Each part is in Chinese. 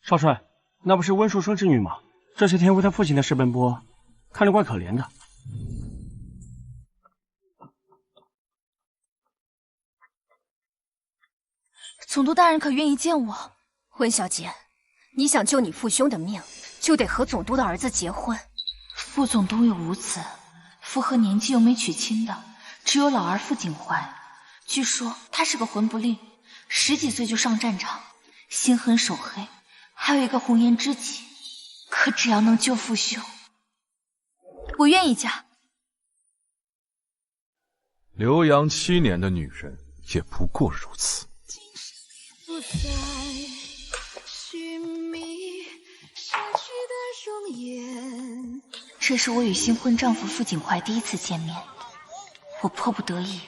少帅，那不是温树生之女吗？这些天为他父亲的事奔波，看着怪可怜的。总督大人可愿意见我？温小姐，你想救你父兄的命，就得和总督的儿子结婚。副总督有无子，符合年纪又没娶亲的，只有老儿傅景怀。据说他是个魂不吝，10几岁就上战场，心狠手黑，还有一个红颜知己。可只要能救父兄，我愿意嫁。留洋7年的女人也不过如此。这是我与新婚丈夫傅景怀第一次见面，我迫不得已，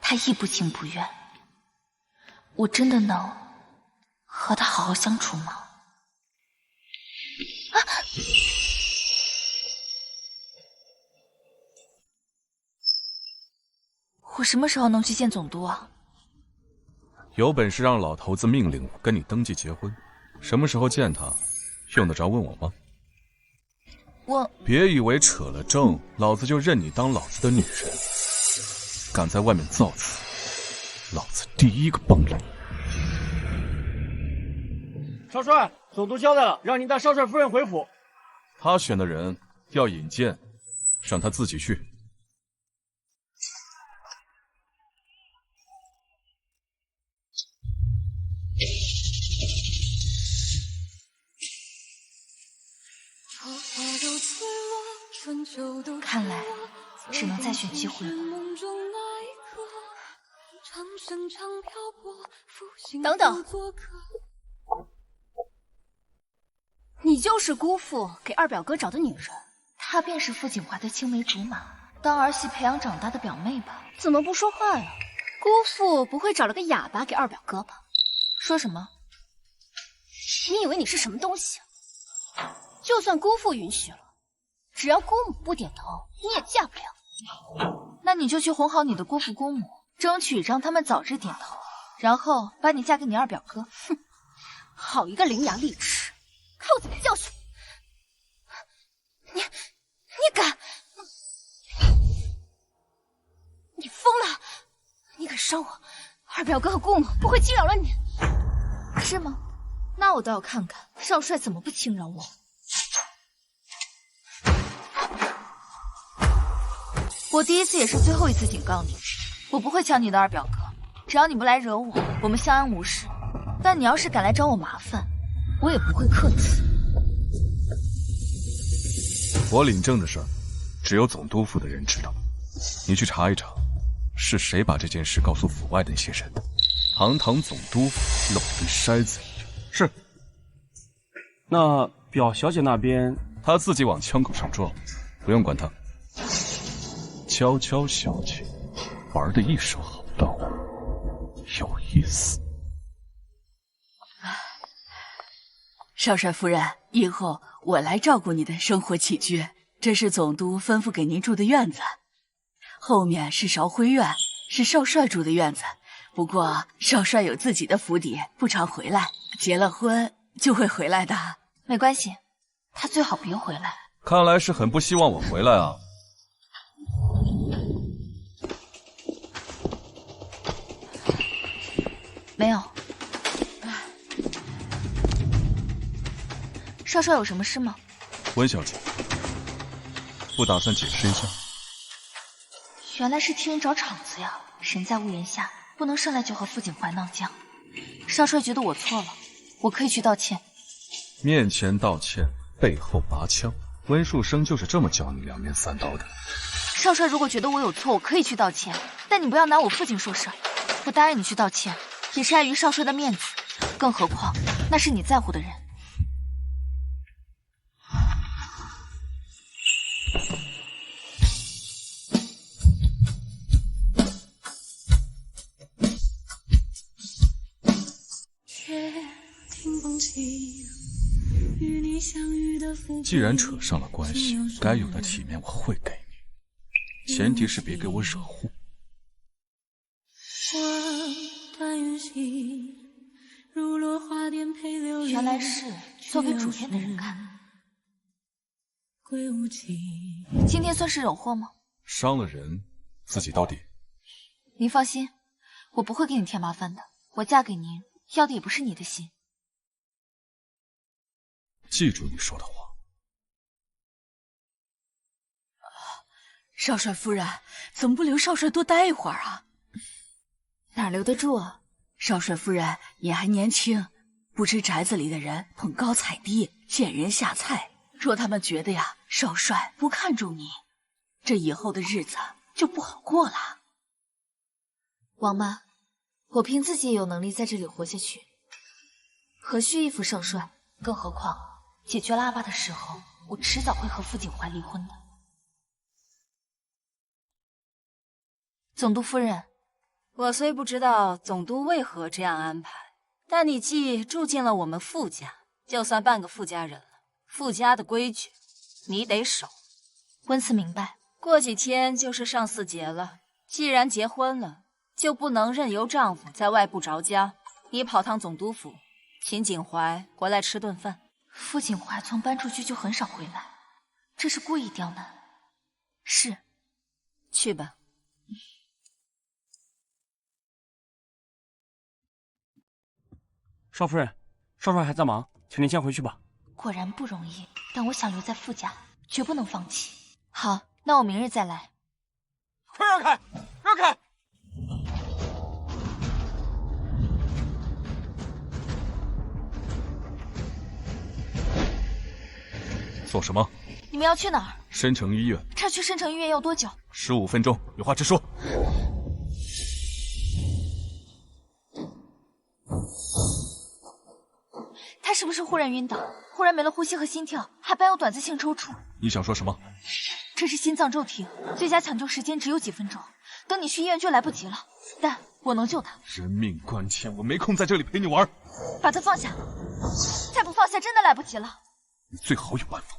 他亦不情不愿。我真的能和他好好相处吗？啊！我什么时候能去见总督啊？有本事让老头子命令我跟你登记结婚，什么时候见他，用得着问我吗？我别以为扯了证，老子就认你当老子的女人。敢在外面造次，老子第一个崩了你！少帅，总督交代了，让您带少帅夫人回府。他选的人要引荐，让他自己去。看来只能再选机会了。等等，你就是姑父给二表哥找的女人？她便是傅景华的青梅竹马，当儿媳培养长大的表妹吧？怎么不说话呀？姑父不会找了个哑巴给二表哥吧？说什么？你以为你是什么东西啊？就算姑父允许了，只要姑母不点头，你也嫁不了。那你就去哄好你的姑父姑母，争取让他们早日点头，然后把你嫁给你二表哥。哼，好一个伶牙俐齿，看我怎么教训你！你敢！你疯了！你敢伤我，二表哥和姑母不会轻饶了你，是吗？那我倒要看看少帅怎么不轻饶我。我第一次也是最后一次警告你，我不会抢你的二表哥，只要你不来惹我，我们相安无事。但你要是敢来找我麻烦，我也不会客气。我领证的事儿，只有总督府的人知道。你去查一查，是谁把这件事告诉府外的那些人的？堂堂总督府漏堆筛子一样。是。那表小姐那边，她自己往枪口上撞，不用管她。娇娇小姐玩的一手好刀，有意思。少帅夫人，以后我来照顾你的生活起居。这是总督吩咐给您住的院子，后面是韶辉院，是少帅住的院子。不过少帅有自己的府邸，不常回来，结了婚就会回来的。没关系，他最好别回来。看来是很不希望我回来啊。没有。少帅有什么事吗？温小姐，不打算解释一下？原来是替人找场子呀！人在屋檐下，不能上来就和傅景怀闹僵。少帅觉得我错了，我可以去道歉。面前道歉，背后拔枪，温树生就是这么教你两面三刀的。少帅如果觉得我有错，我可以去道歉，但你不要拿我父亲说事。我答应你去道歉，也是碍于少帅的面子，更何况那是你在乎的人。既然扯上了关系，该有的体面我会给你，前提是别给我惹祸。原来是做给主院的人看。今天算是惹祸吗？伤了人，自己到底。您放心，我不会给你添麻烦的。我嫁给您，要的也不是你的心。记住你说的话。少帅夫人，怎么不留少帅多待一会儿啊？哪留得住啊？少帅夫人，你还年轻，不知宅子里的人捧高踩低，见人下菜。若他们觉得呀，少帅不看重你，这以后的日子就不好过了。王妈，我凭自己也有能力在这里活下去，何须依附少帅？更何况解决了阿爸的时候，我迟早会和傅景怀离婚的。总督夫人，我虽不知道总督为何这样安排，但你既住进了我们傅家，就算半个傅家人了。傅家的规矩，你得守。温慈明白。过几天就是上巳节了，既然结婚了，就不能任由丈夫在外不着家。你跑趟总督府，请景怀回来吃顿饭。傅景怀从搬出去就很少回来，这是故意刁难。是，去吧。少夫人，少帅还在忙，请您先回去吧。果然不容易，但我想留在傅家，绝不能放弃。好，那我明日再来。快让开，让开！做什么？你们要去哪儿？申城医院。这去申城医院要多久？15分钟，有话直说。他是不是忽然晕倒，忽然没了呼吸和心跳，还伴有短暂性抽搐？你想说什么？这是心脏骤停，最佳抢救时间只有几分钟，等你去医院就来不及了。但我能救他。人命关天，我没空在这里陪你玩。把他放下，再不放下真的来不及了。你最好有办法。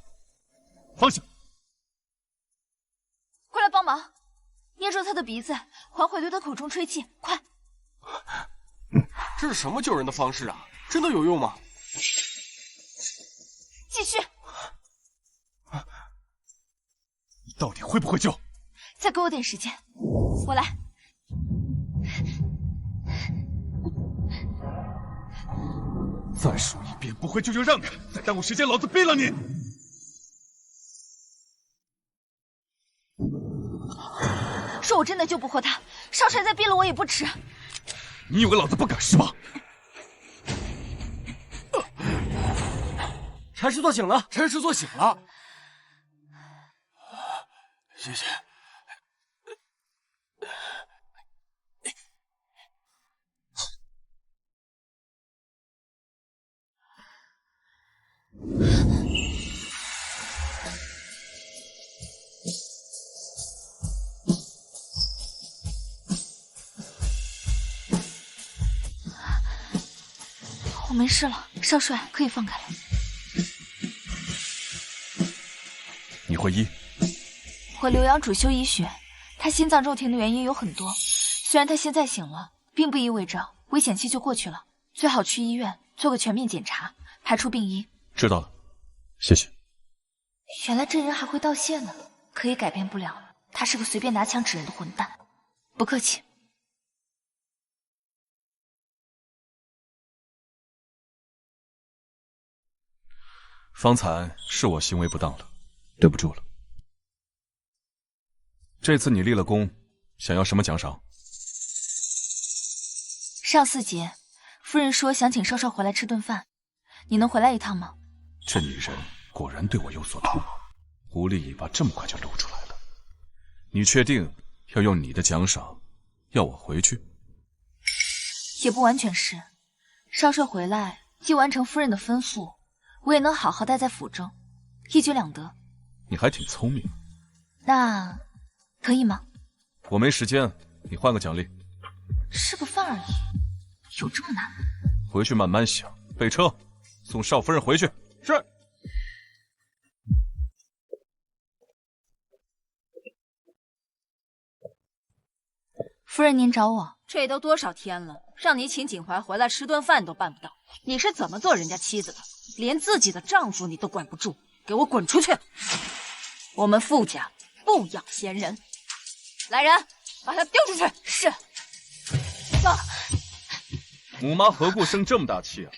放下！过来帮忙，捏住他的鼻子，缓缓对他口中吹气，快！这是什么救人的方式啊？真的有用吗？继续。你到底会不会救？再给我点时间，我来。再说一遍，不会救就让开，再耽误时间，老子毙了你！说我真的救不活他，少帅再逼了我也不迟。你以为老子不敢是吧？禅师坐醒了，禅师坐醒了，谢谢。我没事了，少帅可以放开了。你会医？我留养主修医学，他心脏骤停的原因有很多。虽然他现在醒了，并不意味着危险期就过去了，最好去医院做个全面检查，排除病因。知道了，谢谢。原来这人还会道谢呢，可以改变不了，他是个随便拿枪指人的混蛋。不客气。方才是我行为不当了，对不住了。这次你立了功，想要什么奖赏？上巳节，夫人说想请少少回来吃顿饭，你能回来一趟吗？这女人果然对我有所图，狐狸尾巴这么快就露出来了。你确定要用你的奖赏要我回去？也不完全是，少帅回来既完成夫人的吩咐，我也能好好待在府中，一举两得。你还挺聪明。那可以吗？我没时间，你换个奖励。吃个饭而已，有这么难吗？回去慢慢想。备车，送少夫人回去。是。夫人，您找我？这都多少天了，让你请景怀回来吃顿饭都办不到，你是怎么做人家妻子的？连自己的丈夫你都管不住，给我滚出去！我们傅家不养闲人。来人，把他丢出去！是。母妈何故生这么大气啊？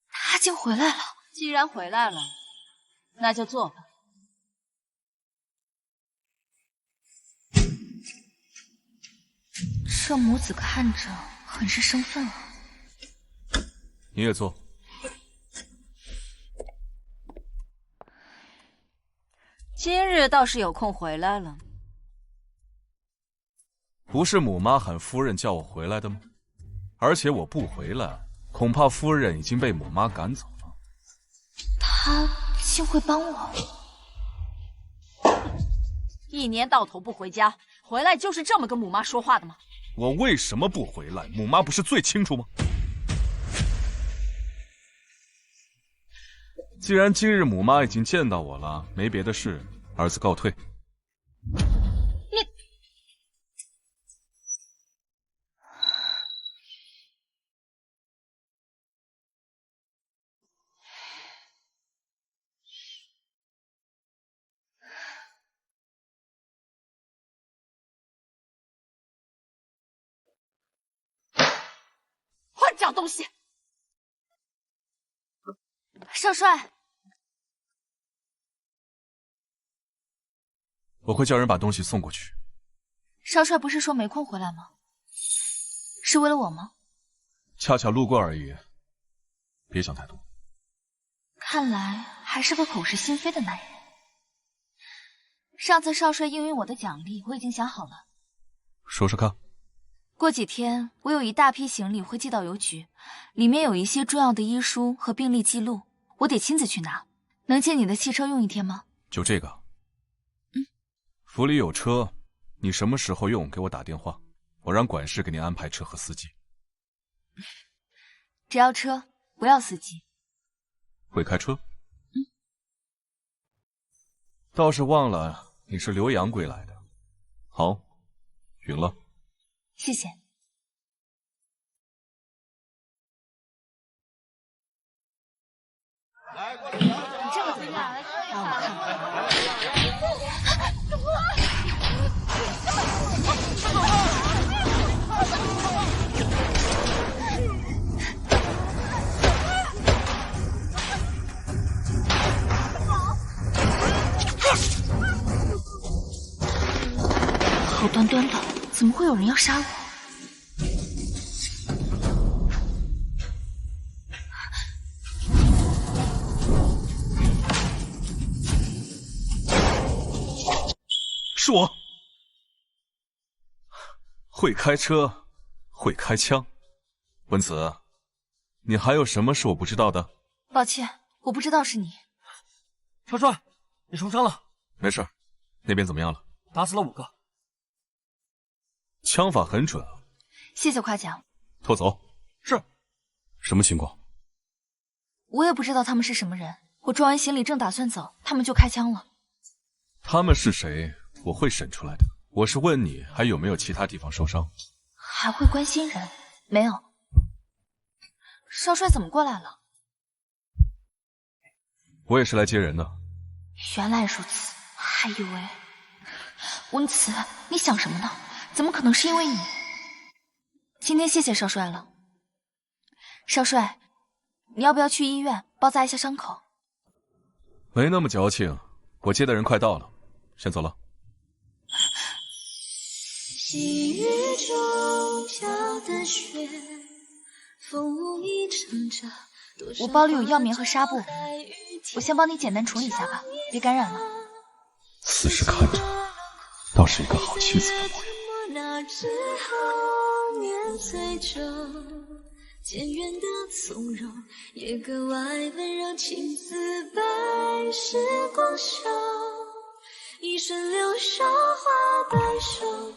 他竟回来了。既然回来了，那就坐吧。这母子看着很是生分啊。你也坐。今日倒是有空回来了。不是母妈喊夫人叫我回来的吗？而且我不回来，恐怕夫人已经被母妈赶走了。他竟会帮我？一年到头不回家，回来就是这么跟母妈说话的吗？我为什么不回来？母妈不是最清楚吗？既然今日母妈已经见到我了，没别的事，儿子告退。混账东西！少帅，我会叫人把东西送过去。少帅不是说没空回来吗？是为了我吗？恰巧路过而已，别想太多。看来还是个口是心非的男人。上次少帅应允我的奖励，我已经想好了。说说看。过几天我有一大批行李会寄到邮局，里面有一些重要的医书和病历记录，我得亲自去拿。能借你的汽车用一天吗？就这个。府里有车，你什么时候用给我打电话，我让管事给你安排车和司机。只要车，不要司机。会开车？倒是忘了你是留洋归来的。好，允了。谢谢。这个怎么样？让我看好端端的，怎么会有人要杀我？是我。会开车，会开枪。文子，你还有什么是我不知道的？抱歉，我不知道是你。少帅，你受伤了？没事。那边怎么样了？打死了5个。枪法很准啊。谢谢夸奖。拖走。是。什么情况？我也不知道他们是什么人。我装完行李正打算走，他们就开枪了。他们是谁？我会审出来的。我是问你还有没有其他地方受伤？还会关心人？没有。少帅怎么过来了？我也是来接人的。原来如此，还以为……温慈，你想什么呢？怎么可能是因为你？今天谢谢少帅了。少帅，你要不要去医院包扎一下伤口？没那么矫情，我接的人快到了，先走了。细雨中飘的雪，风无意乘着。我包里有药棉和纱布，我先帮你简单处理一下吧，别感染了。此时看着，倒是一个好妻子的模样。那之后年岁久，渐远的从容也格外温柔，情似白时光瘦，一瞬流韶华白首，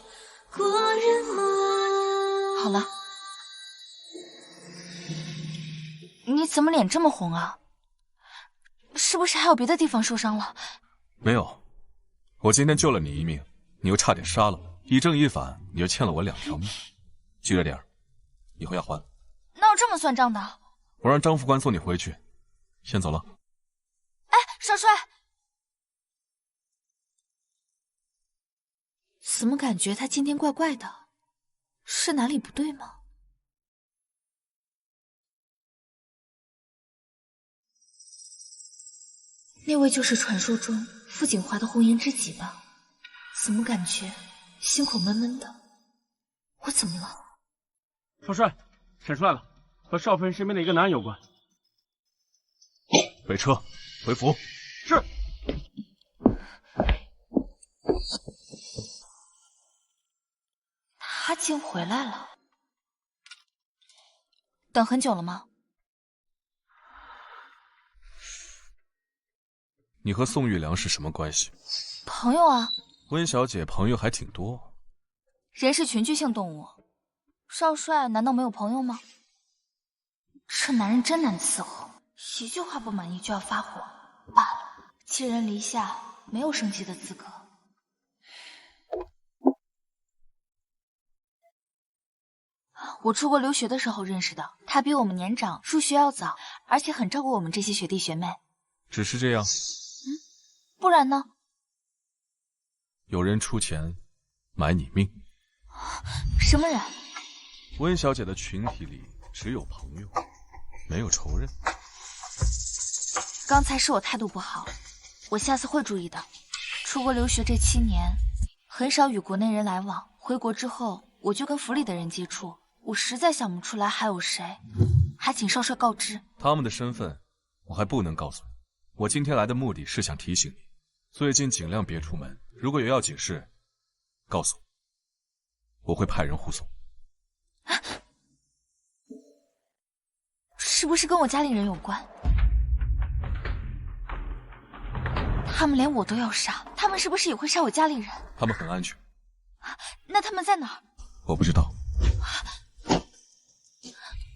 过人梦。好了，你怎么脸这么红啊？是不是还有别的地方受伤了？没有，我今天救了你一命，你又差点杀了我，一正一反，你就欠了我2条命。记着点儿，以后要还。哪有这么算账的？我让张副官送你回去，先走了。哎，少帅，怎么感觉他今天怪怪的？是哪里不对吗？那位就是传说中傅景华的红颜知己吧？怎么感觉心口闷闷的？我怎么了？少帅，审出来了，和少夫人身边的一个男人有关。备车，回府。是。他竟回来了。等很久了吗？你和宋玉良是什么关系？朋友啊。温小姐朋友还挺多。人是群居性动物，少帅难道没有朋友吗？这男人真难伺候，一句话不满意就要发火。罢了，寄人篱下，没有升级的资格。我出国留学的时候认识的，他比我们年长，入学要早，而且很照顾我们这些学弟学妹。只是这样？不然呢？有人出钱买你命。什么人？温小姐的群体里只有朋友，没有仇人。刚才是我态度不好，我下次会注意的。出国留学这7年，很少与国内人来往，回国之后我就跟府里的人接触，我实在想不出来还有谁，还请少帅告知。他们的身份我还不能告诉你。我今天来的目的是想提醒你，最近尽量别出门，如果有要紧事，告诉我，我会派人护送。是不是跟我家里人有关？他们连我都要杀，他们是不是也会杀我家里人？他们很安全。那他们在哪儿？我不知道。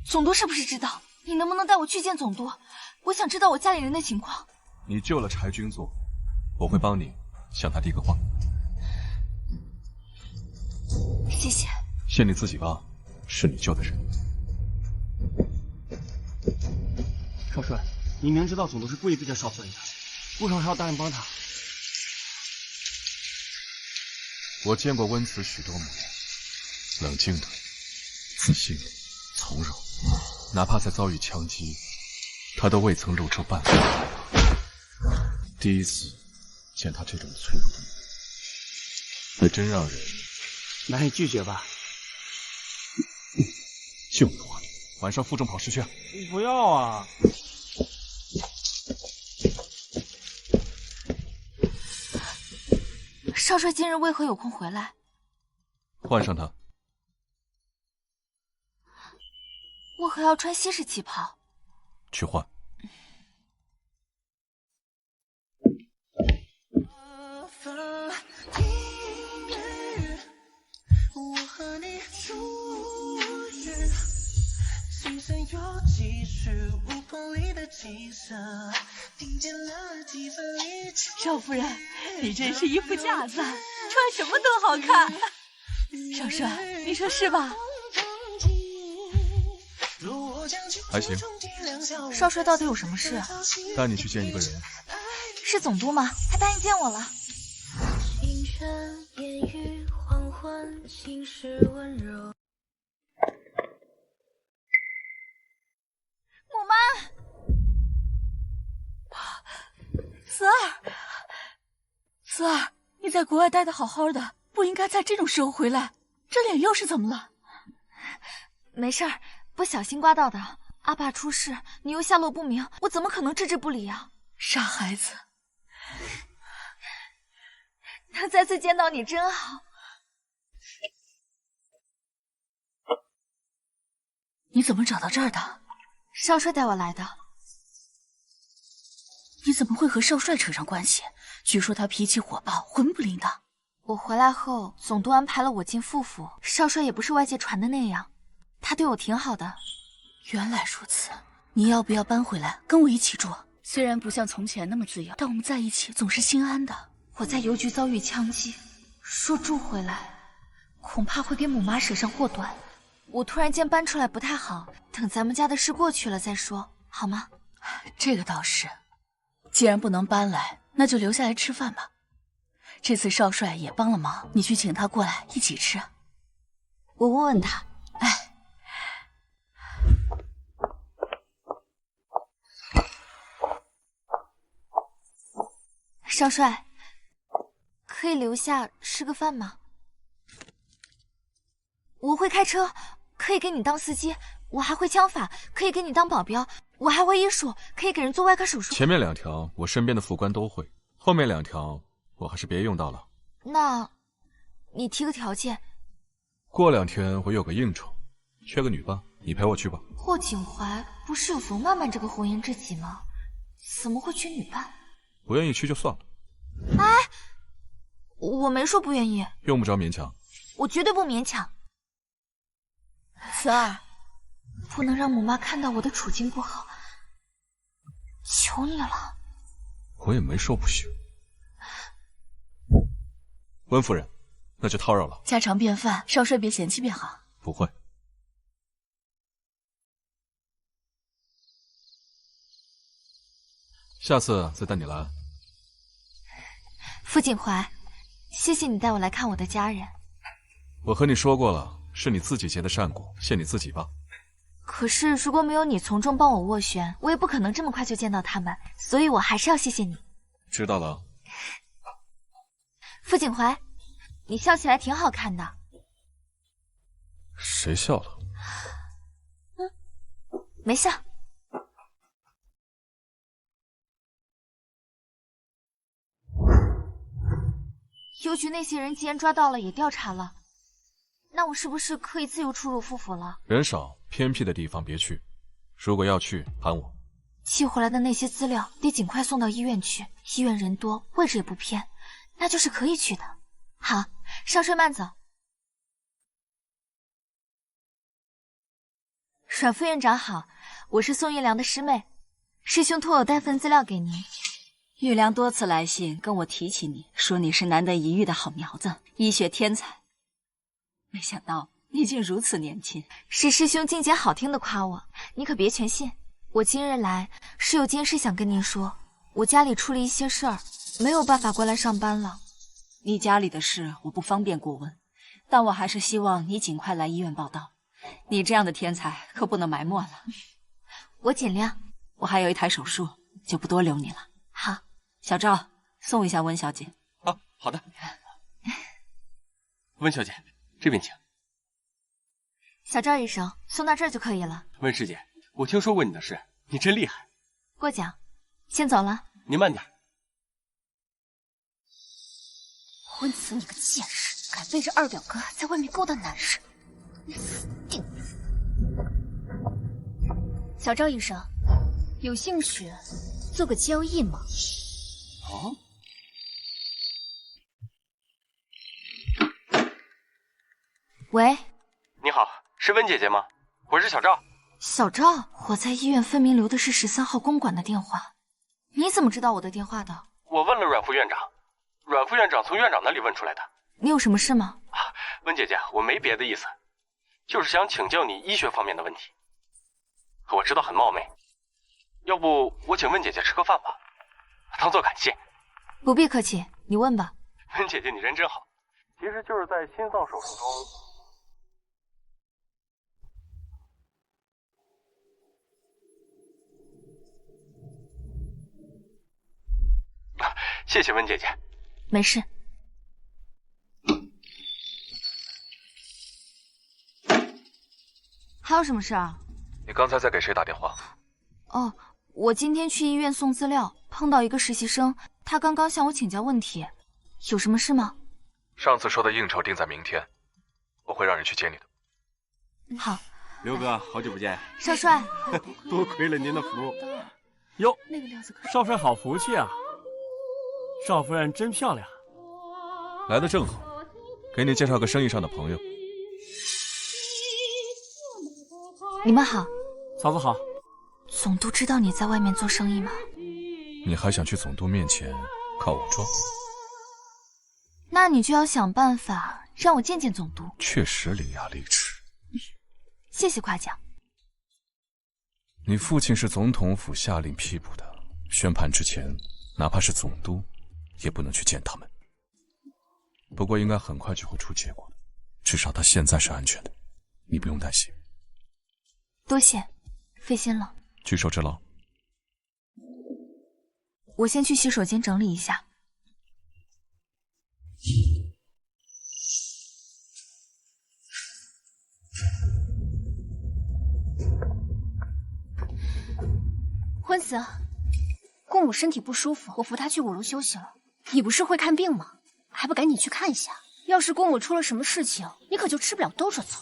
总督是不是知道？你能不能带我去见总督？我想知道我家里人的情况。你救了柴君座，我会帮你向他递个话。谢谢。谢你自己吧，是你救的人。少帅，你明知道总督是故意逼着少夫人的，为什么还要答应帮他？我见过温慈许多模样，冷静的、自信的、从容，哪怕在遭遇枪击，他都未曾露出半分害怕。第一次见他这种脆弱的女人，还真让人难以拒绝吧？就你话，晚上负重跑市去。不要啊！少帅今日为何有空回来？换上他。为何要穿西式旗袍？去换。少夫人，你真是一副架子，穿什么都好看。少帅，你说是吧？还行。少帅到底有什么事啊？带你去见一个人。是总督吗？他答应见我了。母妈，泽儿，泽儿，你在国外待得好好的，不应该在这种时候回来。这脸又是怎么了？没事儿，不小心刮到的。阿爸出事，你又下落不明，我怎么可能置之不理啊？傻孩子，能再次见到你真好。你怎么找到这儿的？少帅带我来的。你怎么会和少帅扯上关系？据说他脾气火爆，魂不灵的。我回来后，总督安排了我进副府。少帅也不是外界传的那样，他对我挺好的。原来如此，你要不要搬回来跟我一起住？虽然不像从前那么自由，但我们在一起总是心安的。我在邮局遭遇枪击，若住回来，恐怕会给母妈惹上祸端。我突然间搬出来不太好，等咱们家的事过去了再说，好吗？这个倒是。既然不能搬来，那就留下来吃饭吧。这次少帅也帮了忙，你去请他过来一起吃。我问问他。哎，少帅，可以留下吃个饭吗？我会开车，可以给你当司机；我还会枪法，可以给你当保镖；我还会医术，可以给人做外科手术。前面2条我身边的副官都会，后面2条我还是别用到了。那，你提个条件。过2天我有个应酬，缺个女伴，你陪我去吧。霍景怀不是有冯曼曼这个红颜知己吗？怎么会缺女伴？不愿意去就算了。哎，我没说不愿意，用不着勉强。我绝对不勉强。慈儿，不能让母妈看到我的处境不好，求你了。我也没说不行。温夫人，那就叨扰了。家常便饭，少帅别嫌弃便好。不会。下次再带你来。傅景怀，谢谢你带我来看我的家人。我和你说过了，是你自己结的善果，谢你自己吧。可是如果没有你从中帮我斡旋，我也不可能这么快就见到他们，所以我还是要谢谢你。知道了。傅景怀，你笑起来挺好看的。谁笑了？没笑。邮局那些人既然抓到了，也调查了，那我是不是可以自由出入府府了？人少偏僻的地方别去，如果要去喊我。寄回来的那些资料得尽快送到医院去，医院人多，位置也不偏，那就是可以去的。好，少帅慢走。阮副院长好，我是宋玉良的师妹，师兄托我带份资料给您。玉良多次来信跟我提起你，说你是难得一遇的好苗子，医学天才。没想到你竟如此年轻。是师兄境界好听的夸我，你可别全信。我今日来是有件事想跟您说，我家里出了一些事儿，没有办法过来上班了。你家里的事我不方便过问，但我还是希望你尽快来医院报到。你这样的天才可不能埋没了。我尽量。我还有一台手术，就不多留你了。好，小赵，送一下温小姐。啊，好的。温小姐，这边请。小赵医生，送到这儿就可以了。温师姐，我听说过你的事，你真厉害。过奖，先走了。您慢点。温慈，你个贱人，敢背着二表哥在外面勾搭男人，你死定了！小赵医生，有兴趣做个交易吗？哦。喂，你好，是温姐姐吗？我是小赵。小赵，我在医院分明留的是13号公馆的电话，你怎么知道我的电话的？我问了阮副院长，阮副院长从院长那里问出来的。你有什么事吗？温姐姐，我没别的意思，就是想请教你医学方面的问题。我知道很冒昧，要不我请温姐姐吃个饭吧，当做感谢。不必客气，你问吧。温姐姐，你人真好。其实就是在心脏手术中。谢谢温姐姐。没事。还有什么事啊？你刚才在给谁打电话？哦，我今天去医院送资料，碰到一个实习生，他刚刚向我请教问题。有什么事吗？上次说的应酬定在明天，我会让人去接你的。好。刘哥，好久不见。少帅，多亏了您的福。哟，少帅好福气啊！少夫人真漂亮。来的正好，给你介绍个生意上的朋友。你们好。嫂子好。总督知道你在外面做生意吗？你还想去总督面前靠武装？那你就要想办法让我见见总督。确实伶牙俐齿。谢谢夸奖。你父亲是总统府下令批捕的，宣判之前，哪怕是总督，也不能去见他们。不过应该很快就会出结果的，至少他现在是安全的，你不用担心。多谢，费心了。举手之劳。我先去洗手间整理一下。昏死，姑母身体不舒服，我扶她去5楼休息了。你不是会看病吗？还不赶紧去看一下？要是姑母出了什么事情，你可就吃不了兜着走。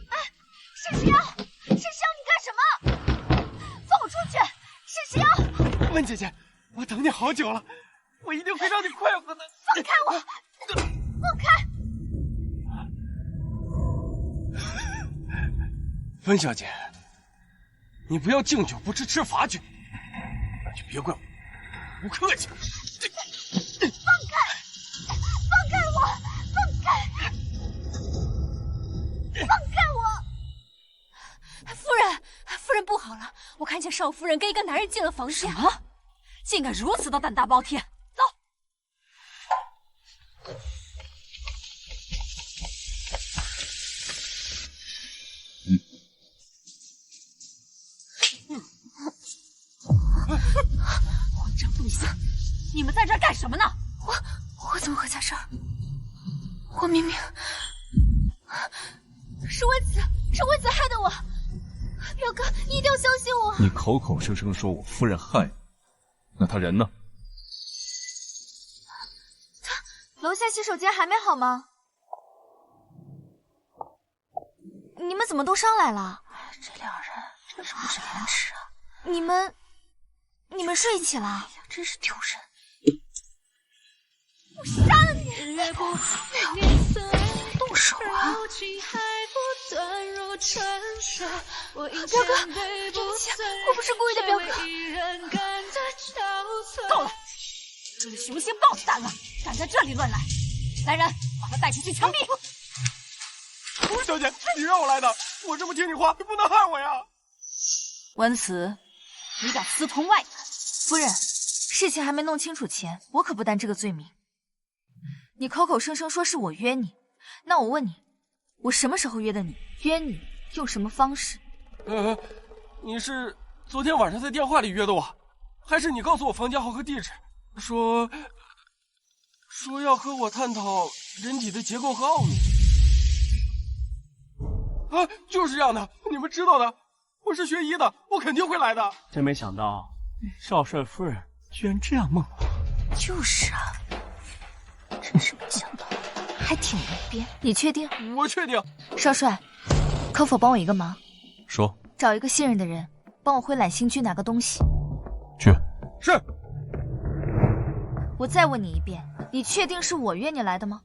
哎，沈石瑶，沈石瑶，你干什么？放我出去！沈石瑶，温姐姐，我等你好久了，我一定会让你快活的。放开我！放开！温小姐，你不要敬酒不吃吃罚酒，那就别怪我不客气。放开！放开我！放开！放开我！夫人不好了，我看见少夫人跟一个男人进了房间。什么？竟敢如此的胆大包天！走。荒张不下，你们在这儿干什么呢？我怎么会在这儿？我明明是温子害的我。表哥，你一定要相信我。你口口声声说我夫人害你，那他人呢？楼下洗手间还没好吗？你们怎么都上来了？这两人真是不知廉耻啊！你们睡一起了？真是丢人！我杀了你！动手啊！表哥，对不起，我不是故意的，表哥。够了！这个雄心豹子胆了，敢在这里乱来！来人，把他带出去枪毙！温小姐，你让我来的，我这么听你话，你不能害我呀！温慈，你敢私通外人？夫人，事情还没弄清楚前，我可不担这个罪名。你口口声声说是我约你，那我问你，我什么时候约的你？约你用什么方式？你是昨天晚上在电话里约的我，还是你告诉我房间号和地址，说要和我探讨人体的结构和奥秘？啊，就是这样的，你们知道的，我是学医的，我肯定会来的。真没想到，少帅夫人居然这样梦我。就是啊，真是没想到，还挺没边。你确定？我确定。少帅，可否帮我一个忙？说。找一个信任的人，帮我回揽星居拿个东西。去。是。我再问你一遍，你确定是我约你来的吗？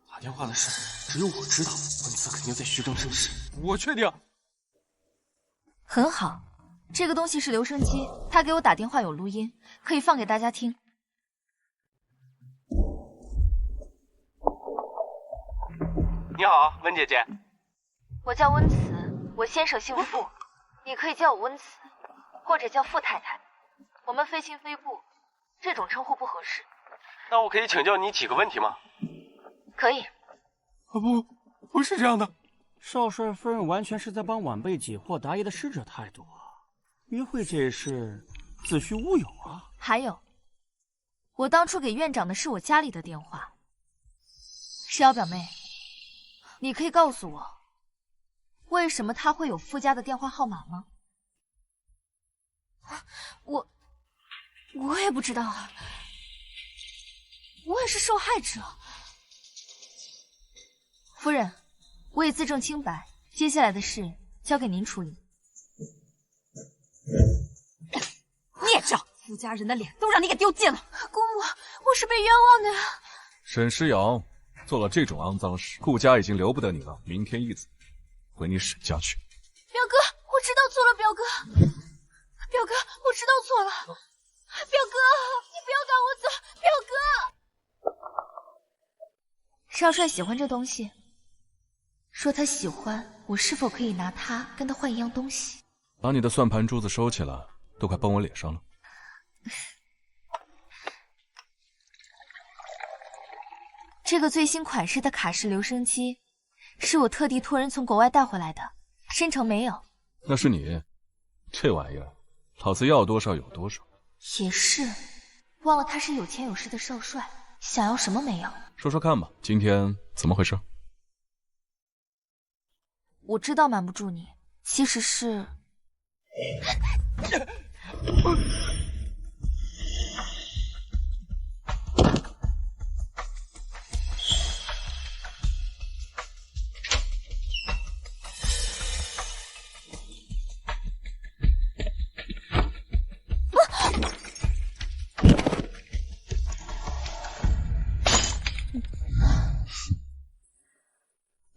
打电话的事只有我知道，温慈肯定在虚张声势。我确定。很好，这个东西是留声机，他给我打电话有录音，可以放给大家听。你好，温姐姐。我叫温慈，我先生姓傅，你可以叫我温慈，或者叫傅太太。我们非亲非故，这种称呼不合适。那我可以请教你几个问题吗？可以。不是这样的。少帅夫人完全是在帮晚辈解惑答疑的使者态度啊！约会这事子虚乌有啊！还有，我当初给院长的是我家里的电话。石瑶表妹，你可以告诉我，为什么他会有傅家的电话号码吗？我也不知道啊，我也是受害者。夫人，我已自证清白，接下来的事交给您处理。孽障，傅家人的脸都让你给丢尽了。姑母，我是被冤枉的呀。沈诗瑶做了这种肮脏事，顾家已经留不得你了，明天一早回你沈家去。表哥，我知道错了，表表哥，表哥，我知道错了，表哥，你不要赶我走，表哥。少帅喜欢这东西，说他喜欢，我是否可以拿它跟他换一样东西？把你的算盘珠子收起来，都快崩我脸上了。这个最新款式的卡式留声机，是我特地托人从国外带回来的，申城没有。那是你，这玩意儿，老子要多少有多少。也是，忘了他是有钱有势的少帅，想要什么没有。说说看吧，今天怎么回事？我知道瞒不住你，其实是……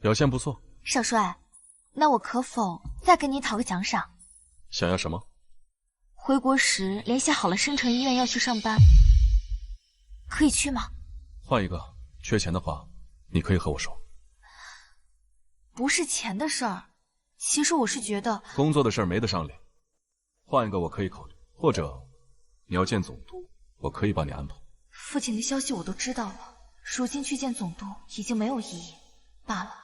表现不错，少帅，那我可否再跟你讨个奖赏？想要什么？回国时联系好了申城医院要去上班，可以去吗？换一个，缺钱的话，你可以和我说。不是钱的事儿，其实我是觉得工作的事儿没得商量，换一个我可以考虑，或者你要见总督，我可以帮你安排。父亲的消息我都知道了，如今去见总督已经没有意义。罢了，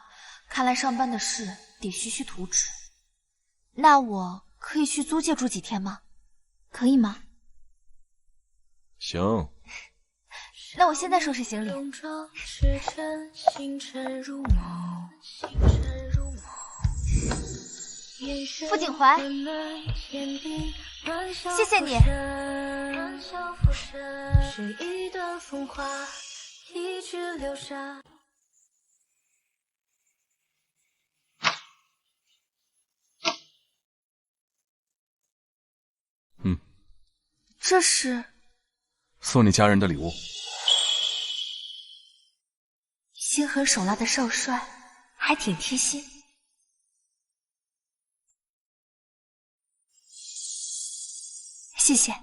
看来上班的事得徐徐图纸。那我可以去租界住几天吗？可以吗？行。那我现在收拾行李。傅景怀，谢谢你。这是送你家人的礼物。心狠手辣的少帅，还挺贴心。谢谢。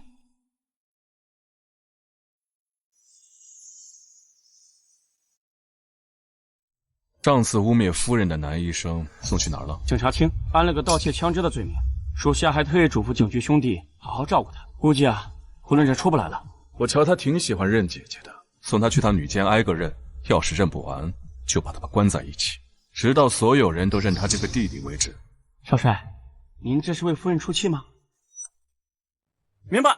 上次污蔑夫人的男医生送去哪儿了？警察厅安了个盗窃枪支的罪名，属下还特意嘱咐警局兄弟好好照顾他。估计胡润这出不来了。我瞧他挺喜欢认姐姐的，送他去他女监挨个认，要是认不完，就把他们关在一起，直到所有人都认他这个弟弟为止。少帅，您这是为夫人出气吗？明白。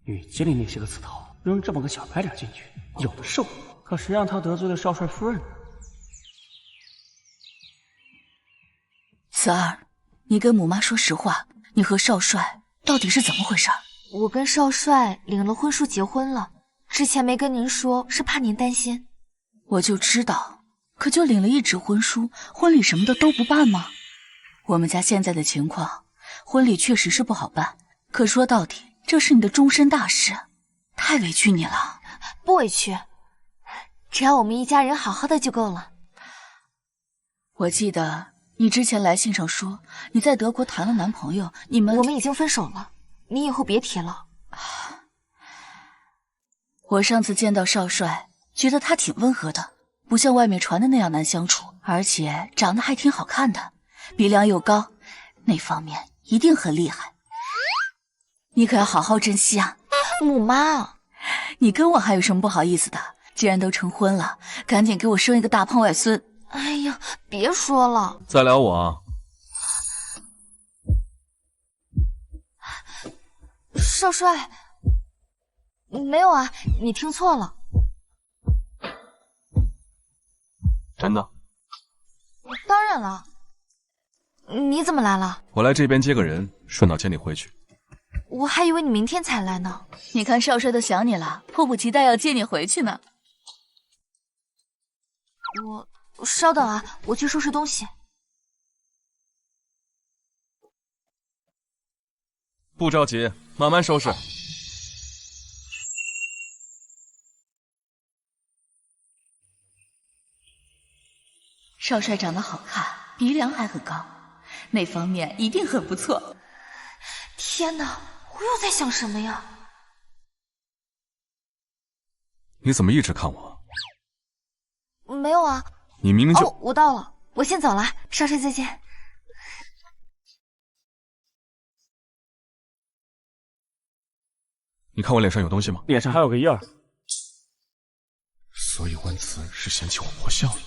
雨街里那些个刺头，扔这么个小白脸进去，有的是我。可谁让他得罪了少帅夫人呢？慈儿，你跟母妈说实话，你和少帅到底是怎么回事？我跟少帅领了婚书结婚了，之前没跟您说，是怕您担心。我就知道，可就领了一纸婚书，婚礼什么的都不办吗？我们家现在的情况，婚礼确实是不好办，可说到底，这是你的终身大事，太委屈你了。不委屈，只要我们一家人好好的就够了。我记得你之前来信上说你在德国谈了男朋友，我们已经分手了，你以后别提了。我上次见到少帅，觉得他挺温和的，不像外面传的那样难相处，而且长得还挺好看的，鼻梁又高，那方面一定很厉害。你可要好好珍惜啊。母妈，你跟我还有什么不好意思的？既然都成婚了，赶紧给我生一个大胖外孙。哎呀，别说了。再聊我啊。少帅，没有啊，你听错了。真的？当然了。你怎么来了？我来这边接个人，顺道接你回去。我还以为你明天才来呢。你看少帅都想你了，迫不及待要接你回去呢。稍等啊，我去收拾东西。不着急，慢慢收拾。少帅长得好看，鼻梁还很高，那方面一定很不错。天哪，我又在想什么呀？你怎么一直看我？没有啊。你明明就……哦，我到了，我先走了，少帅再见。你看我脸上有东西吗？脸上还有个印儿。所以温慈是嫌弃我魔像了。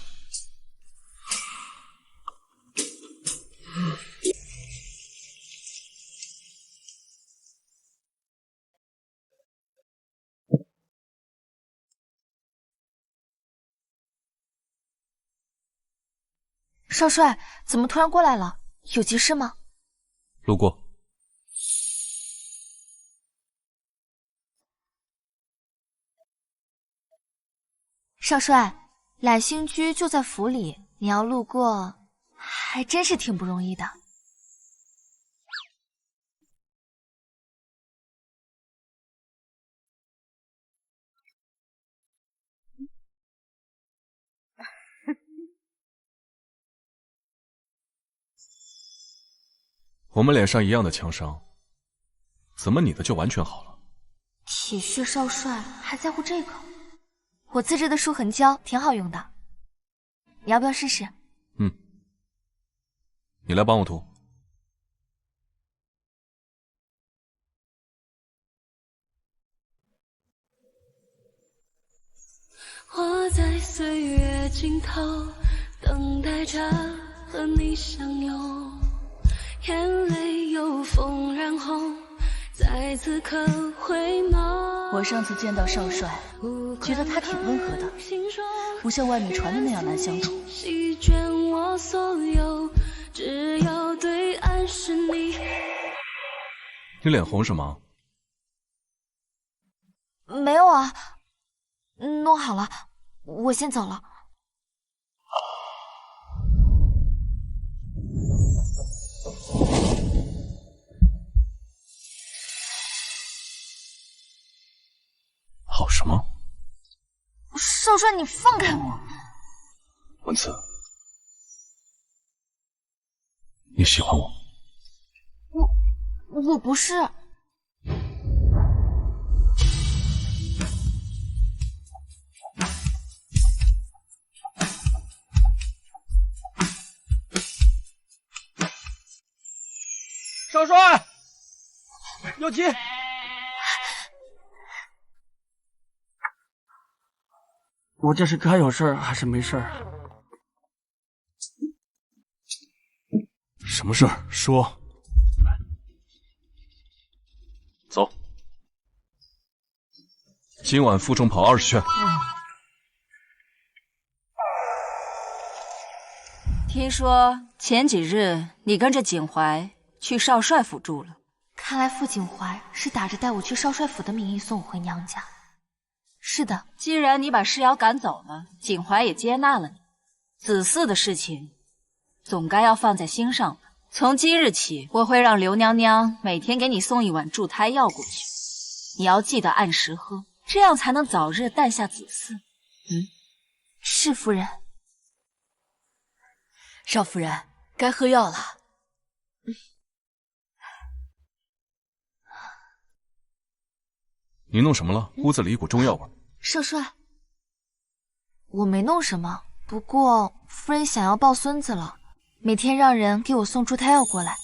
少帅，怎么突然过来了？有急事吗？路过。少帅，揽星居就在府里，你要路过，还真是挺不容易的。我们脸上一样的枪伤，怎么你的就完全好了？铁血少帅还在乎这个？我自制的舒痕胶挺好用的，你要不要试试？嗯，你来帮我涂。我在岁月尽头等待着和你相拥，眼泪又风染红，在此刻回眸。我上次见到少帅，觉得他挺温和的，不像外面传的那样难相处。席卷我所有，只有对岸是你。你脸红什么？没有啊，弄好了，我先走了。好什么？少帅，你放开我！温慈，你喜欢我？我不是。少帅，有急！我这是该有事儿还是没事儿？什么事儿？说。走。今晚负重跑20圈。听说前几日你跟着景怀去少帅府住了，看来傅景怀是打着带我去少帅府的名义送我回娘家。是的，既然你把世瑶赶走了，景怀也接纳了你，子嗣的事情总该要放在心上吧。从今日起，我会让刘娘娘每天给你送一碗助胎药过去，你要记得按时喝，这样才能早日诞下子嗣。是夫人。少夫人，该喝药了。你弄什么了？屋子里一股中药味。少帅，我没弄什么，不过夫人想要抱孙子了，每天让人给我送助胎药过来。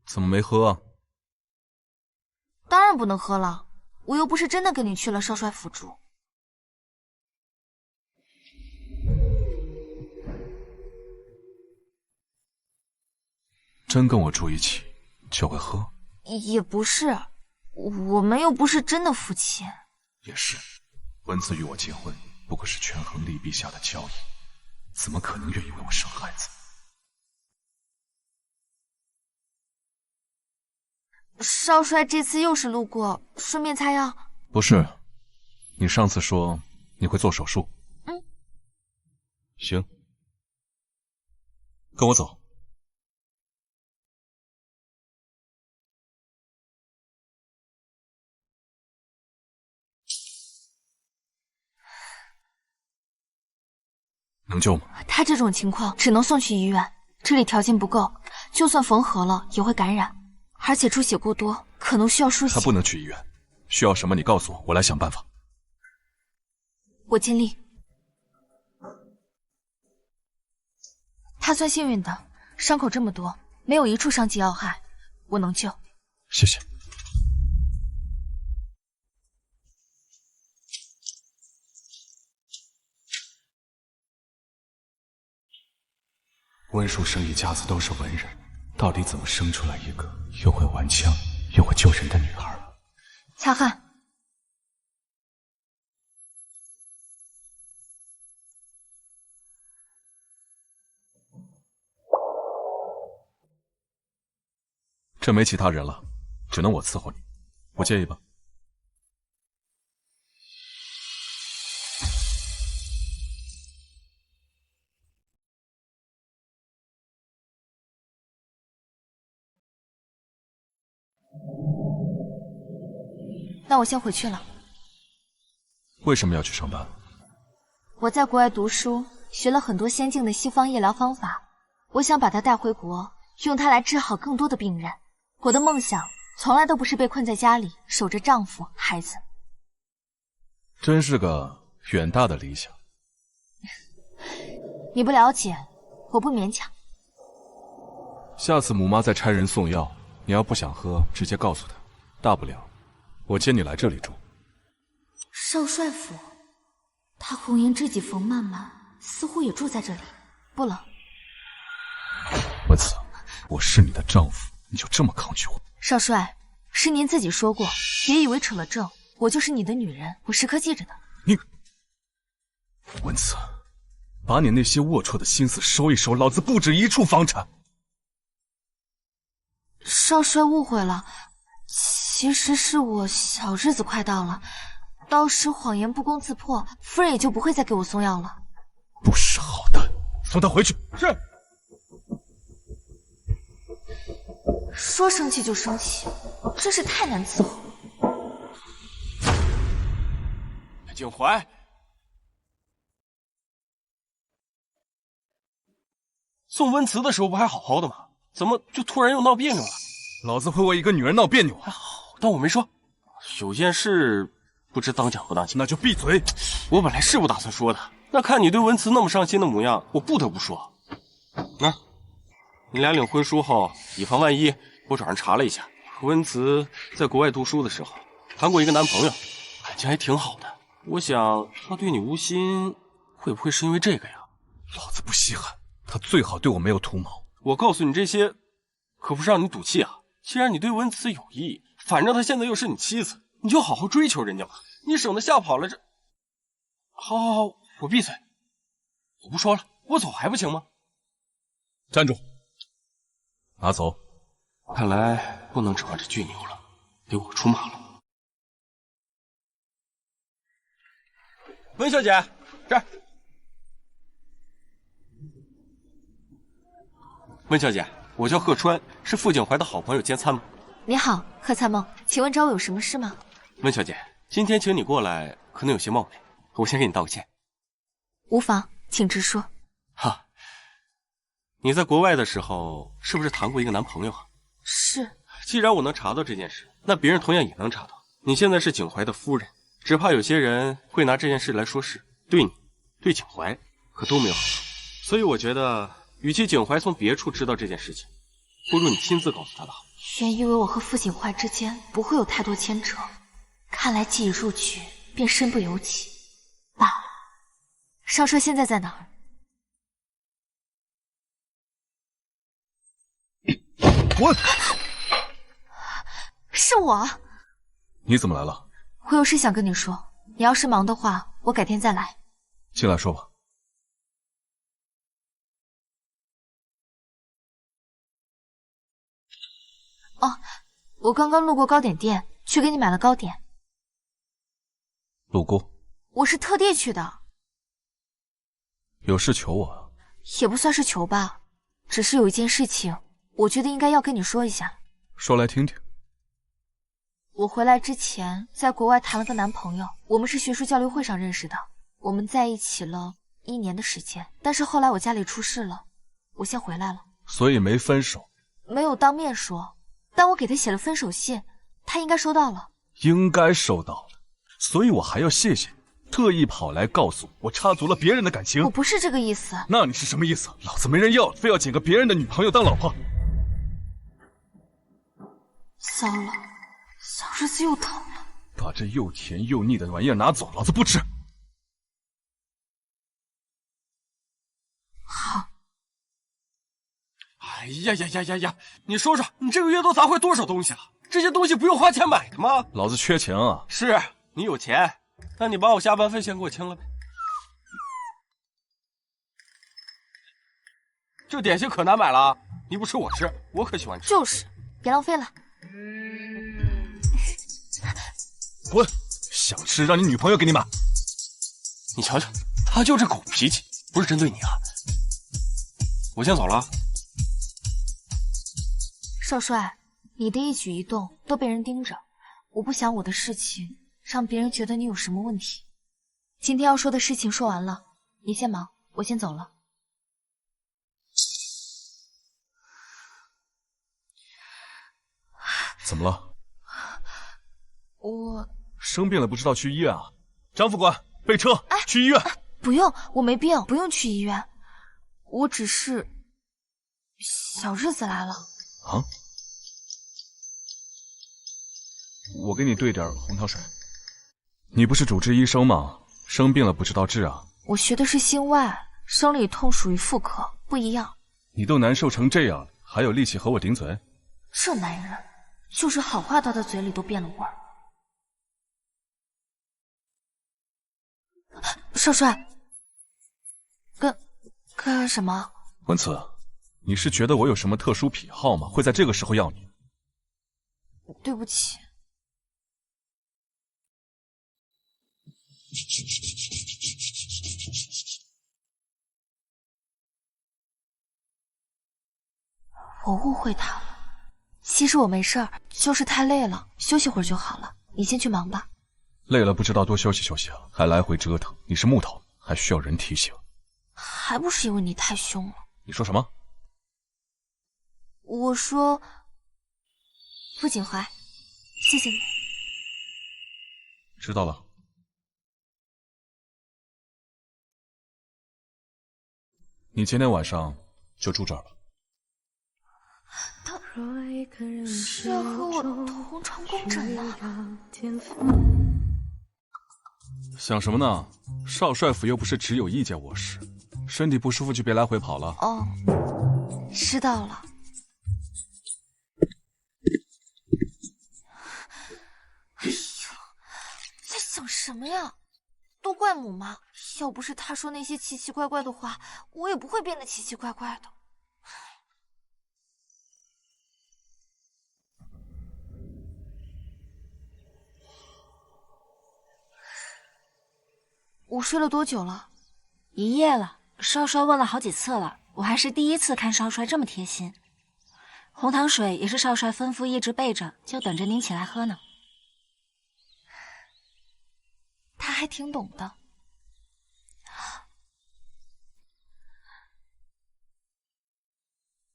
怎么没喝啊？当然不能喝了，我又不是真的跟你去了少帅府住。真跟我住一起就会喝？也不是，我们又不是真的夫妻。也是，温慈与我结婚不过是权衡利弊下的交易，怎么可能愿意为我生孩子？少帅这次又是路过，顺便擦药？不是，你上次说你会做手术。行，跟我走。能救吗？他这种情况只能送去医院，这里条件不够，就算缝合了也会感染，而且出血过多，可能需要输血。他不能去医院，需要什么你告诉我，我来想办法。我尽力。他算幸运的，伤口这么多，没有一处伤及要害，我能救。谢谢。温书生一家子都是文人，到底怎么生出来一个又会玩枪又会救人的女孩？擦汗。这没其他人了，只能我伺候你，不介意吧？那我先回去了。为什么要去上班？我在国外读书，学了很多先进的西方医疗方法，我想把它带回国，用它来治好更多的病人。我的梦想从来都不是被困在家里，守着丈夫、孩子。真是个远大的理想。你不了解，我不勉强。下次母妈再差人送药，你要不想喝，直接告诉她，大不了我接你来这里住。少帅府，他红颜知己冯曼曼似乎也住在这里。不冷。文慈，我是你的丈夫，你就这么抗拒我？少帅，是您自己说过，别以为扯了证，我就是你的女人，我时刻记着的。你，文慈，把你那些龌龊的心思收一收，老子不止一处房产。少帅误会了，其实是我小日子快到了，到时谎言不攻自破，夫人也就不会再给我送药了。不识好歹，送他回去。是。说生气就生气，真是太难伺候。景怀，送温慈的时候不还好好的吗？怎么就突然又闹别扭了？老子会为一个女人闹别扭？还好，但我没说。有件事不知当讲不当讲。那就闭嘴。我本来是不打算说的，那看你对文慈那么伤心的模样，我不得不说。你俩领婚书后，以防万一，我找人查了一下，温慈在国外读书的时候谈过一个男朋友，感情还挺好的。我想他对你无心，会不会是因为这个呀？老子不稀罕，他最好对我没有图谋。我告诉你这些，可不是让你赌气啊。既然你对温慈有意，反正她现在又是你妻子，你就好好追求人家吧，你省得吓跑了这。好，我闭嘴，我不说了，我走还不行吗？站住！拿走。看来不能指望这巨牛了，得我出马了。温小姐，这儿。温小姐，我叫贺川，是傅景怀的好朋友兼参谋。你好，贺参谋，请问找我有什么事吗？温小姐，今天请你过来，可能有些冒昧，我先给你道个歉。无妨，请直说。哈，你在国外的时候是不是谈过一个男朋友啊？是。既然我能查到这件事，那别人同样也能查到。你现在是景怀的夫人，只怕有些人会拿这件事来说事，对你、对景怀可都没有好处。所以我觉得，与其景怀从别处知道这件事情，不如你亲自告诉他的好。原以为我和傅景怀之间不会有太多牵扯，看来既已入局，便身不由己。罢了。少帅现在在哪儿？我，是我。你怎么来了？我有事想跟你说，你要是忙的话，我改天再来。进来说吧。哦，我刚刚路过糕点店，去给你买了糕点。路过？我是特地去的。有事求我啊？也不算是求吧，只是有一件事情，我觉得应该要跟你说一下。说来听听。我回来之前，在国外谈了个男朋友，我们是学术交流会上认识的，我们在一起了1年的时间，但是后来我家里出事了，我先回来了。所以没分手？没有当面说，但我给他写了分手信，他应该收到了。应该收到了，所以我还要谢谢你，特意跑来告诉我插足了别人的感情。我不是这个意思。那你是什么意思？老子没人要，非要捡个别人的女朋友当老婆？糟了，小日子又疼了。把这又甜又腻的玩意儿拿走，老子不吃。好。哎呀呀呀呀呀！你说说，你这个月都砸坏多少东西了？这些东西不用花钱买的吗？老子缺钱啊！是你有钱，那你把我下班费先给我清了呗。这点心可难买了，你不吃我吃，我可喜欢吃。就是，别浪费了。滚！想吃让你女朋友给你买。你瞧瞧，他就这狗脾气，不是针对你啊。我先走了。少帅，你的一举一动都被人盯着，我不想我的事情让别人觉得你有什么问题。今天要说的事情说完了，你先忙，我先走了。怎么了？我生病了不知道去医院啊？张副官，备车，去医院。不用，我没病，不用去医院。我只是小日子来了。啊？我给你兑点红糖水。你不是主治医生吗？生病了不知道治啊？我学的是心外，生理痛属于妇科，不一样。你都难受成这样了，还有力气和我顶嘴？这男人，就是好话到他嘴里都变了味儿。少帅，干什么？文慈，你是觉得我有什么特殊癖好吗？会在这个时候要你？对不起。我误会他了，其实我没事儿，就是太累了，休息会儿就好了。你先去忙吧。累了不知道多休息休息啊，还来回折腾。你是木头，还需要人提醒？还不是因为你太凶了。你说什么？我说，傅景怀，谢谢你。知道了。你今天晚上就住这儿了。他是要和我同床共枕吗？想什么呢？少帅府又不是只有一间卧室，身体不舒服就别来回跑了。哦，知道了。哎呦，在想什么呀？都怪母妈，要不是她说那些奇奇怪怪的话，我也不会变得奇奇怪怪的。我睡了多久了？1夜了。少帅问了好几次了，我还是第一次看少帅这么贴心。红糖水也是少帅吩咐一直备着，就等着您起来喝呢。他还挺懂的。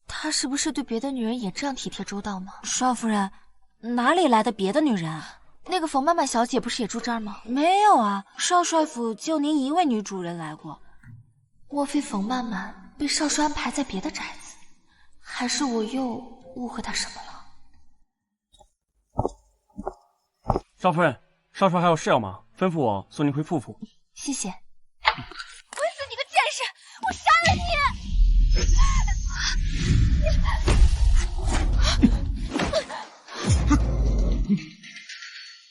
他是不是对别的女人也这样体贴周到呢？少夫人，哪里来的别的女人啊？那个冯曼曼小姐不是也住这儿吗？没有啊，少帅府就您一位女主人来过。莫非冯曼曼被少帅安排在别的宅子？还是我又误会他什么了？少夫人，少帅还有事要忙，吩咐我送您回府府。谢谢。温子，你个贱人，我杀了你！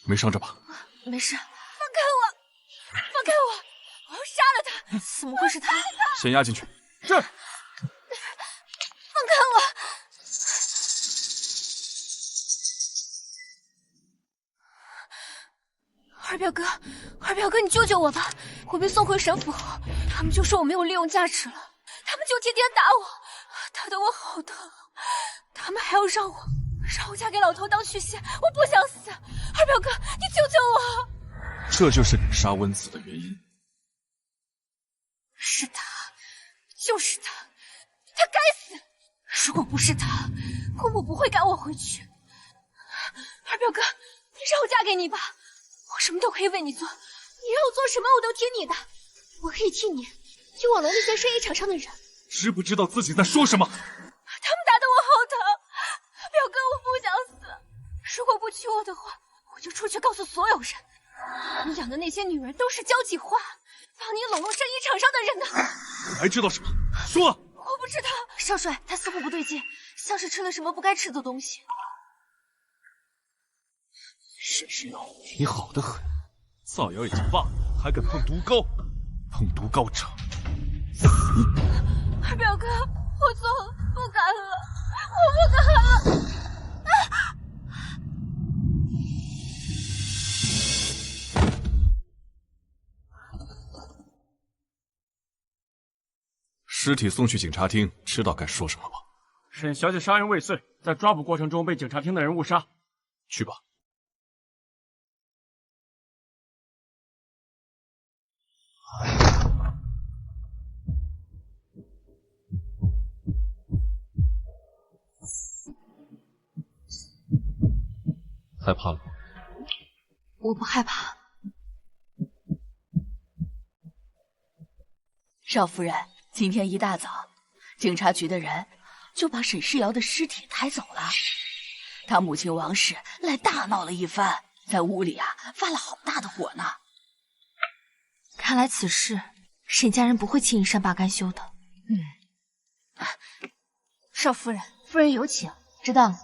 没伤着吧？没事。放开我！放开我！我要杀了他！怎么会是他？先押进去。是。放开我！二表哥，二表哥，你救救我吧！我被送回神府后，他们就说我没有利用价值了，他们就天天打我，打得我好疼。他们还要让我嫁给老头当续弦，我不想死。二表哥，你救救我！这就是你杀温子的原因。是他，就是他，他该死！如果不是他，姑母不会赶我回去。二表哥，你让我嫁给你吧，我什么都可以为你做，你让我做什么我都听你的。我可以替你去网罗那些生意场上的人。知不知道自己在说什么？他们打得我好疼，表哥，我不想死。如果不娶我的话，我就出去告诉所有人，你养的那些女人都是交际花，帮你笼络生意场上的人的。你还知道什么？说！我不知道，少帅，他似乎不对劲，像是吃了什么不该吃的东西。沈世瑶，你好得很，造谣已经罢了，还敢碰毒膏？碰毒膏者，死！二表哥，我错了，不敢了，我不敢了。尸体送去警察厅，知道该说什么吧？沈小姐杀人未遂，在抓捕过程中被警察厅的人误杀。去吧。害怕了吗？我不害怕。少夫人，今天一大早，警察局的人就把沈世瑶的尸体抬走了。他母亲王氏来大闹了一番，在屋里发了好大的火呢。看来此事沈家人不会轻易善罢甘休的。少夫人，夫人有请。知道了。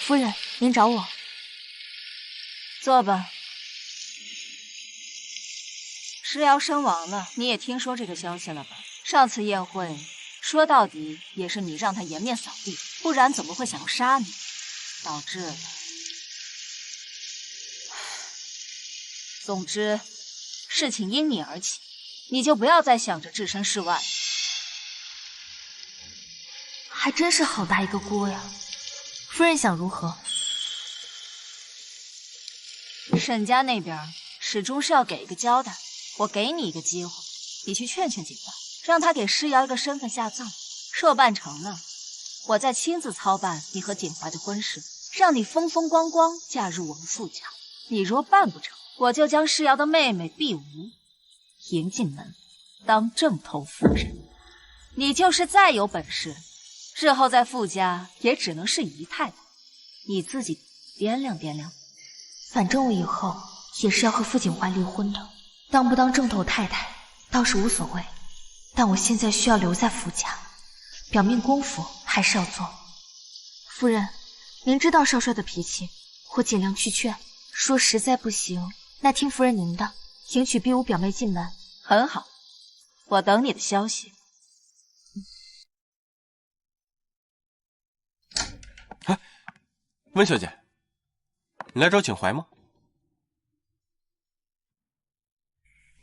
夫人，您找我。坐吧。石瑶身亡了，你也听说这个消息了吧？上次宴会，说到底也是你让他颜面扫地，不然怎么会想要杀你？导致了。总之，事情因你而起，你就不要再想着置身事外。还真是好大一个锅呀！夫人想如何？沈家那边始终是要给一个交代，我给你一个机会，你去劝劝景怀，让他给诗瑶一个身份下葬。若办成了，我再亲自操办你和景怀的婚事，让你风风光光嫁入我们傅家。你若办不成，我就将诗瑶的妹妹碧梧迎进门，当正头夫人。你就是再有本事，日后在傅家也只能是姨太太，你自己掂量掂量。反正我以后也是要和傅景怀离婚的，当不当正头太太倒是无所谓，但我现在需要留在傅家，表面功夫还是要做。夫人，您知道少帅的脾气，我尽量去劝，说实在不行，那听夫人您的，迎娶碧梧表妹进门。很好，我等你的消息。哎，温小姐，你来找景怀吗？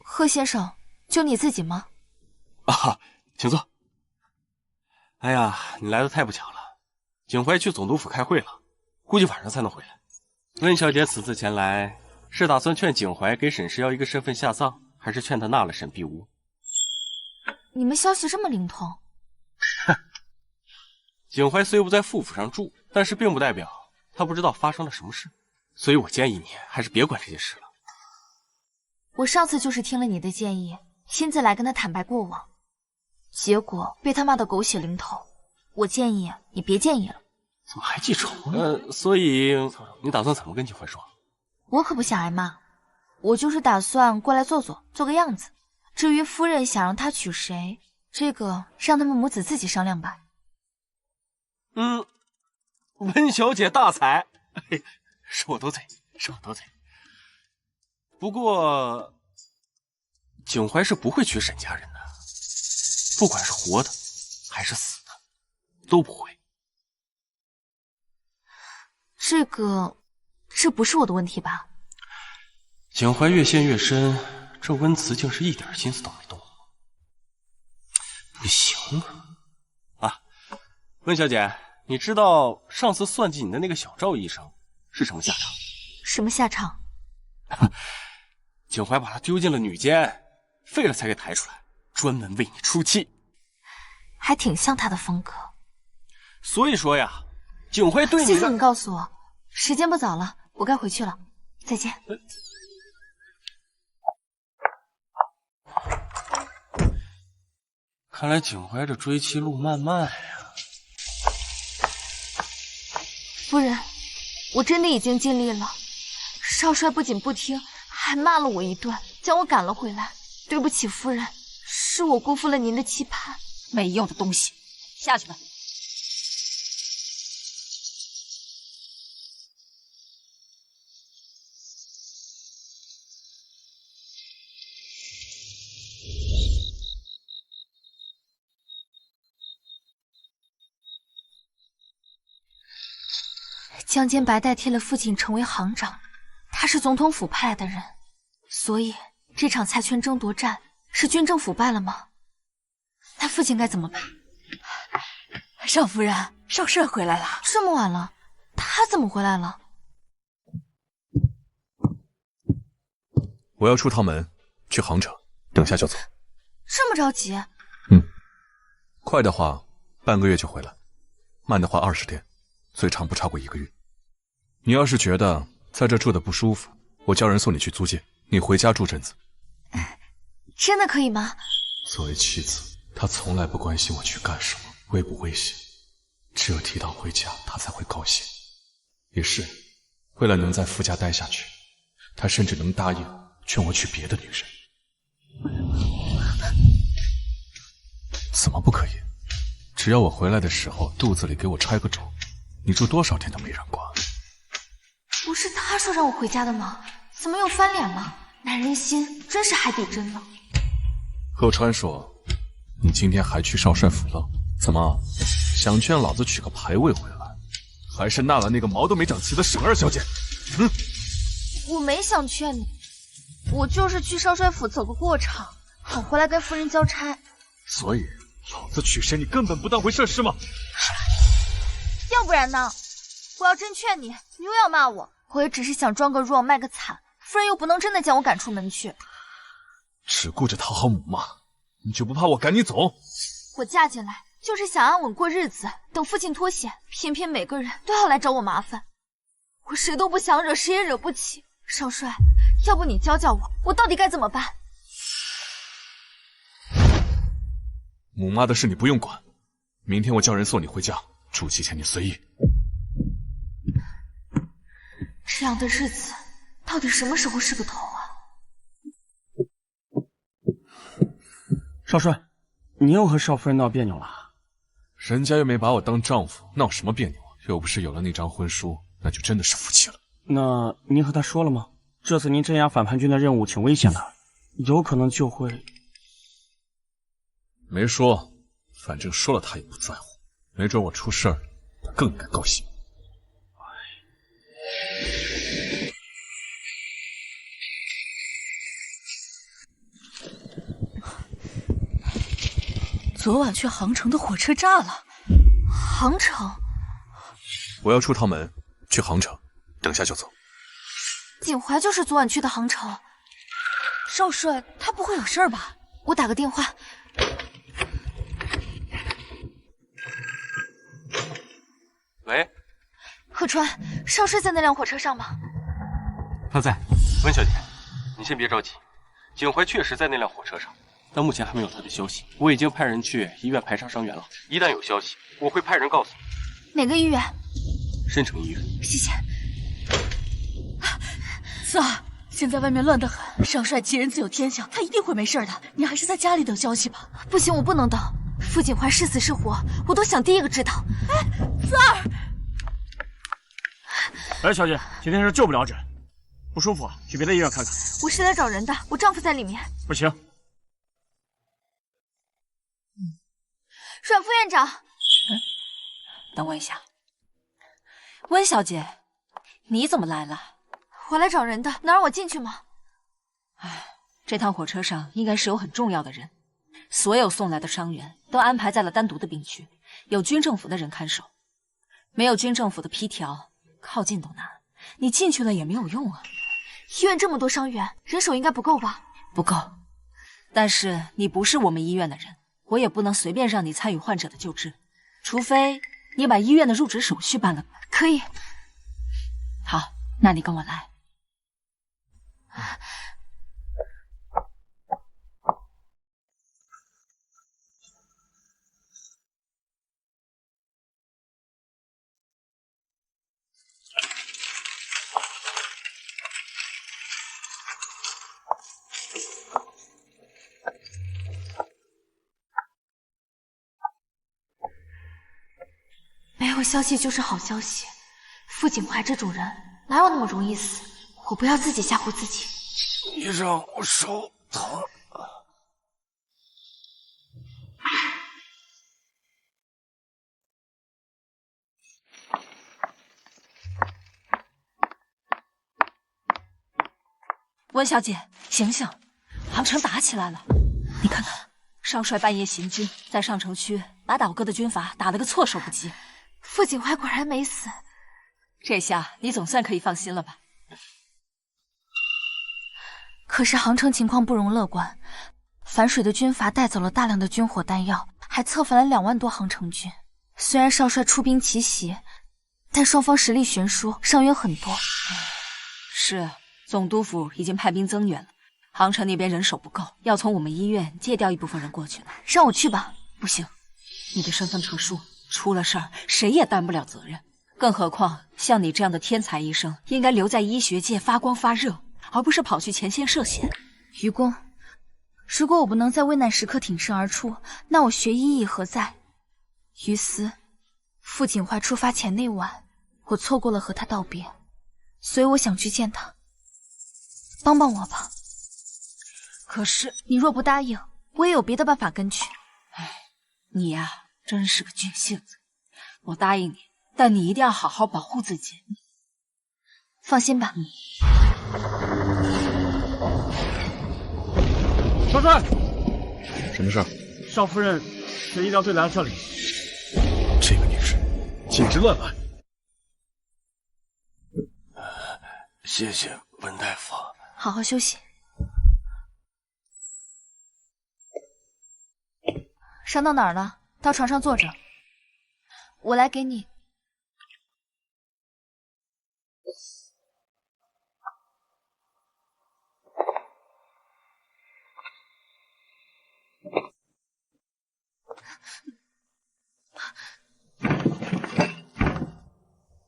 贺先生，就你自己吗？啊，请坐。哎呀，你来的太不巧了，景怀去总督府开会了，估计晚上才能回来。温小姐此次前来，是打算劝景怀给沈世瑶一个身份下葬，还是劝他纳了沈碧梧？你们消息这么灵通。景怀虽不在傅府上住，但是并不代表他不知道发生了什么事，所以我建议你还是别管这些事了。我上次就是听了你的建议，亲自来跟他坦白过往，结果被他骂得狗血淋头。我建议你别建议了。怎么还记仇呢？所以你打算怎么跟景怀说？我可不想挨骂，我就是打算过来坐坐，做个样子。至于夫人想让他娶谁，这个让他们母子自己商量吧。温小姐大才，恕我多嘴，恕我多嘴。不过，景怀是不会娶沈家人的，不管是活的还是死的，都不会。这不是我的问题吧？景怀越陷越深，这温慈竟是一点心思都没动。不行啊！温小姐，你知道上次算计你的那个小赵医生是什么下场？什么下场？景怀把他丢进了女监，废了才给抬出来，专门为你出气，还挺像他的风格。所以说呀，景怀对你的……谢谢你告诉我，时间不早了，我该回去了，再见。看来景怀这追妻路漫漫呀。夫人，我真的已经尽力了。少帅不仅不听，还骂了我一顿，将我赶了回来。对不起，夫人，是我辜负了您的期盼。没用的东西，下去吧。江间白代替了父亲成为行长，他是总统府派来的人，所以这场财权争夺战是军政府败了吗？那父亲该怎么办？少夫人，少帅回来了。这么晚了，他怎么回来了？我要出趟门，去杭城，等下就走。这么着急？快的话半个月就回来，慢的话20天，最长不超过1个月。你要是觉得在这住的不舒服，我叫人送你去租界，你回家住阵子。真的可以吗？作为妻子，她从来不关心我去干什么，危不危险，只有提到回家，她才会高兴。也是，为了能在夫家待下去，她甚至能答应劝我娶别的女人。怎么不可以？只要我回来的时候肚子里给我揣个种，你住多少天都没人管。不是他说让我回家的吗？怎么又翻脸了？男人心真是海底针呢。贺川说你今天还去少帅府了，怎么想劝老子娶个牌位回来，还是纳了那个毛都没长齐的沈二小姐？我没想劝你，我就是去少帅府走个过场，好回来跟夫人交差。所以老子娶谁你根本不当回事是吗？要不然呢？我要真劝你，你又要骂我。我也只是想装个弱，卖个惨，夫人又不能真的将我赶出门去。只顾着讨好母妈，你就不怕我赶你走？我嫁进来就是想安稳过日子，等父亲脱险，偏偏每个人都要来找我麻烦。我谁都不想惹，谁也惹不起。少帅，要不你教教我，我到底该怎么办？母妈的事你不用管，明天我叫人送你回家，住几天你随意。这样的日子到底什么时候是个头啊？少帅，你又和少夫人闹别扭了？人家又没把我当丈夫，闹什么别扭啊？又不是有了那张婚书，那就真的是夫妻了。那您和他说了吗？这次您镇压反叛军的任务挺危险的，有可能就会……没说，反正说了他也不在乎，没准我出事儿，他更应该高兴。昨晚去杭城的火车炸了。杭城？我要出趟门，去杭城，等下就走。景怀就是昨晚去的杭城。少帅，他不会有事儿吧？我打个电话。喂，贺川，少帅在那辆火车上吗？他在。温小姐，你先别着急，景怀确实在那辆火车上，但目前还没有他的消息。我已经派人去医院排查伤员了，一旦有消息，我会派人告诉你。哪个医院？申城医院。谢谢。四儿，现在外面乱得很，少帅吉人自有天相，他一定会没事的。你还是在家里等消息吧。不行，我不能等。傅景怀是死是活，我都想第一个知道。哎，四儿。哎，小姐，今天是就不了诊，不舒服去别的医院看看。我是来找人的，我丈夫在里面。不行。阮副院长，等我一下。温小姐，你怎么来了？我来找人的，能让我进去吗？哎，这趟火车上应该是有很重要的人，所有送来的伤员都安排在了单独的病区，有军政府的人看守。没有军政府的批条，靠近都难。你进去了也没有用啊。医院这么多伤员，人手应该不够吧？不够。但是你不是我们医院的人，我也不能随便让你参与患者的救治，除非你把医院的入职手续办了。可以。好，那你跟我来。没有消息就是好消息。傅景怀这种人哪有那么容易死？我不要自己吓唬自己。你让我手疼。温小姐，醒醒！杭城打起来了，你看看，少帅半夜行军，在上城区把倒戈的军阀打了个措手不及。傅景怀果然没死，这下你总算可以放心了吧？可是杭城情况不容乐观，反水的军阀带走了大量的军火弹药，还策反了2万多杭城军。虽然少帅出兵奇袭，但双方实力悬殊，伤员很多。是，总督府已经派兵增援了，杭城那边人手不够，要从我们医院借调一部分人过去呢。让我去吧。不行，你的身份特殊，出了事儿谁也担不了责任。更何况像你这样的天才医生，应该留在医学界发光发热，而不是跑去前线涉险。愚公，如果我不能在危难时刻挺身而出，那我学医意义何在？于私，傅景怀出发前那晚，我错过了和他道别，所以我想去见他。帮帮我吧。可是你若不答应，我也有别的办法跟去。唉，你呀，真是个倔性子。我答应你，但你一定要好好保护自己。放心吧。少帅，什么事儿？少夫人随医疗队来到这里。这个女人简直乱来。谢谢温大夫。好好休息。伤到哪儿了？到床上坐着，我来给你。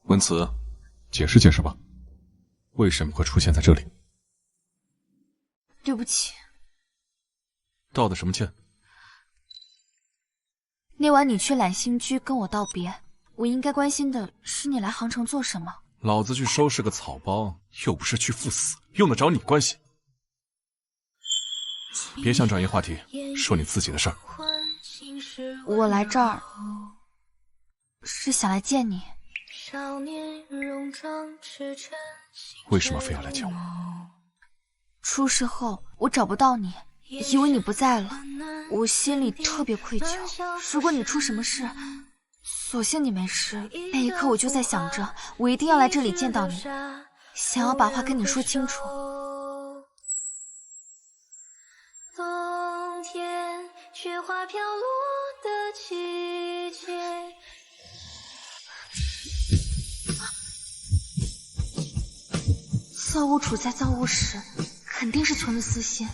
温慈，解释解释吧，为什么会出现在这里？对不起。道的什么歉？那晚你去揽星居跟我道别，我应该关心的是你来杭城做什么。老子去收拾个草包，又不是去赴死，用得着你关心？别想转移话题，说你自己的事儿。我来这儿是想来见你。为什么非要来见我？出事后我找不到你，以为你不在了，我心里特别愧疚。如果你出什么事，所幸你没事，那一刻我就在想着，我一定要来这里见到你，想要把话跟你说清楚。冬天雪花飘落的季节，造物主在造物时肯定是存了私心，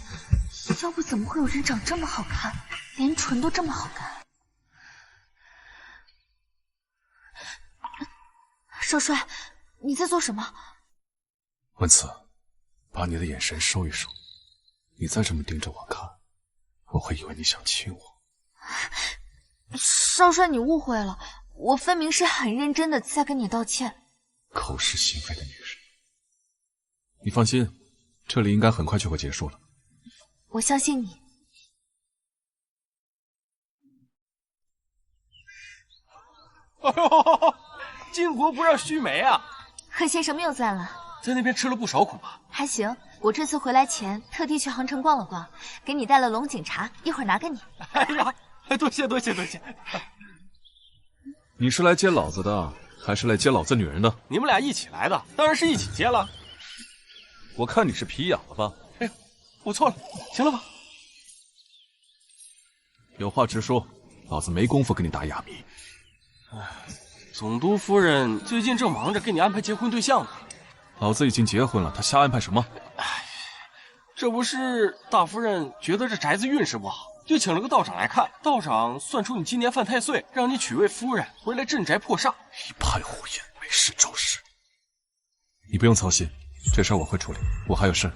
要不怎么会有人长这么好看，连唇都这么好看？少帅，你在做什么？温慈，把你的眼神收一收，你再这么盯着我看，我会以为你想亲我。少帅，你误会了，我分明是很认真的在跟你道歉。口是心非的女人，你放心，这里应该很快就会结束了。我相信你。哎呦，巾帼不让须眉啊！贺先生谬赞了，在那边吃了不少苦吧？还行，我这次回来前特地去杭城逛了逛，给你带了龙井茶，一会儿拿给你。哎呀，多谢多谢多谢！你是来接老子的，还是来接老子女人的？你们俩一起来的，当然是一起接了。我看你是皮痒了吧？哎呀，我错了，行了吧？有话直说，老子没工夫跟你打哑谜。总督夫人最近正忙着给你安排结婚对象呢。老子已经结婚了，他瞎安排什么？这不是大夫人觉得这宅子运势不好，就请了个道长来看。道长算出你今年犯太岁，让你娶位夫人回来镇宅破煞。一派胡言，没事找事。你不用操心，这事儿我会处理。我还有事，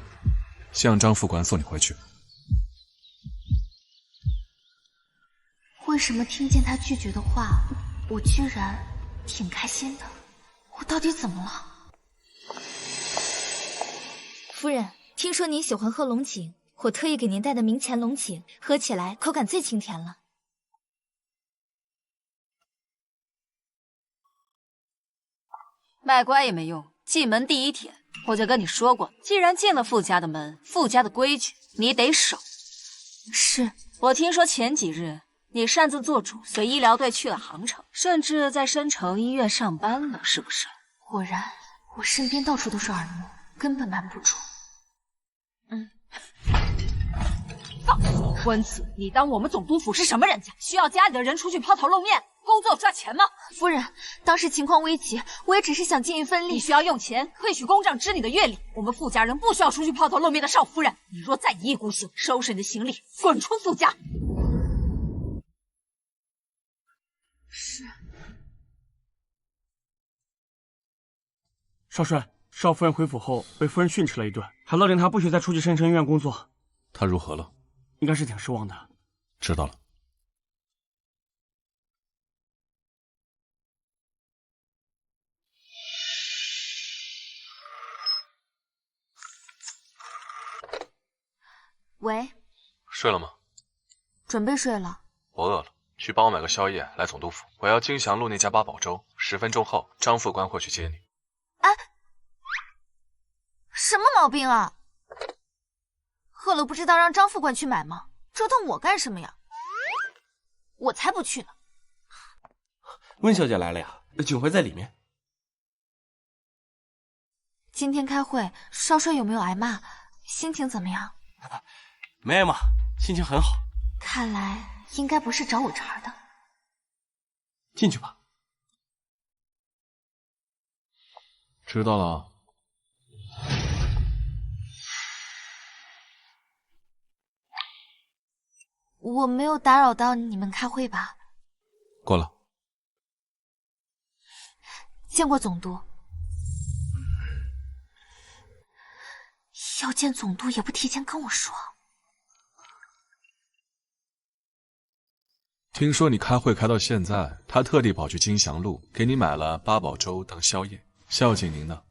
先让张副官送你回去。为什么听见他拒绝的话，我居然挺开心的？我到底怎么了？夫人，听说您喜欢喝龙井，我特意给您带的明前龙井，喝起来口感最清甜了。卖乖也没用，进门第一天我就跟你说过，既然进了傅家的门，傅家的规矩你得守。是。我听说前几日你擅自做主，随医疗队去了杭城，甚至在申城医院上班了，是不是？果然，我身边到处都是耳目，根本瞒不住。放！温子，你当我们总督府是什么人家？需要家里的人出去抛头露面，工作赚钱吗？夫人，当时情况危急，我也只是想尽一份力。你需要用钱，可以许公账支你的月例。我们傅家人不需要出去抛头露面的少夫人。你若再一意孤行，收拾你的行李，滚出傅家！是。少帅，少夫人回府后被夫人训斥了一顿，还勒令她不许再出去申城医院工作。他如何了？应该是挺失望的。知道了。喂，睡了吗？准备睡了。我饿了，去帮我买个宵夜来总督府。我要金祥路那家八宝粥，10分钟后张副官会去接你。哎，什么毛病啊？饿了不知道让张副官去买吗？折腾我干什么呀？我才不去呢。温小姐来了呀，景怀在里面。今天开会，少帅有没有挨骂？心情怎么样？没挨骂，心情很好。看来应该不是找我茬的。进去吧。知道了。我没有打扰到你们开会吧？过了。见过总督。要见总督也不提前跟我说。听说你开会开到现在，他特地跑去金祥路给你买了八宝粥当宵夜，孝敬您呢。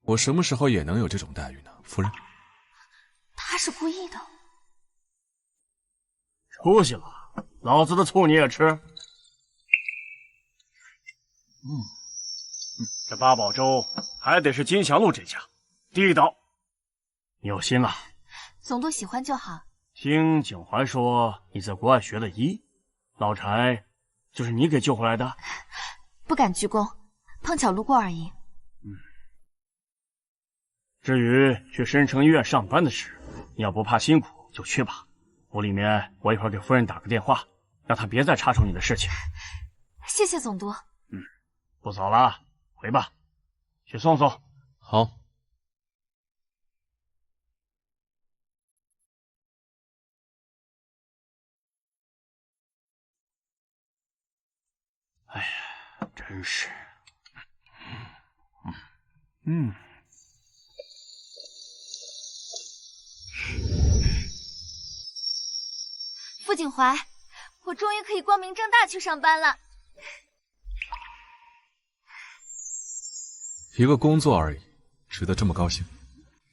我什么时候也能有这种待遇呢，夫人？他是故意的。出息了，老子的醋你也吃。这八宝粥还得是金祥路这家，地道。你有心了。总督喜欢就好。听景怀说你在国外学了医，老柴就是你给救回来的？不敢鞠躬，碰巧路过而已。至于去申城医院上班的事，你要不怕辛苦就去吧。府里面我一会儿给夫人打个电话，让她别再插手你的事情。谢谢总督。不早了，回吧，去送送。好。哎呀，真是。傅景怀，我终于可以光明正大去上班了。一个工作而已，值得这么高兴？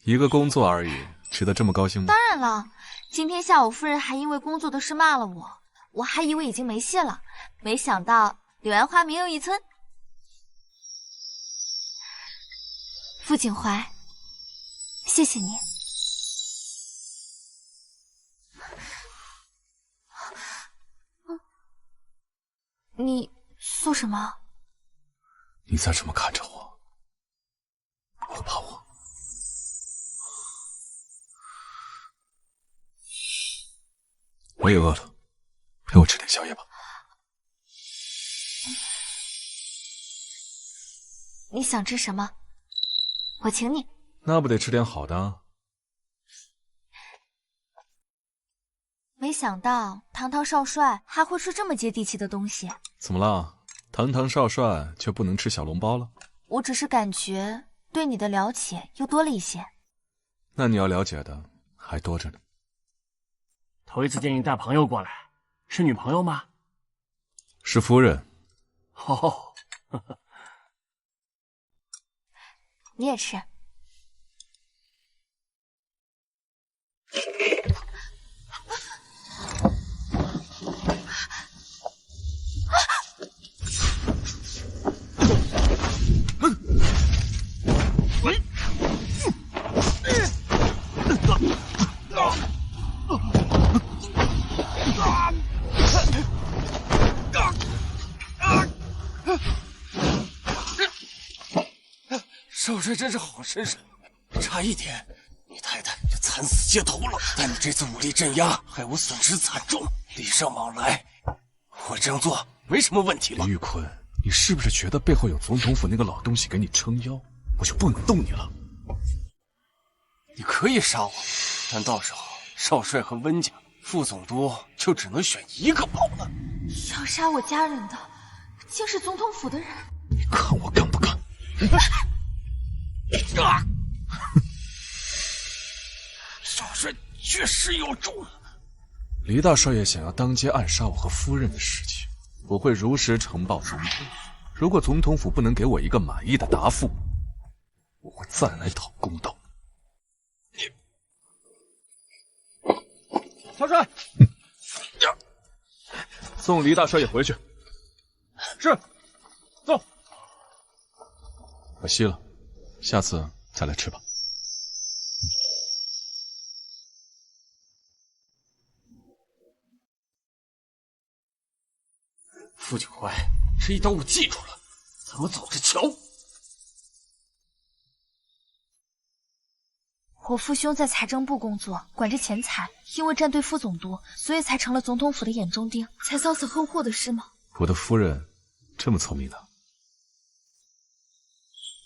一个工作而已，值得这么高兴吗？当然了，今天下午夫人还因为工作的事骂了我，我还以为已经没戏了，没想到柳暗花明又一村。傅景怀，谢谢你。你做什么？你再这么看着我，我怕我。我也饿了，陪我吃点宵夜吧。你想吃什么？我请你。那不得吃点好的？没想到堂堂少帅还会吃这么接地气的东西。怎么了？堂堂少帅就不能吃小笼包了？我只是感觉对你的了解又多了一些。那你要了解的还多着呢。头一次见你带朋友过来，是女朋友吗？是夫人。哦，你也吃。少帅真是好身手，差一点你太太就惨死街头了。但你这次武力镇压，害我损失惨重，礼尚往来，我这样做没什么问题吧？李玉坤，你是不是觉得背后有总统府那个老东西给你撑腰，我就不能动你了？你可以杀我，但到时候少帅和温家副总督就只能选一个跑了。要杀我家人的，竟是总统府的人。你看我敢不敢？少帅确实有种。黎大少爷想要当街暗杀我和夫人的事情，我会如实呈报总统府。如果总统府不能给我一个满意的答复，我会再来讨公道。少帅，送黎大少爷回去。是，走。我吸了，下次再来吃吧。傅景怀，这一刀我记住了，咱们走着瞧。我父兄在财政部工作，管着钱财，因为站对副总督，所以才成了总统府的眼中钉，才遭此横祸的是吗？我的夫人这么聪明的，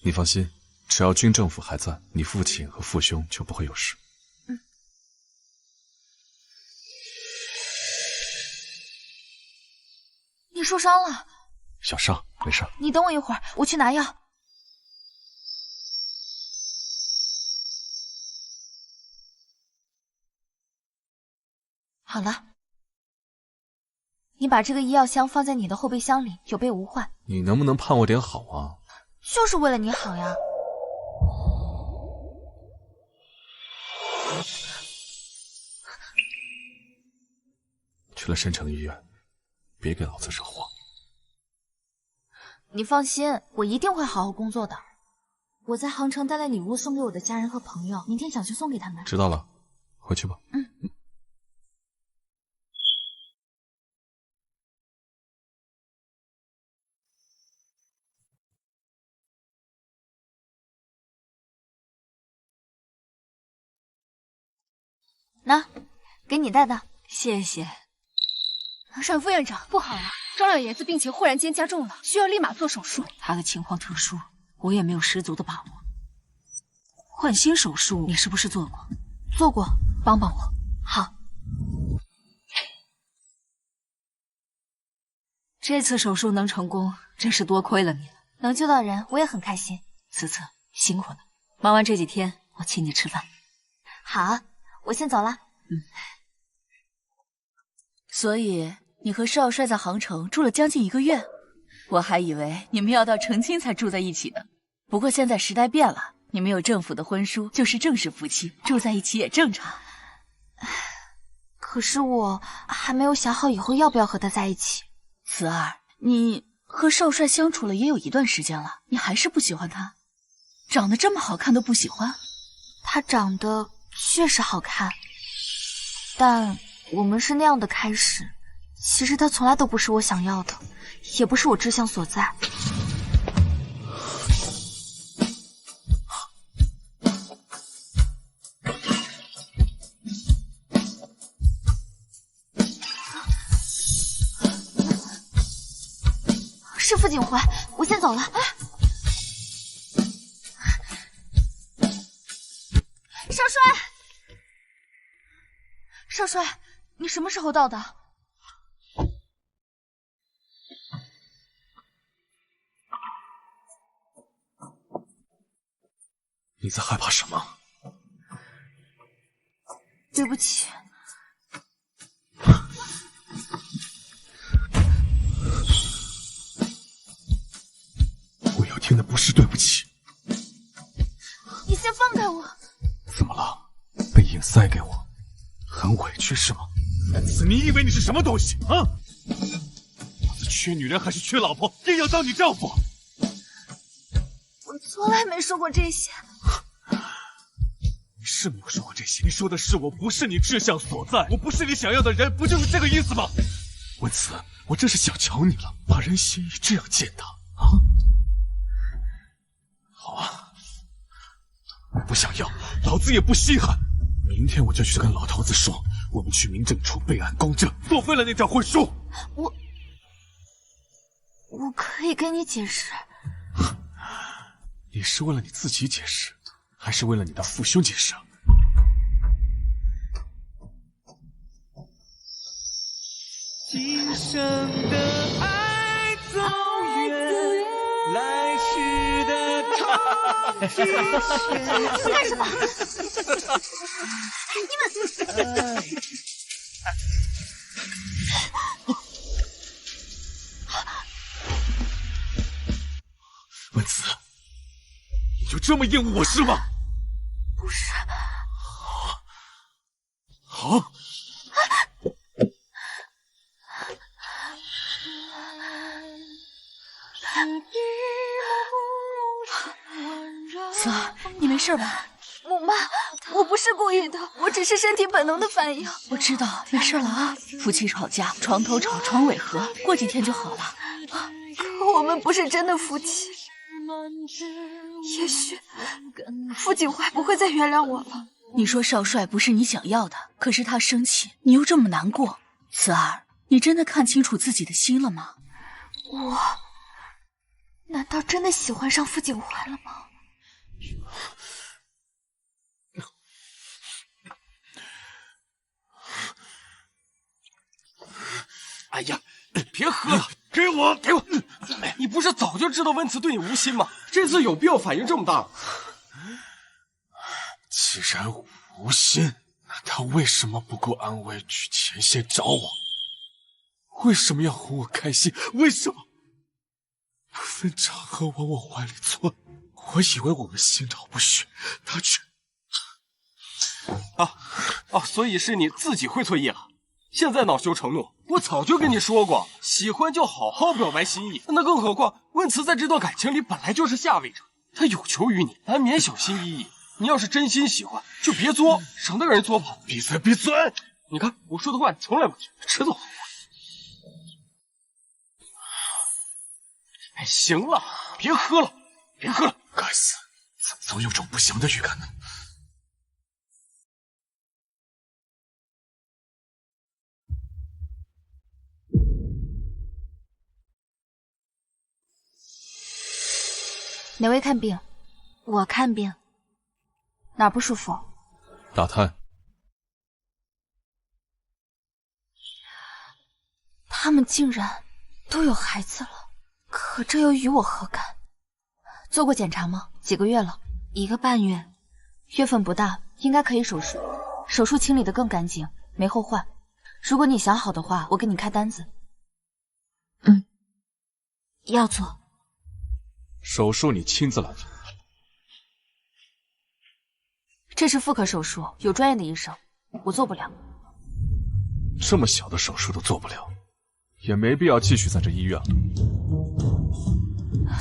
你放心，只要军政府还在，你父亲和父兄就不会有事。你受伤了？小伤，没事。你等我一会儿，我去拿药。好了，你把这个医药箱放在你的后备箱里，有备无患。你能不能盼我点好啊？就是为了你好呀。去了申城医院，别给老子惹祸。你放心，我一定会好好工作的。我在杭城带了礼物送给我的家人和朋友，明天想去送给他们。知道了，回去吧。那，给你带的。谢谢。沈副院长，不好了，张老爷子病情忽然间加重了，需要立马做手术。他的情况特殊，我也没有十足的把握。换心手术你是不是做过？做过，帮帮我。好。这次手术能成功，真是多亏了你了。能救到人，我也很开心。此次辛苦了，忙完这几天，我请你吃饭。好，我先走了。所以你和少帅在杭城住了将近1个月，我还以为你们要到成亲才住在一起呢。不过现在时代变了，你们有政府的婚书，就是正式夫妻，住在一起也正常。可是我还没有想好以后要不要和他在一起。慈儿，你和少帅相处了也有一段时间了，你还是不喜欢他？长得这么好看都不喜欢？他长得确实好看，但我们是那样的开始，其实他从来都不是我想要的，也不是我志向所在。是傅景怀，我先走了。少帅，少帅，你什么时候到的？你在害怕什么？对不起。我要听的不是对不起。你先放开我。怎么了？被硬塞给我，很委屈是吗？你以为你是什么东西啊？老子缺女人还是缺老婆，硬要当你丈夫？我从来没说过这些。你是没有说过这些，你说的是我不是你志向所在，我不是你想要的人，不就是这个意思吗？文慈，我真是想瞧你了，把人心意这样践踏啊！好啊，我不想要，老子也不稀罕。明天我就去跟老头子说，我们去民政处备案公证，作废了那条婚书。我可以跟你解释。你是为了你自己解释，还是为了你的父兄解释啊？今生的爱走远，来世的痛极限。干什么？你们！文慈，你就这么厌恶我是吗？不是。好。慈儿，你没事吧？母妈，我不是故意的，我只是身体本能的反应。我知道，没事了啊。夫妻吵架，床头吵，床尾和，过几天就好了。可我们不是真的夫妻，也许傅景怀不会再原谅我了。你说少帅不是你想要的，可是他生气，你又这么难过。慈儿，你真的看清楚自己的心了吗？我难道真的喜欢上傅景怀了吗？哎呀，别喝了，给我！你不是早就知道温慈对你无心吗？这次有必要反应这么大吗？既然无心，那他为什么不顾安危去前线找我？为什么要哄我开心？为什么不分场合往我怀里钻？我以为我们心照不宣，他却……所以是你自己会错意了。现在恼羞成怒，我早就跟你说过，喜欢就好好表白心意。那更何况温慈在这段感情里本来就是下位者，他有求于你，难免小心翼翼。你要是真心喜欢，就别作，省得让人作跑。闭嘴，闭嘴！你看我说的话，你从来不听，迟早后悔。哎，行了，别喝了，别喝了！该死，怎么总有种不祥的预感呢？哪位看病？我看病。哪儿不舒服？打探。他们竟然都有孩子了，可这又与我何干？做过检查吗？几个月了？1个半月。月份不大，应该可以手术。手术清理得更干净，没后患。如果你想好的话，我给你开单子。要做。手术你亲自来做。这是妇科手术，有专业的医生，我做不了。这么小的手术都做不了，也没必要继续在这医院了。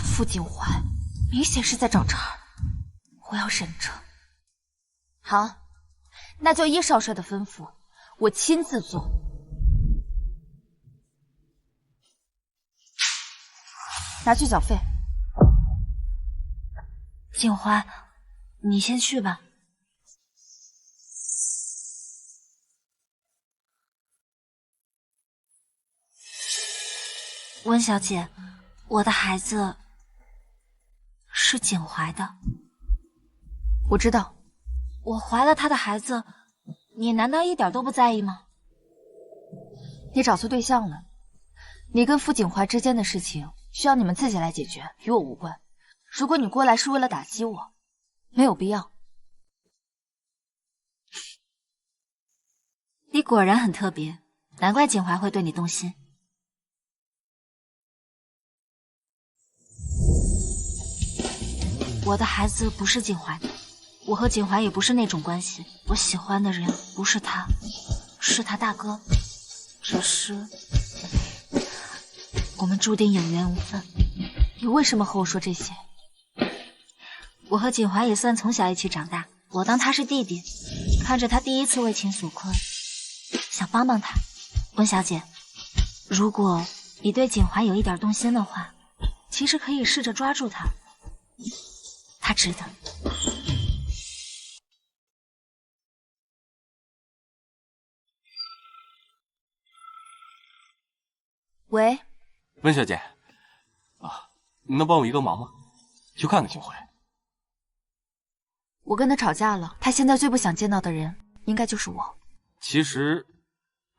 傅景怀明显是在找茬儿，我要忍着。好，那就依少帅的吩咐，我亲自做。拿去缴费。景怀，你先去吧。温小姐，我的孩子是景怀的。我知道。我怀了他的孩子，你难道一点都不在意吗？你找错对象了。你跟傅景怀之间的事情需要你们自己来解决，与我无关。如果你过来是为了打击我，没有必要。你果然很特别，难怪景怀会对你动心。我的孩子不是景怀的，我和景怀也不是那种关系。我喜欢的人不是他，是他大哥。只是我们注定有缘无分。你为什么和我说这些？我和景怀也算从小一起长大，我当他是弟弟，看着他第一次为情所困，想帮帮他。温小姐，如果你对景怀有一点动心的话，其实可以试着抓住他，他值得。喂，温小姐，啊，你能帮我一个忙吗？去看看景怀。我跟他吵架了，他现在最不想见到的人应该就是我。其实，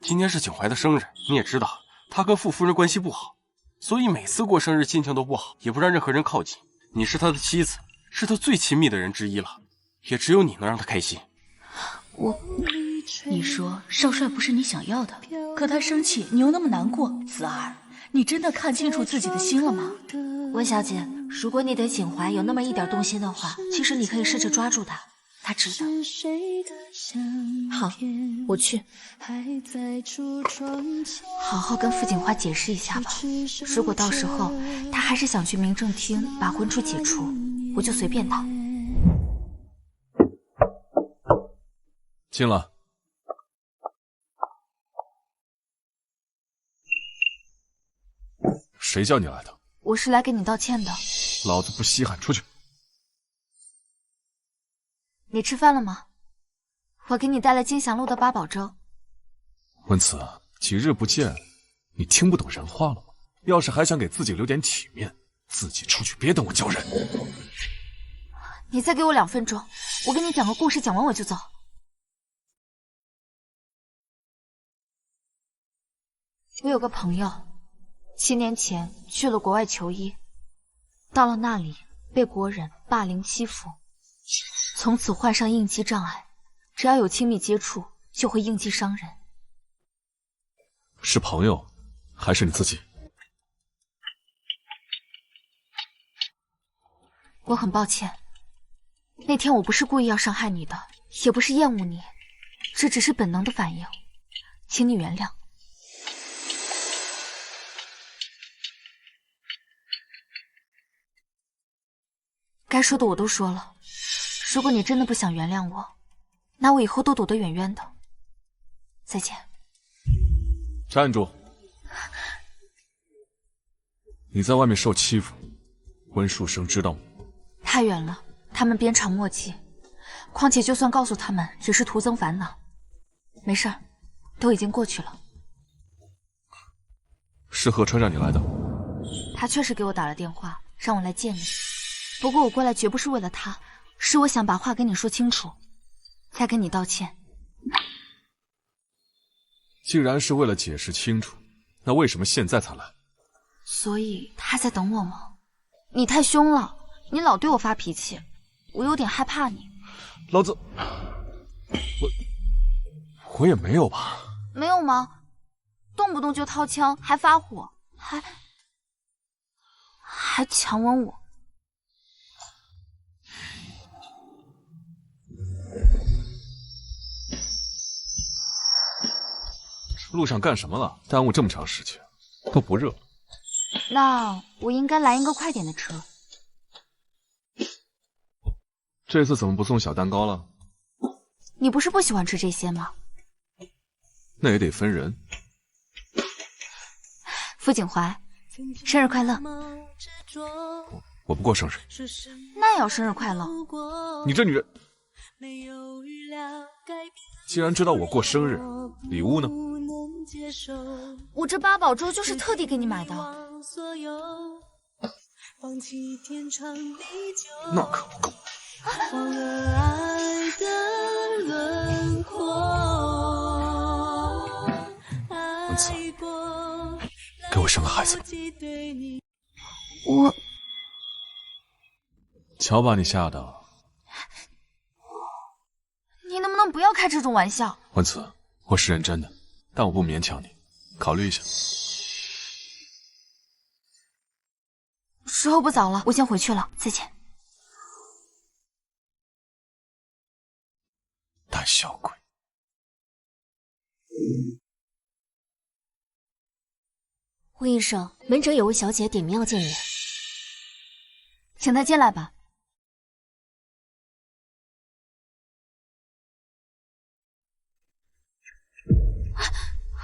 今天是景怀的生日，你也知道，他跟傅夫人关系不好，所以每次过生日心情都不好，也不让任何人靠近。你是他的妻子，是他最亲密的人之一了，也只有你能让他开心。你说少帅不是你想要的，可他生气你又那么难过，子儿，你真的看清楚自己的心了吗？温小姐，如果你对景怀有那么一点动心的话，其实你可以试着抓住他，他值得。好，我去，好好跟傅景怀解释一下吧。如果到时候他还是想去民政厅把婚书解除，我就随便他。进了。谁叫你来的？我是来给你道歉的。老子不稀罕，出去。你吃饭了吗？我给你带了金祥路的八宝粥。温慈，几日不见，你听不懂人话了吗？要是还想给自己留点体面，自己出去，别等我叫人。你再给我2分钟，我给你讲个故事，讲完我就走。我有个朋友，7年前去了国外求医，到了那里被国人霸凌欺负，从此患上应激障碍，只要有亲密接触就会应激伤人。是朋友，还是你自己？我很抱歉，那天我不是故意要伤害你的，也不是厌恶你，这只是本能的反应，请你原谅。该说的我都说了，如果你真的不想原谅我，那我以后都躲得远远的。再见。站住！你在外面受欺负，温树生知道吗？太远了，他们鞭长莫及。况且就算告诉他们，只是徒增烦恼。没事儿，都已经过去了。是何川让你来的？他确实给我打了电话，让我来见你。不过我过来绝不是为了他，是我想把话跟你说清楚，再跟你道歉。既然是为了解释清楚，那为什么现在才来？所以他在等我吗？你太凶了，你老对我发脾气，我有点害怕你。老子，我也没有吧？没有吗？动不动就掏枪，还发火，还强吻我。路上干什么了？耽误这么长时间，都不热。那我应该来一个快点的车。这次怎么不送小蛋糕了？你不是不喜欢吃这些吗？那也得分人。傅景怀，生日快乐！我不过生日。那也要生日快乐。你这女人，既然知道我过生日，礼物呢？我这八宝粥就是特地给你买的。放弃天长地久，那可不够。忘了爱的轮廓。文子，给我生个孩子。我瞧把你吓的。你能不能不要开这种玩笑？文子，我是认真的，但我不勉强你，考虑一下。时候不早了，我先回去了，再见。胆小鬼。温医生，门诊有位小姐点名要见你，请她进来吧。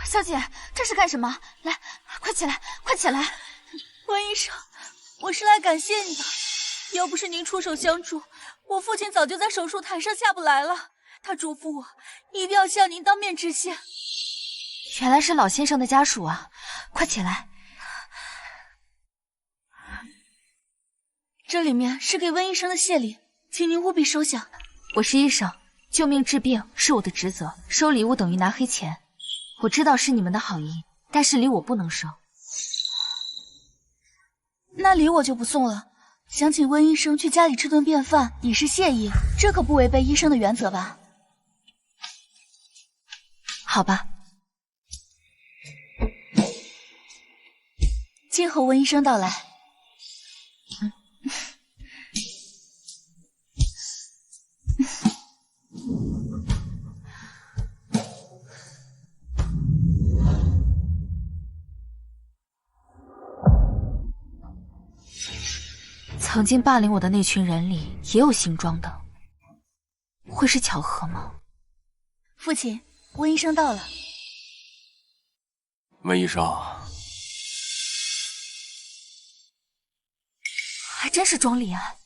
小姐，这是干什么？来，快起来，快起来！温医生，我是来感谢你的。要不是您出手相助，我父亲早就在手术台上下不来了。他嘱咐我一定要向您当面致谢。原来是老先生的家属啊！快起来。这里面是给温医生的谢礼，请您务必收下。我是医生，救命治病是我的职责，收礼物等于拿黑钱。我知道是你们的好意，但是礼我不能收。那礼我就不送了，想请温医生去家里吃顿便饭，以示谢意，这可不违背医生的原则吧？好吧。静候温医生到来。曾经霸凌我的那群人里也有姓庄的，会是巧合吗？父亲，温医生到了。温医生，还真是庄立安，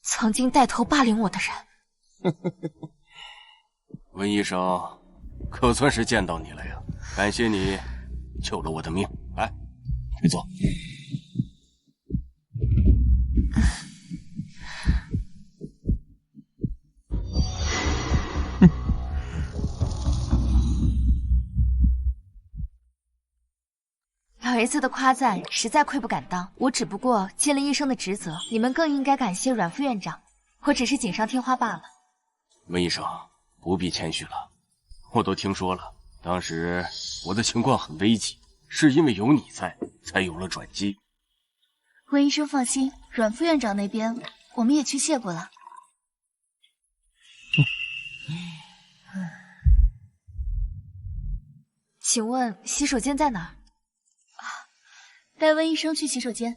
曾经带头霸凌我的人。温医生，可算是见到你了呀！感谢你救了我的命。来，请坐。老爷子的夸赞实在愧不敢当，我只不过尽了医生的职责，你们更应该感谢阮副院长，我只是锦上添花罢了。温医生，不必谦虚了，我都听说了，当时我的情况很危急，是因为有你在，才有了转机。温医生放心，阮副院长那边我们也去谢过了。请问洗手间在哪儿？带温医生去洗手间。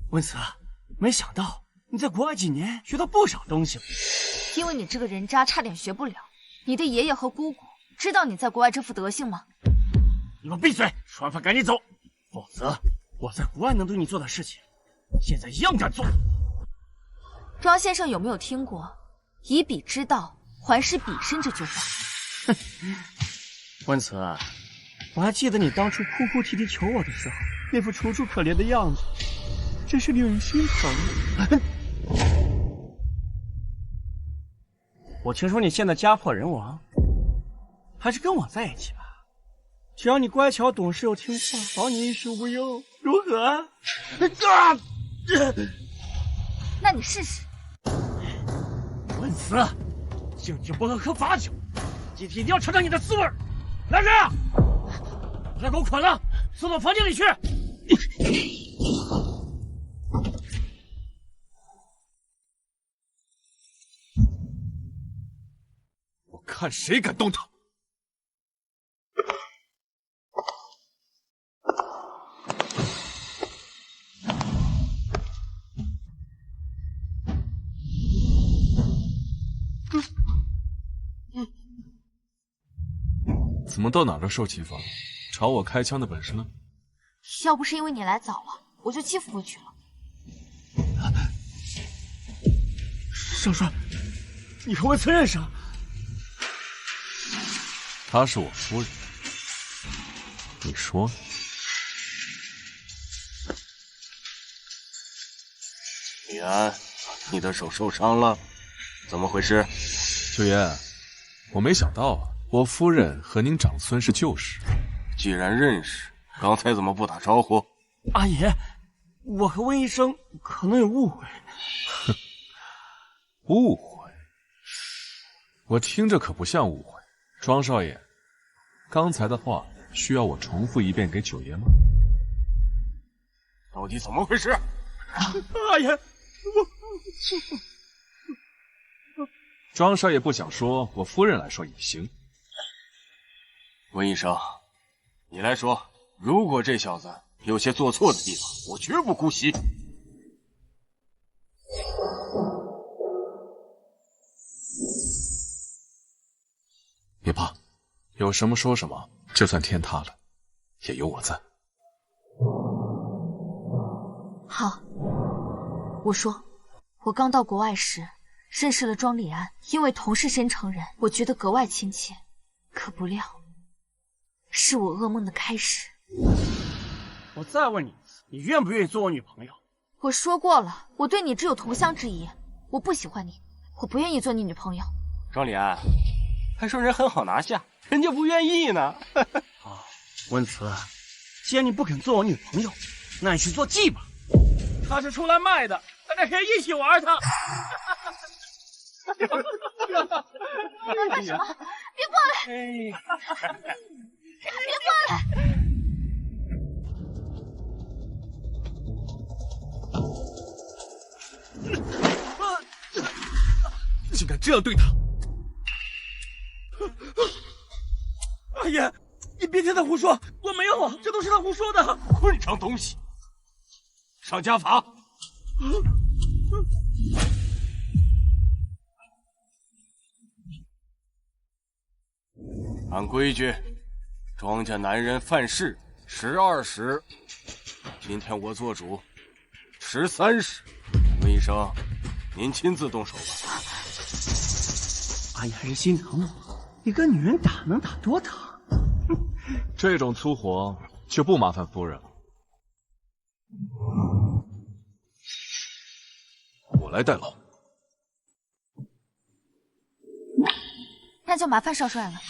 温慈，没想到你在国外几年学到不少东西了。因为你这个人渣差点学不了。你的爷爷和姑姑知道你在国外这副德行吗？你给我闭嘴，说完饭赶紧走，否则我在国外能对你做的事情，现在一样敢做。庄先生有没有听过“以彼之道还施彼身”这句话？哼，温慈，我还记得你当初哭哭啼啼求我的时候，那副楚楚可怜的样子，真是令人心疼。我听说你现在家破人亡，还是跟我在一起吧。只要你乖巧懂事又听话，保你衣食无忧，如何？那你试试。温慈，敬酒不喝喝罚酒，今天一定要尝尝你的滋味。来人啊，把他给我捆了，送到房间里去。我看谁敢动他！怎么到哪都受欺负，朝我开枪的本事呢？要不是因为你来早了，我就欺负回去了。少帅，你和温慈认识啊？她是我夫人，你说呢？李安，你的手受伤了，怎么回事？九爷，我没想到啊，我夫人和您长孙是旧识。既然认识，刚才怎么不打招呼？阿爷，我和温医生可能有误会。哼，误会？我听着可不像误会。庄少爷，刚才的话需要我重复一遍给九爷吗？到底怎么回事？阿爷，庄少爷不想说，我夫人来说也行。温医生，你来说，如果这小子有些做错的地方，我绝不姑息。别怕，有什么说什么，就算天塌了，也有我在。好，我说，我刚到国外时认识了庄礼安，因为同是申城人，我觉得格外亲切。可不料，是我噩梦的开始。我再问你一次，你愿不愿意做我女朋友？我说过了，我对你只有同乡之谊，我不喜欢你，我不愿意做你女朋友。庄礼安，还说人很好拿下，人家不愿意呢。啊，温慈，既然你不肯做我女朋友，那你去做妓吧。她是出来卖的，大家可以一起玩她。你在干什么？别过来！别过来！竟敢这样对他！阿爷，你别听他胡说，我没有，这都是他胡说的。混账东西，上家法！按规矩，庄家男人犯事12时，今天我做主13时。温医生，您亲自动手吧。阿爷还是心疼我，一个女人打能打多疼？这种粗活就不麻烦夫人了，我来代劳。那就麻烦少帅了。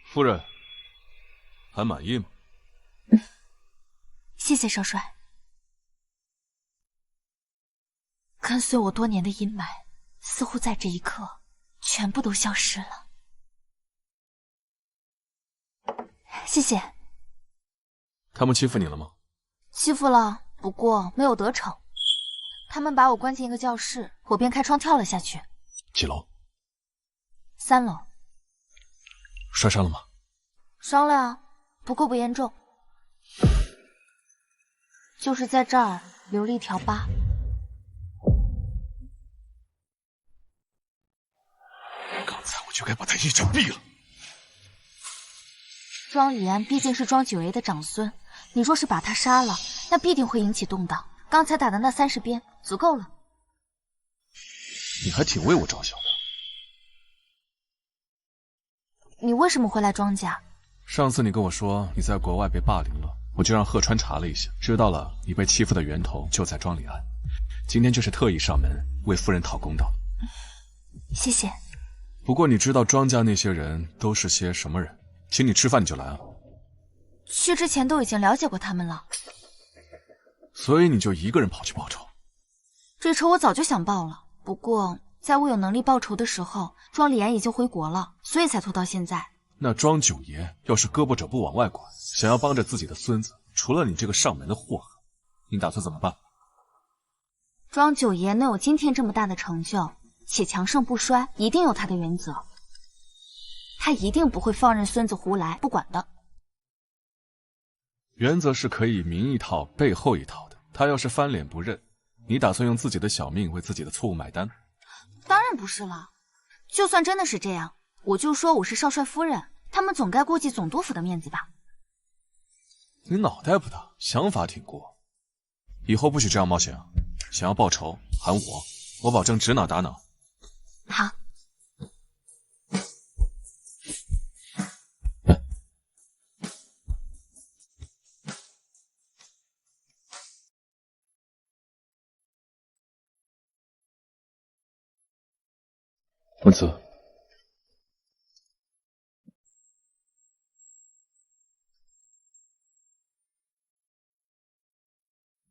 夫人，还满意吗？谢谢少帅。跟随我多年的阴霾，似乎在这一刻全部都消失了。谢谢。他们欺负你了吗？欺负了，不过没有得逞。他们把我关进一个教室，我便开窗跳了下去。几楼？3楼。摔伤了吗？伤了啊，不过不严重，就是在这儿留了一条疤。刚才我就该把他一掌毙了。庄礼安毕竟是庄九爷的长孙，你若是把他杀了，那必定会引起动荡。刚才打的那30鞭足够了。你还挺为我着想的。你为什么会来庄家？上次你跟我说你在国外被霸凌了，我就让贺川查了一下，知道了你被欺负的源头就在庄礼安。今天就是特意上门为夫人讨公道。谢谢。不过你知道庄家那些人都是些什么人？请你吃饭你就来啊？去之前都已经了解过他们了。所以你就一个人跑去报仇？这仇我早就想报了，不过在我有能力报仇的时候，庄礼安已经回国了，所以才拖到现在。那庄九爷要是胳膊肘不往外拐，想要帮着自己的孙子，除了你这个上门的祸害，你打算怎么办？庄九爷能有今天这么大的成就，且强盛不衰，一定有他的原则。他一定不会放任孙子胡来不管的。原则是可以明一套背后一套的，他要是翻脸不认，你打算用自己的小命为自己的错误买单？当然不是了，就算真的是这样，我就说我是少帅夫人，他们总该顾及总督府的面子吧。你脑袋不大，想法挺过，以后不许这样冒险啊！想要报仇喊我保证指哪打哪。好。温慈，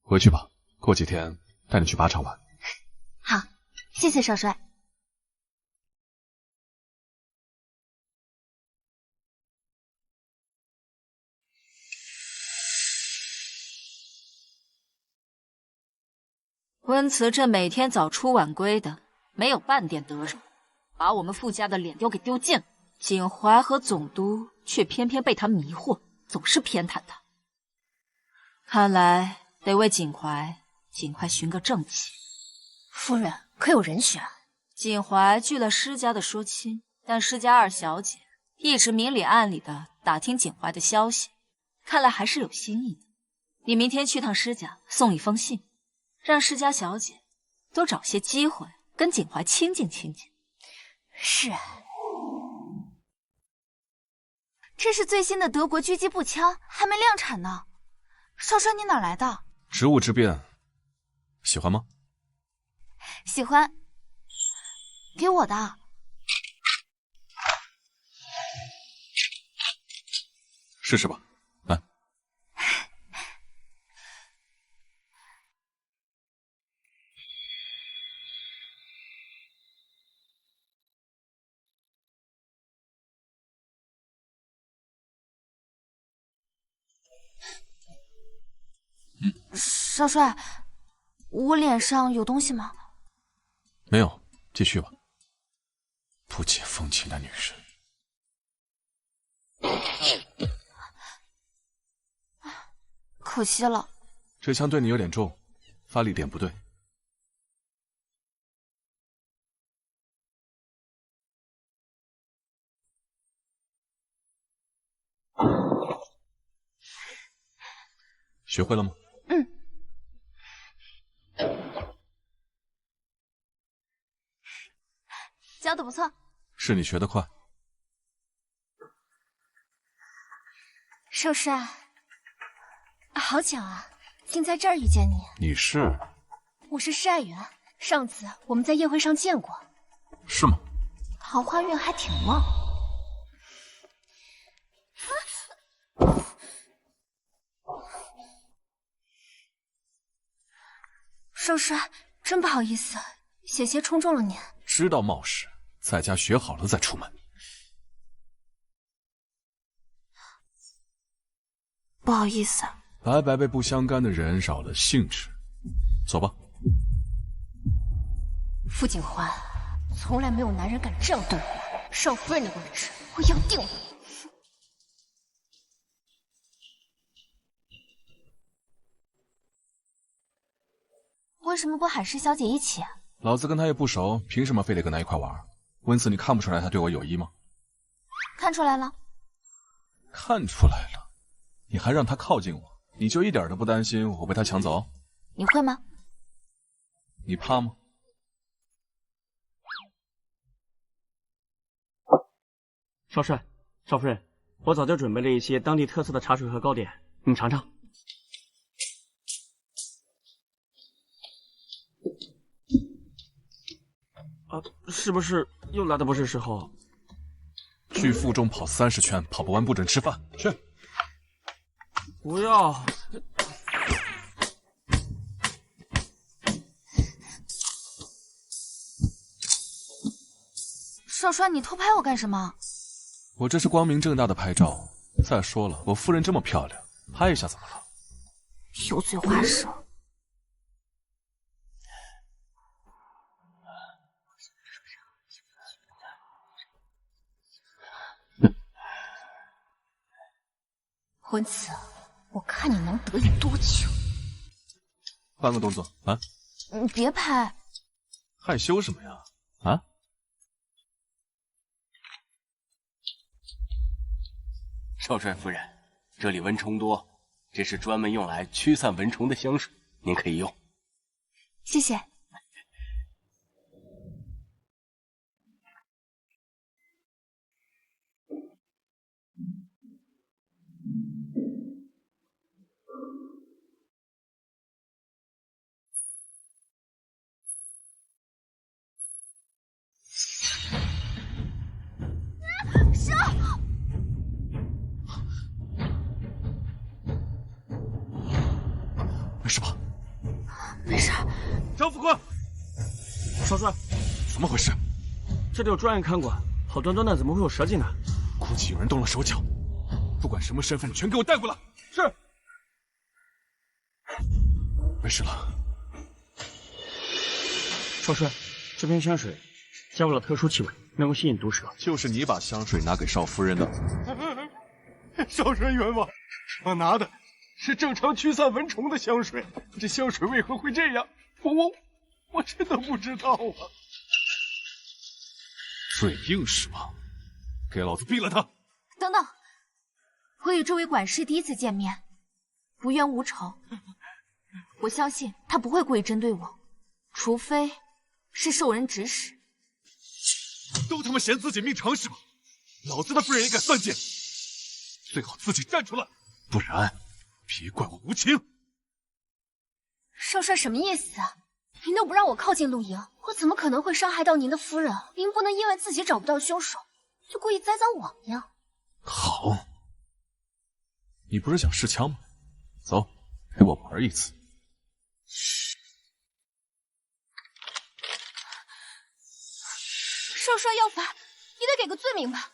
回去吧，过几天带你去靶场玩。好，谢谢少帅。温慈这每天早出晚归的，没有半点得手，把我们傅家的脸都给丢尽了。景怀和总督却偏偏被他迷惑，总是偏袒他。看来得为景怀尽快寻个正妻。夫人可有人选？景怀拒了施家的说亲，但施家二小姐一直明里暗里的打听景怀的消息，看来还是有心意的。你明天去趟施家，送一封信，让施家小姐多找些机会跟景怀亲近亲近。是啊。这是最新的德国狙击步枪，还没量产呢。少帅，你哪来的？职务之便，喜欢吗？喜欢。给我的。试试吧，来。少帅，我脸上有东西吗？没有，继续吧。不解风情的女人。可惜了。这枪对你有点重，发力点不对。学会了吗？嗯。教的不错。是你学得快。少帅，好巧啊，竟在这儿遇见你。你是？我是施爱媛，上次我们在宴会上见过。是吗？桃花运还挺旺。少帅，真不好意思，险些冲中了您。知道冒失，在家学好了再出门。不好意思。白白被不相干的人扰了兴致。走吧。傅景怀，从来没有男人敢这样对我。少夫人的位置，我要定了。为什么不喊施小姐一起？老子跟她也不熟，凭什么非得跟她一块玩？温慈，你看不出来她对我有意吗？看出来了。看出来了，你还让她靠近我，你就一点都不担心我被她抢走？你会吗？你怕吗？少帅，少夫人，我早就准备了一些当地特色的茶水和糕点，你尝尝。是不是又来的不是时候？去腹中跑30圈，跑不完不准吃饭。去。不要。少帅，你偷拍我干什么？我这是光明正大的拍照。再说了，我夫人这么漂亮，拍一下怎么了？油嘴滑舌。温慈，我看你能得意多久。换个动作啊！你别拍，害羞什么呀？啊！少帅夫人，这里蚊虫多，这是专门用来驱散蚊虫的香水，您可以用。谢谢。没事吧？没事。张副官，少帅，怎么回事？这里有专员看管，好端端的怎么会有蛇进来？估计有人动了手脚，不管什么身份，全给我带过来。是。没事了。少帅，这瓶香水加入了特殊气味，能够吸引毒蛇。就是你把香水拿给少夫人的。少帅冤枉，我拿的是正常驱散蚊虫的香水，这香水为何会这样？我真的不知道啊！嘴硬是吧？给老子毙了他！等等，我与这位管事第一次见面，无冤无仇，我相信他不会故意针对我，除非是受人指使。都他妈嫌自己命长是吧？老子的夫人也敢算计？最好自己站出来，不然别怪我无情。少帅什么意思啊？您都不让我靠近陆莹，我怎么可能会伤害到您的夫人？您不能因为自己找不到凶手，就故意栽赃我们呀！好，你不是想试枪吗？走，陪我玩一次。少帅要罚，你得给个罪名吧？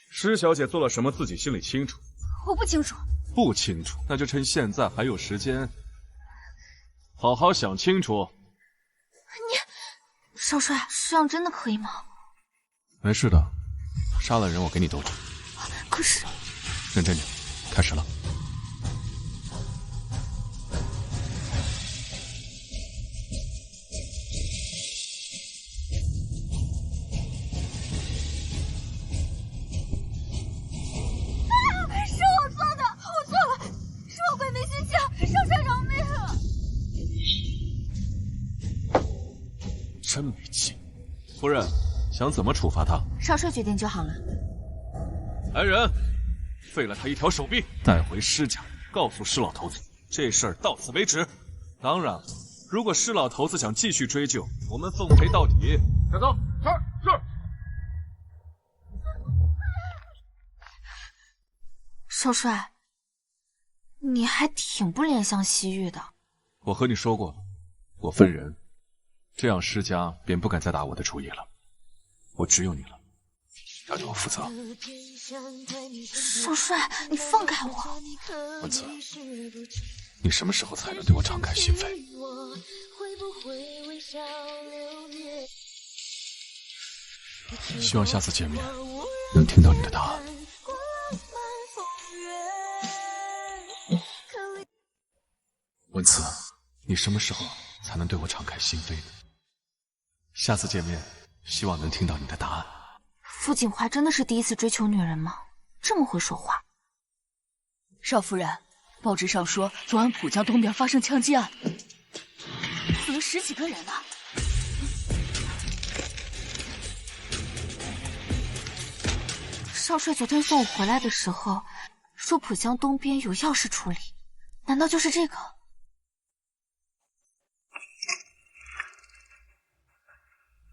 施小姐做了什么，自己心里清楚。我不清楚。不清楚，那就趁现在还有时间，好好想清楚。少帅，这样真的可以吗？没事的，杀了人我给你兜着。可是，认真点，开始了。是我做的，我错了，是我鬼迷心窍，少帅饶命啊！真没劲。夫人，想怎么处罚他？少帅决定就好了。来人，废了他一条手臂，带回施家，告诉施老头子，这事儿到此为止。当然了，如果施老头子想继续追究，我们奉陪到底。小曾，是。少帅，你还挺不怜香惜玉的。我和你说过了，我分人，这样施家便不敢再打我的主意了。我只有你了，要对我负责。少帅，你放开我！文慈，你什么时候才能对我敞开心扉？希望下次见面能听到你的答案。文慈，你什么时候才能对我敞开心扉呢？下次见面，希望能听到你的答案。傅景怀真的是第一次追求女人吗？这么会说话。少夫人，报纸上说昨晚浦江东边发生枪击案，死了10几个人呢。少帅昨天送我回来的时候说浦江东边有要事处理，难道就是这个？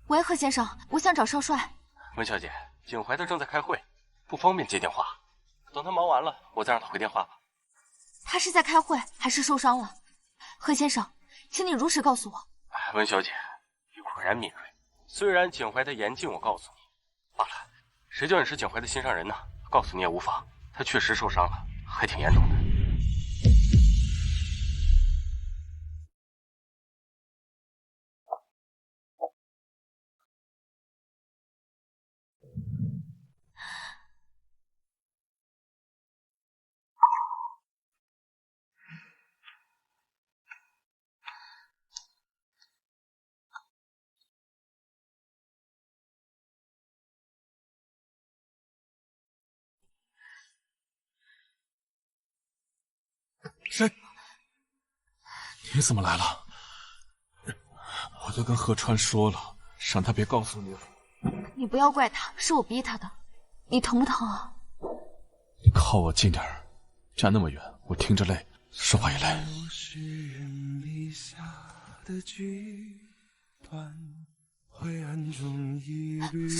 喂，贺先生，我想找少帅。温小姐，景怀他正在开会，不方便接电话。等他忙完了，我再让他回电话吧。他是在开会还是受伤了？贺先生，请你如实告诉我。温小姐，你果然敏锐。虽然景怀他严禁我告诉你，罢了，谁叫你是景怀的心上人呢？告诉你也无妨。他确实受伤了，还挺严重的。谁？你怎么来了？我都跟贺川说了，让他别告诉你。你不要怪他，是我逼他的。你疼不疼啊？你靠我近点儿，站那么远，我听着累，说话也累。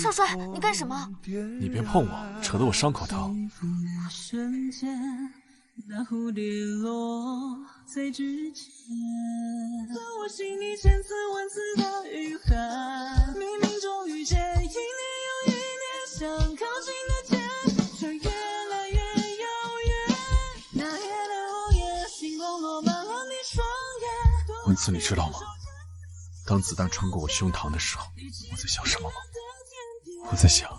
少帅，你干什么？你别碰我，扯得我伤口疼。那蝴蝶落在指尖，在我心里千次万次的雨涵，冥冥中遇见，一年又一年，想靠近的肩，却越来越遥远。那夜的后夜，星光落满了你双眼。文慈，你知道吗？当子弹穿过我胸膛的时候，我在想什么吗？我在想，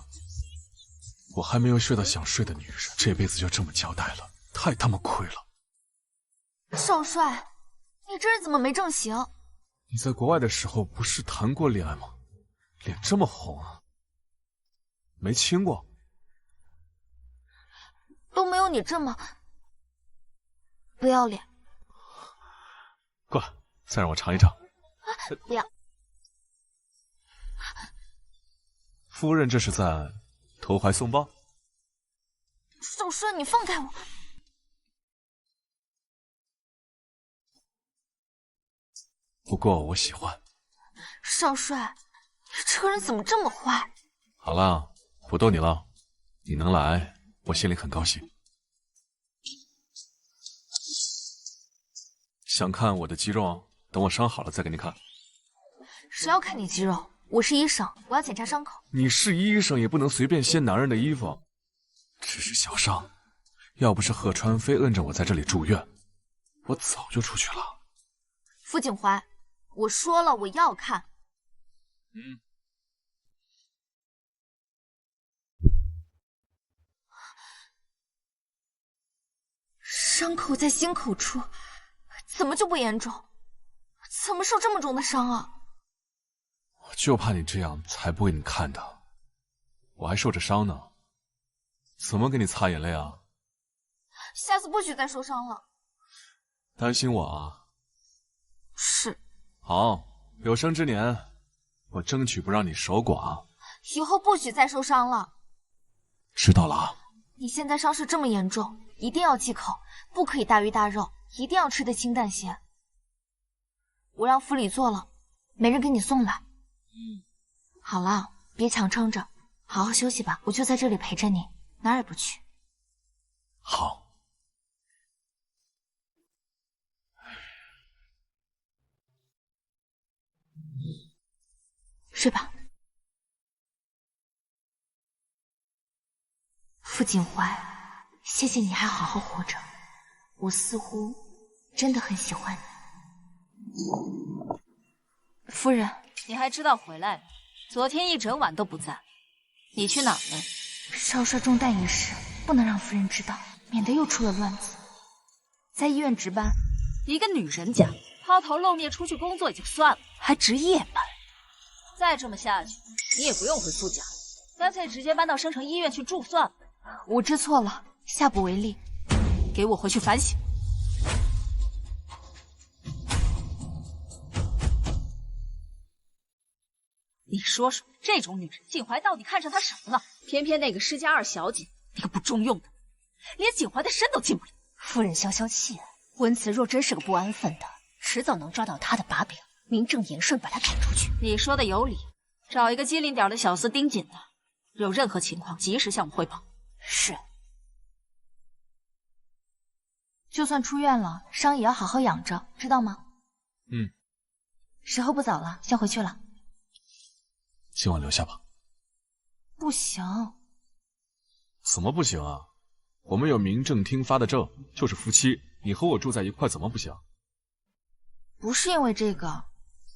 我还没有睡到想睡的女人，这辈子就这么交代了。太他妈亏了！少帅，你这人怎么没正形？你在国外的时候不是谈过恋爱吗？脸这么红啊？没亲过？都没有你这么不要脸。过来，再让我尝一尝。不要。夫人这是在投怀送抱？少帅，你放开我！不过我喜欢。少帅，你这个人怎么这么坏？好了，不逗你了。你能来，我心里很高兴。想看我的肌肉？等我伤好了再给你看。谁要看你肌肉？我是医生，我要检查伤口。你是医生，也不能随便掀男人的衣服。只是小伤，要不是贺川非摁着我在这里住院，我早就出去了。傅景怀，我说了我要看。伤口在心口处，怎么就不严重？怎么受这么重的伤啊？我就怕你这样才不给你看的，我还受着伤呢，怎么给你擦眼泪啊？下次不许再受伤了。担心我啊？是。好，有生之年，我争取不让你守寡。以后不许再受伤了。知道了。你现在伤势这么严重，一定要忌口，不可以大鱼大肉，一定要吃得清淡些。我让府里做了，没人给你送来。好了，别强撑着，好好休息吧，我就在这里陪着你，哪儿也不去。好。睡吧。傅景怀，谢谢你还好好活着，我似乎真的很喜欢你。夫人，你还知道回来了？昨天一整晚都不在，你去哪儿了？少帅中弹一事不能让夫人知道，免得又出了乱子。在医院值班。一个女人家抛头露面出去工作也就算了，还值夜班。再这么下去，你也不用回傅家，干脆直接搬到升城医院去住算了。我知错了，下不为例。给我回去反省。你说说，这种女人，景怀到底看上她什么了？偏偏那个施家二小姐，那个不中用的，连景怀的身都进不了。夫人消消气，温慈若真是个不安分的，迟早能抓到她的把柄，名正言顺把她赶出去。你说的有理，找一个机灵点的小厮盯紧她，有任何情况及时向我汇报。是。就算出院了，伤也要好好养着，知道吗？时候不早了，先回去了。今晚留下吧。不行。怎么不行啊？我们有民政厅发的证，就是夫妻，你和我住在一块，怎么不行？不是因为这个，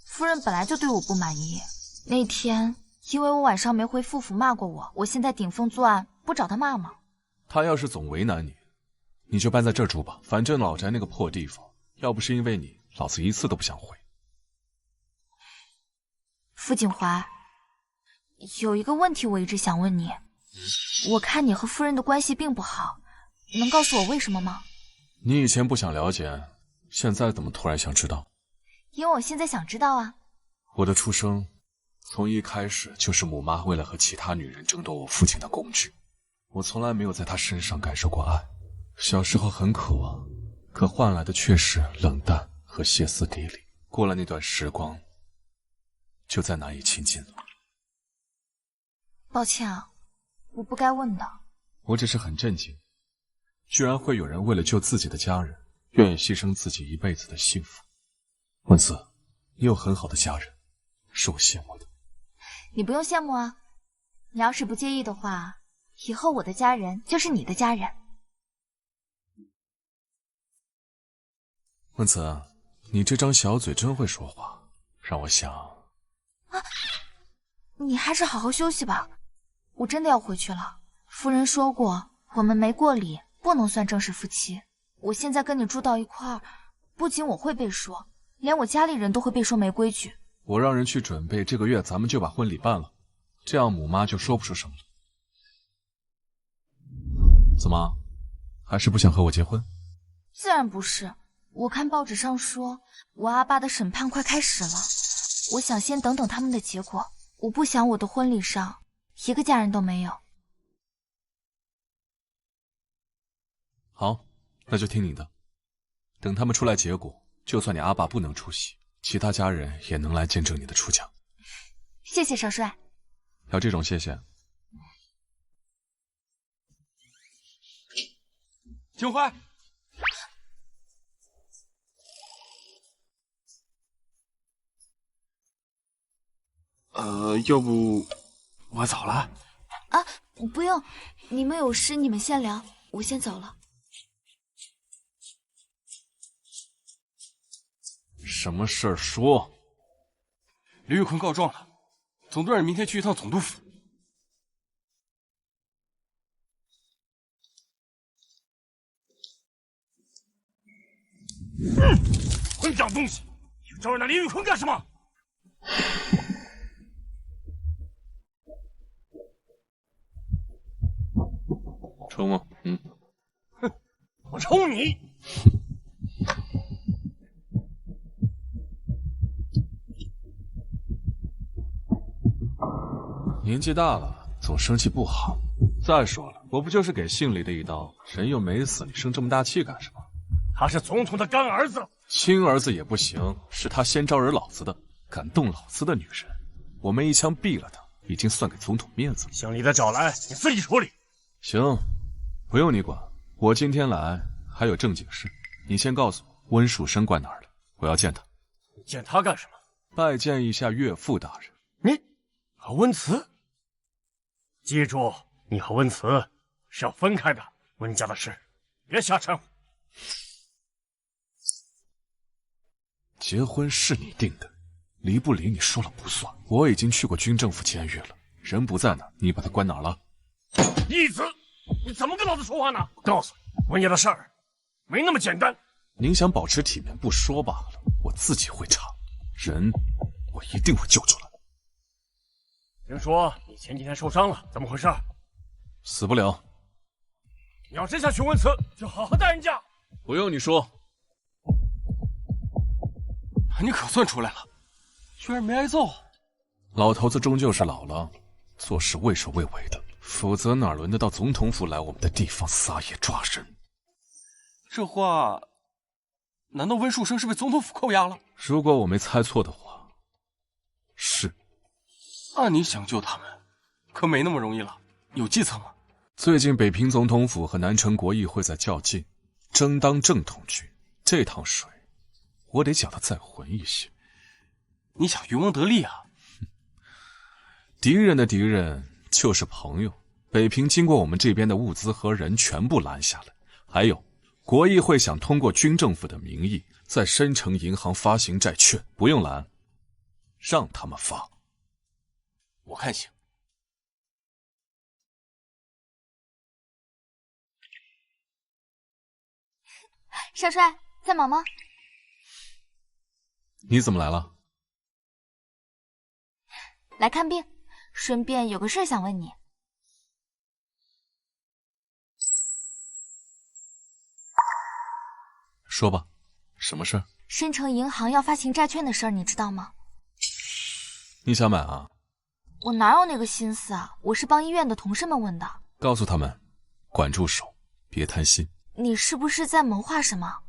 夫人本来就对我不满意。那天因为我晚上没回傅府骂过我，我现在顶风作案，不找他骂吗？他要是总为难你，你就搬在这儿住吧，反正老宅那个破地方，要不是因为你，老子一次都不想回。傅景怀，有一个问题我一直想问你，我看你和夫人的关系并不好，能告诉我为什么吗？你以前不想了解，现在怎么突然想知道？因为我现在想知道啊。我的出生，从一开始就是母妈为了和其他女人争夺我父亲的工具。我从来没有在她身上感受过爱。小时候很渴望，可换来的却是冷淡和歇斯底里。过了那段时光，就再难以亲近了。抱歉啊，我不该问的。我只是很震惊，居然会有人为了救自己的家人，愿意牺牲自己一辈子的幸福。温思，你有很好的家人，是我羡慕的。你不用羡慕啊，你要是不介意的话，以后我的家人就是你的家人。温慈，你这张小嘴真会说话，让我想……啊，你还是好好休息吧，我真的要回去了。夫人说过，我们没过礼，不能算正式夫妻。我现在跟你住到一块儿，不仅我会被说，连我家里人都会被说没规矩。我让人去准备，这个月咱们就把婚礼办了，这样母妈就说不出什么了。怎么，还是不想和我结婚？自然不是。我看报纸上说，我阿爸的审判快开始了，我想先等等他们的结果。我不想我的婚礼上一个家人都没有。好，那就听你的。等他们出来结果，就算你阿爸不能出席，其他家人也能来见证你的出嫁。谢谢少帅。要这种谢谢？景怀，要不我走了？啊，不用，你们有事你们先聊，我先走了。什么事儿说？刘玉坤告状了，总队让你明天去一趟总督府。混账东西！你招惹那林玉坤干什么？抽吗？哼，我抽你！年纪大了，总生气不好。再说了，我不就是给姓李的一刀，人又没死，你生这么大气干什么？他是总统的干儿子，亲儿子也不行，是他先招惹老子的，敢动老子的女人，我们一枪毙了他，已经算给总统面子了。姓李的找来，你自己处理。行，不用你管。我今天来还有正经事，你先告诉我温树生关哪儿了，我要见他。你见他干什么？拜见一下岳父大人。你和温慈？记住，你和温慈是要分开的。温家的事，别瞎掺和。结婚是你定的，离不离你说了不算。我已经去过军政府监狱了，人不在那，你把他关哪儿了？义子，你怎么跟老子说话呢？我告诉你，温家的事儿没那么简单。您想保持体面不说罢了，我自己会查，人我一定会救出来。听说你前几天受伤了，怎么回事？死不了。你要真想娶温慈，就好好待人家。不用你说。你可算出来了，居然没挨揍。老头子终究是老了，做事畏首畏尾的，否则哪轮得到总统府来我们的地方撒野抓人？这话，难道温树生是被总统府扣押了？如果我没猜错的话，是。那你想救他们，可没那么容易了。有计策吗？最近北平总统府和南城国议会在较劲，争当正统军。这趟水，我得搅得再浑一些。你想渔翁得利啊？敌人的敌人就是朋友。北平经过我们这边的物资和人全部拦下来，还有国议会想通过军政府的名义在深城银行发行债券，不用拦，让他们发。我看行。少帅，在忙吗？你怎么来了？来看病，顺便有个事想问你。说吧，什么事儿？申城银行要发行债券的事儿，你知道吗？你想买啊？我哪有那个心思啊！我是帮医院的同事们问的。告诉他们，管住手，别贪心。你是不是在谋划什么？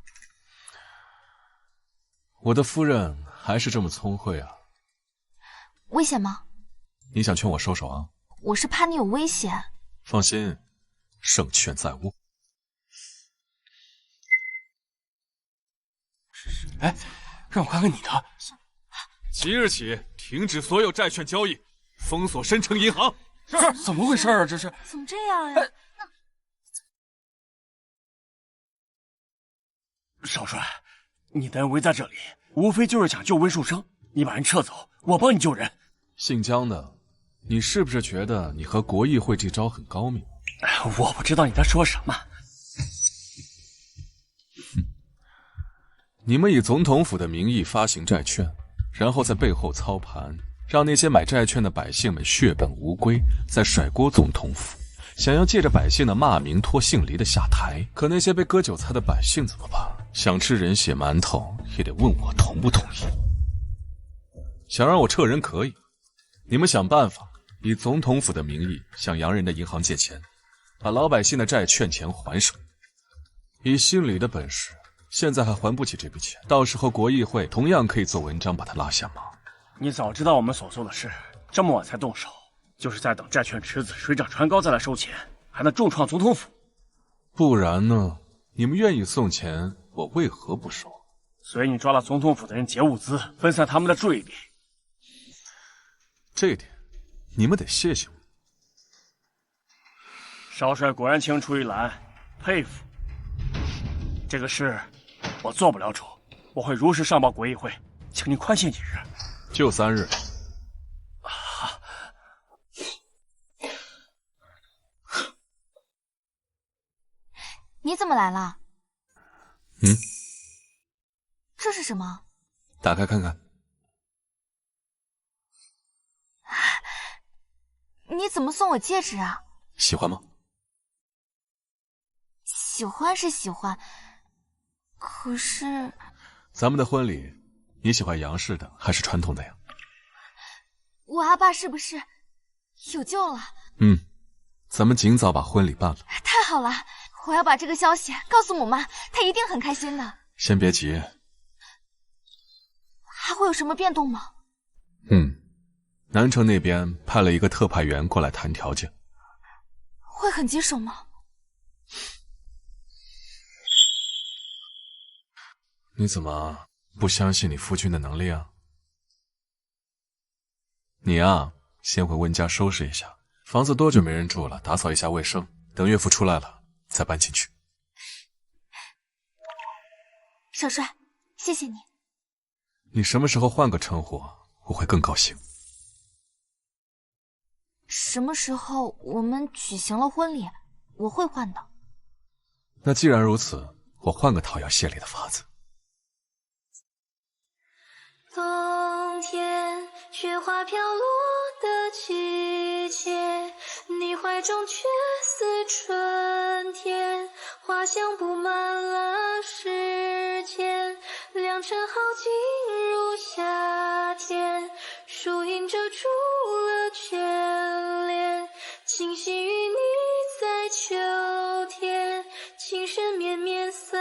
我的夫人还是这么聪慧啊。危险吗？你想劝我收手啊？我是怕你有危险。放心，胜券在握。哎，让我看看你的。即日起停止所有债券交易，封锁申城银行。是，怎么回事啊？这是怎么这样呀？少帅，你的恩威在这里，无非就是想救温树生。你把人撤走，我帮你救人。姓江的，你是不是觉得你和国议会这招很高明？我不知道你在说什么。你们以总统府的名义发行债券，然后在背后操盘，让那些买债券的百姓们血本无归，再甩锅总统府，想要借着百姓的骂名拖姓黎的下台。可那些被割韭菜的百姓怎么办？想吃人血馒头，也得问我同不同意。想让我撤人可以，你们想办法以总统府的名义向洋人的银行借钱，把老百姓的债券钱还上。以姓李的本事，现在还还不起这笔钱，到时候国议会同样可以做文章把他拉下马。你早知道我们所做的事，这么晚才动手，就是在等债券池子水涨船高再来收钱，还能重创总统府。不然呢？你们愿意送钱，我为何不收？所以你抓了总统府的人劫物资，分散他们的注意力。这一点，你们得谢谢我。少帅果然青出于蓝，佩服。这个事我做不了主，我会如实上报国议会，请您宽限几日。就3日。你怎么来了？这是什么？打开看看。你怎么送我戒指啊？喜欢吗？喜欢是喜欢，可是……咱们的婚礼，你喜欢洋式的还是传统的呀？我阿爸是不是有救了？咱们尽早把婚礼办了。太好了，我要把这个消息告诉母妈，她一定很开心的。先别急。还会有什么变动吗？南城那边派了一个特派员过来谈条件。会很棘手吗？你怎么不相信你夫君的能力啊？你啊，先回温家收拾一下，房子多久没人住了，打扫一下卫生，等岳父出来了再搬进去。少帅，谢谢你。你什么时候换个称呼，我会更高兴。什么时候我们举行了婚礼，我会换的。那既然如此，我换个讨要谢礼的法子。冬天雪花飘落的季节，你怀中却似春天，花香布满了世间，良辰好景如夏天，树荫遮住了眷恋，倾心于你在秋天，情深绵绵散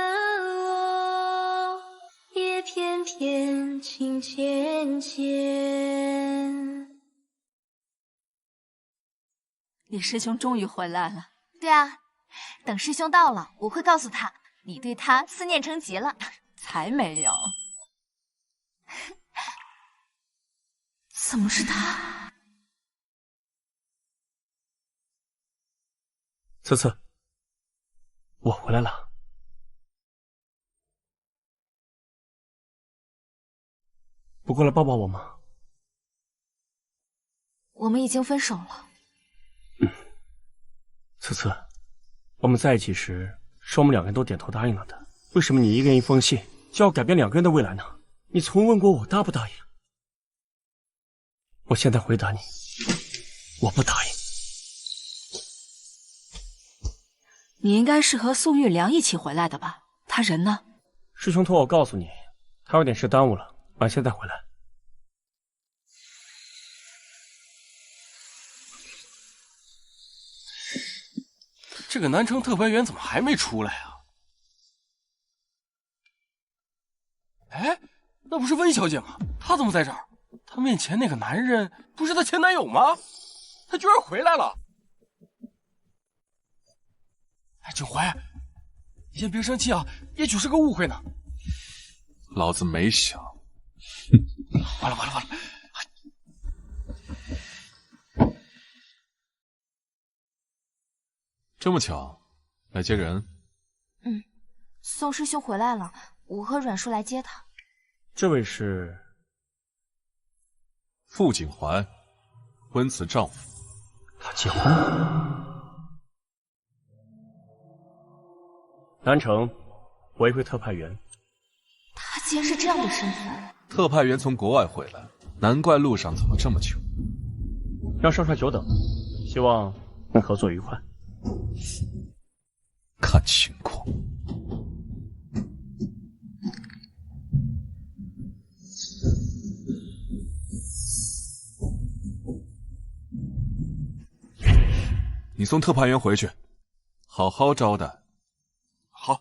落，也偏偏情渐渐。李师兄终于回来了。对啊，等师兄到了，我会告诉他你对他思念成疾了。才没有。怎么是他？次次，我回来了。不过来抱抱我吗？我们已经分手了。次次，我们在一起时是我们两个人都点头答应了的，为什么你一个人一封信就要改变两个人的未来呢？你从问过我答不答应？我现在回答你，我不答应。你应该是和宋玉良一起回来的吧？他人呢？师兄托我告诉你，他有点事耽误了，晚些再回来。这个南城特派员怎么还没出来啊？哎，那不是温小姐吗？她怎么在这儿？她面前那个男人不是她前男友吗？她居然回来了！哎，景怀，你先别生气啊，也许是个误会呢。老子没想。完了完了完了！这么巧，来接人？宋师兄回来了，我和阮叔来接他。这位是傅景怀，温慈丈夫。他结婚了。南城，我一位特派员。他竟然是这样的身份。特派员从国外回来，难怪路上怎么这么久。让少帅久等，希望能合作愉快。看情况。你送特派员回去，好好招待。好。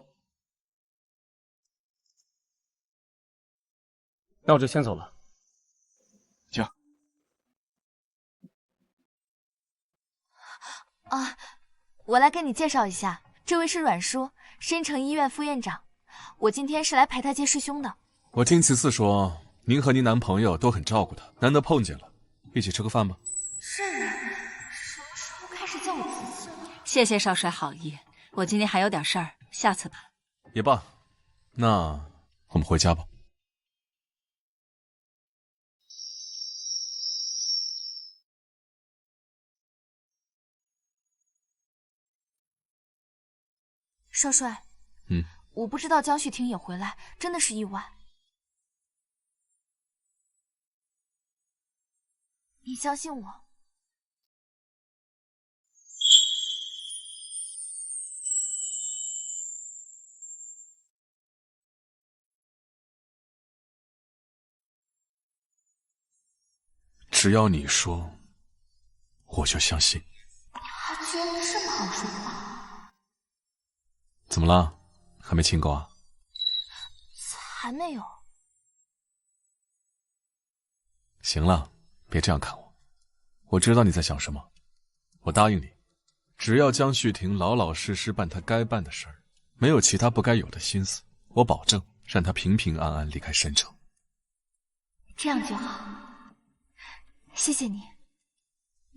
那我就先走了。行。啊，我来给你介绍一下，这位是阮叔，申城医院副院长。我今天是来陪他接师兄的。我听其四说，您和您男朋友都很照顾他，难得碰见了，一起吃个饭吧。是你，什么时候开始叫我慈禧了？谢谢少帅好意，我今天还有点事儿，下次吧。也罢，那我们回家吧。少帅，嗯，我不知道江旭婷也回来，真的是意外。你相信我。只要你说，我就相信。他居然这么好说话。怎么了？还没亲够啊？还没有。行了，别这样看我。我知道你在想什么。我答应你，只要江旭婷老老实实办她该办的事儿，没有其他不该有的心思，我保证让她平平安安离开申城。这样就好。谢谢你。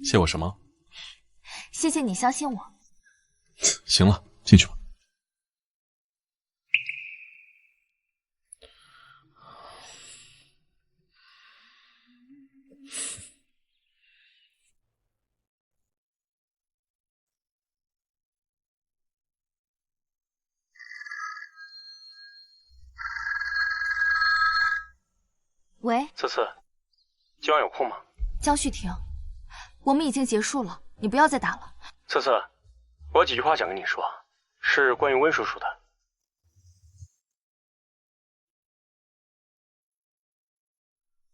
谢我什么？谢谢你相信我。行了，进去吧。喂，次次，今晚有空吗？江旭婷，我们已经结束了，你不要再打了。次次，我有几句话想跟你说，是关于温叔叔的。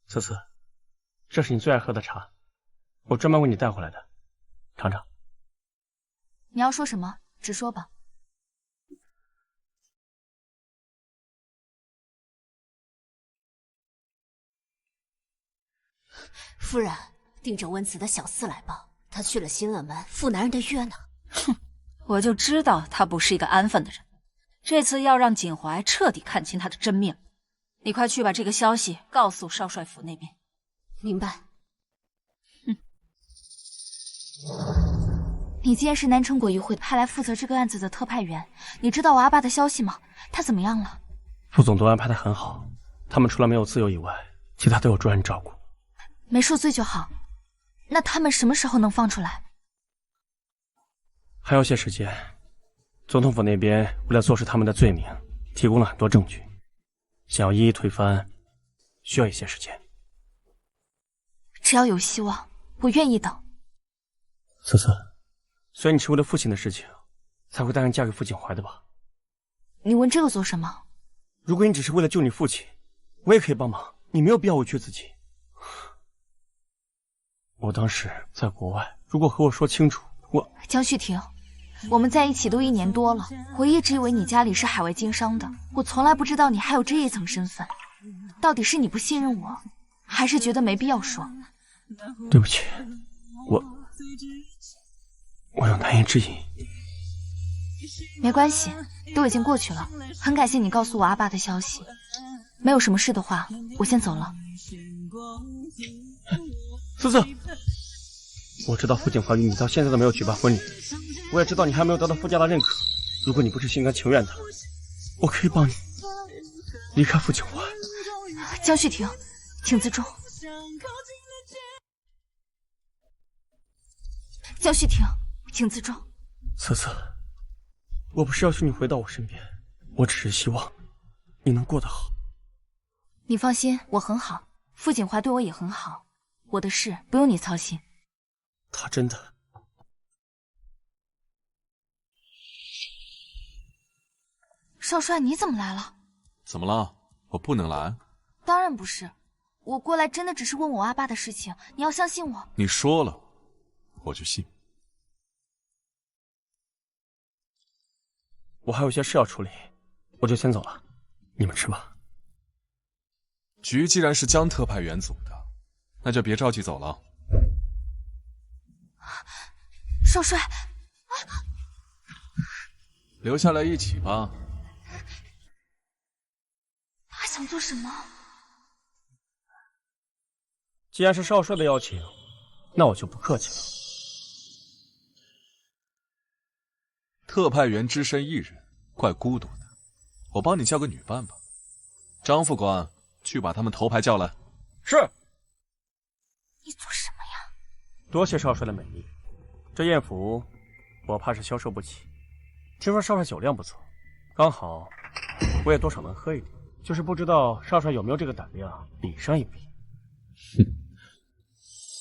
次次，这是你最爱喝的茶，我专门为你带回来的，尝尝。你要说什么，直说吧。夫人，盯着温慈的小四来吧，他去了新乐门赴男人的约呢。哼，我就知道他不是一个安分的人，这次要让景怀彻底看清他的真面目。你快去把这个消息告诉少帅府那边。明白。你既然是南城果议会派来负责这个案子的特派员，你知道我阿爸的消息吗？他怎么样了？副总督安排得很好，他们除了没有自由以外，其他都有专人照顾。没受罪就好。那他们什么时候能放出来？还有些时间。总统府那边为了坐实他们的罪名，提供了很多证据，想要一一推翻，需要一些时间。只要有希望，我愿意等。思思，所以你是为了父亲的事情，才会答应嫁给傅景怀的吧？你问这个做什么？如果你只是为了救你父亲，我也可以帮忙，你没有必要委屈自己。我当时在国外，如果和我说清楚，江旭婷，我们在一起都1年多了，我一直以为你家里是海外经商的，我从来不知道你还有这一层身份。到底是你不信任我，还是觉得没必要说？对不起，我有难言之隐。没关系，都已经过去了。很感谢你告诉我阿爸的消息。没有什么事的话，我先走了。思思，我知道傅景华与你到现在都没有举办婚礼，我也知道你还没有得到傅家的认可。如果你不是心甘情愿的，我可以帮你离开傅景华。江旭婷，请自重。江旭婷，请自重。思思，我不是要求你回到我身边，我只是希望你能过得好。你放心，我很好，傅景华对我也很好，我的事不用你操心。他真的……少帅，你怎么来了？怎么了？我不能来？当然不是，我过来真的只是问我阿爸的事情，你要相信我。你说了，我就信。我还有些事要处理，我就先走了，你们吃吧。局既然是江特派员组的，那就别着急走了。少帅，留下来一起吧。他想做什么？既然是少帅的邀请，那我就不客气了。特派员只身一人，怪孤独的。我帮你叫个女伴吧。张副官，去把他们头牌叫来。是。你做什么呀？多谢少帅的美意，这宴服我怕是消受不起。听说少帅酒量不错，刚好我也多少能喝一点，就是不知道少帅有没有这个胆量比上一比。哼，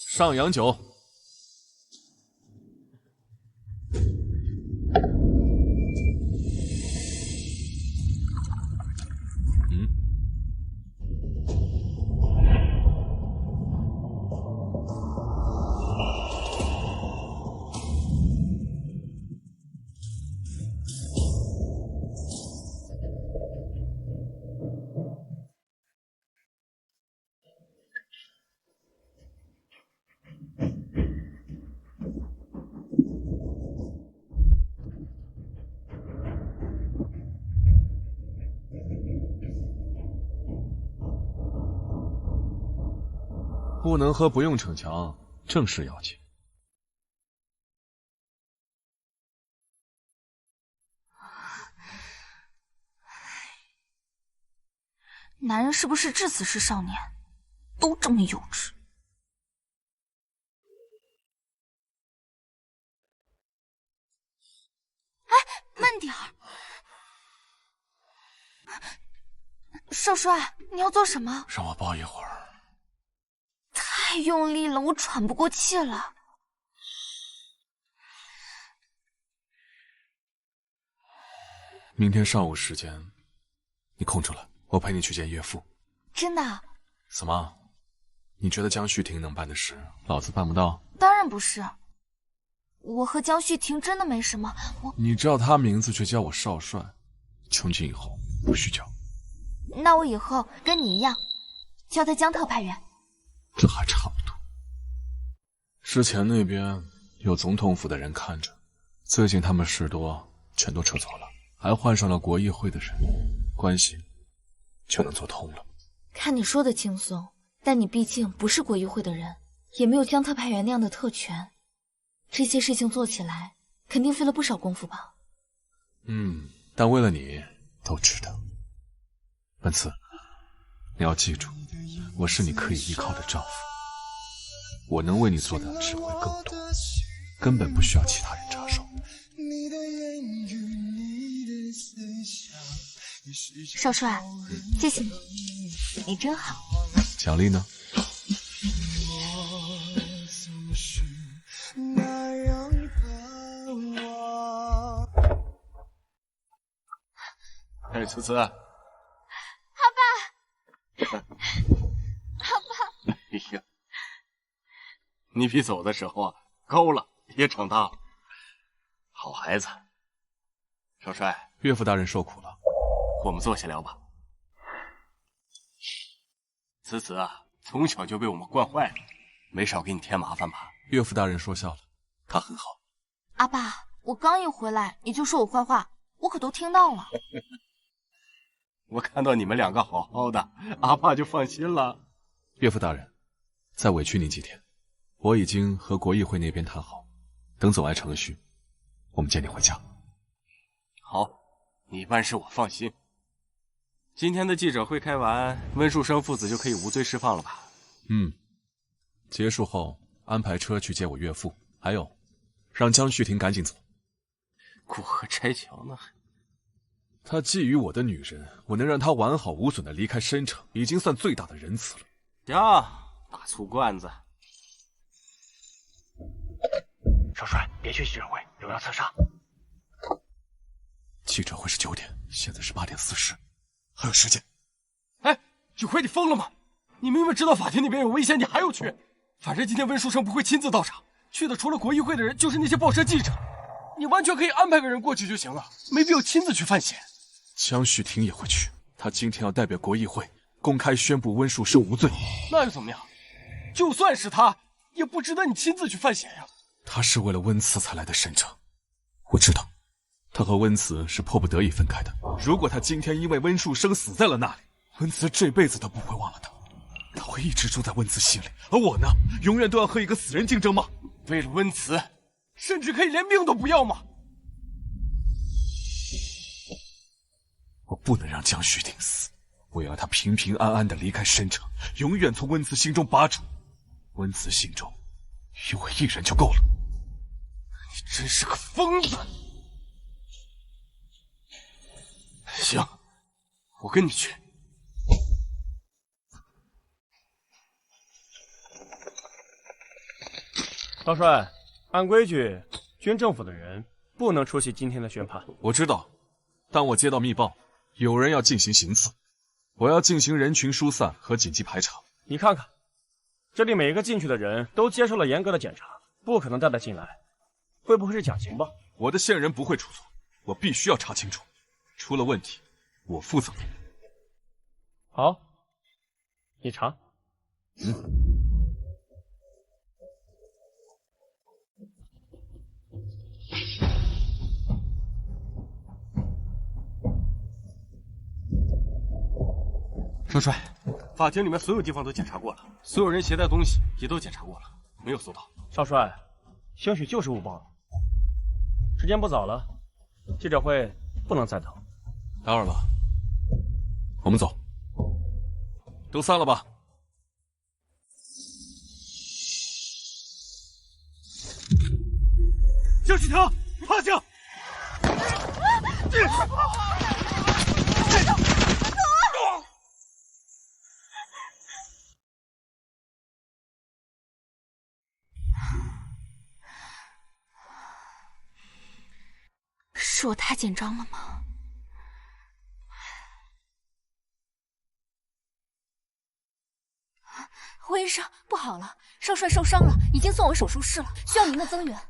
上洋酒。不能喝不用逞强，正事要紧。男人是不是至死是少年，都这么幼稚？哎，慢点儿！少帅，你要做什么？让我抱一会儿。太用力了，我喘不过气了。明天上午时间，你空出来，我陪你去见岳父。真的？怎么？你觉得江旭婷能办的事，老子办不到？当然不是，我和江旭婷真的没什么。你叫他名字却叫我少帅，从今以后不许叫。那我以后跟你一样，叫他江特派员。这还差不多。之前那边有总统府的人看着，最近他们事多，全都撤走了，还换上了国议会的人，关系就能做通了。看你说的轻松，但你毕竟不是国议会的人，也没有江特派员那样的特权，这些事情做起来肯定费了不少功夫吧？但为了你都值得。本次你要记住，我是你可以依靠的丈夫，我能为你做的只会更多，根本不需要其他人插手。少帅，谢谢你，你真好。奖励呢？哎，思思，你比走的时候高了，也长大了。好孩子。少帅，岳父大人受苦了，我们坐下聊吧。慈慈啊，从小就被我们惯坏了，没少给你添麻烦吧？岳父大人说笑了，他很好。阿爸，我刚一回来你就说我坏话，我可都听到了。我看到你们两个好好的，阿爸就放心了。岳父大人，再委屈您几天，我已经和国议会那边谈好，等走完程序，我们接你回家。好，你办事我放心。今天的记者会开完，温树生父子就可以无罪释放了吧？结束后安排车去接我岳父，还有，让江旭婷赶紧走。过河拆桥呢？他觊觎我的女人，我能让他完好无损的离开申城，已经算最大的仁慈了。行，大粗罐子。少帅，别去记者会，有要刺杀。记者会是9点，现在是8点40，还有时间。哎，九辉，你疯了吗？你明明知道法庭那边有危险，你还要去？反正今天温书生不会亲自到场，去的除了国议会的人，就是那些报社记者。你完全可以安排个人过去就行了，没必要亲自去犯险。江旭婷也会去，他今天要代表国议会公开宣布温树生无罪。那又怎么样？就算是他，也不值得你亲自去犯险呀。他是为了温慈才来的申城，我知道，他和温慈是迫不得已分开的。如果他今天因为温树生死在了那里，温慈这辈子都不会忘了他，他会一直住在温慈心里。而我呢，永远都要和一个死人竞争吗？为了温慈，甚至可以连命都不要吗？我不能让江旭婷死，我要他平平安安的离开申城，永远从温慈心中拔出。温慈心中有我一人就够了。你真是个疯子！行，我跟你去。少帅，按规矩，军政府的人不能出席今天的宣判。我知道，但我接到密报，有人要进行行刺，我要进行人群疏散和紧急排查。你看看，这里每一个进去的人都接受了严格的检查，不可能带他进来。会不会是假情报？我的线人不会出错，我必须要查清楚，出了问题，我负责。好，你查。少帅，法庭里面所有地方都检查过了，所有人携带东西也都检查过了，没有搜到。少帅，兴许就是误报了。时间不早了，记者会不能再等。打扰了，我们走。都散了吧。江旭婷，趴下！是我太紧张了吗？胡医生，不好了，少帅受伤了，已经送往手术室了，需要您的增援。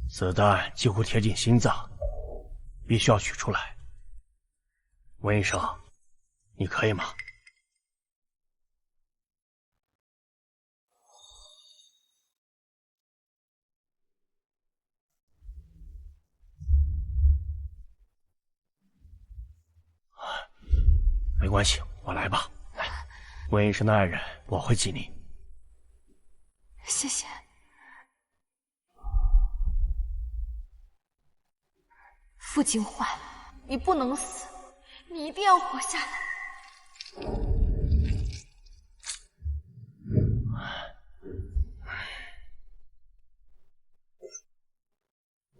子弹几乎贴近心脏，必须要取出来。温医生，你可以吗？没关系，我来吧。来，温医生的爱人，我会记你。谢谢。傅景焕，你不能死，你一定要活下来。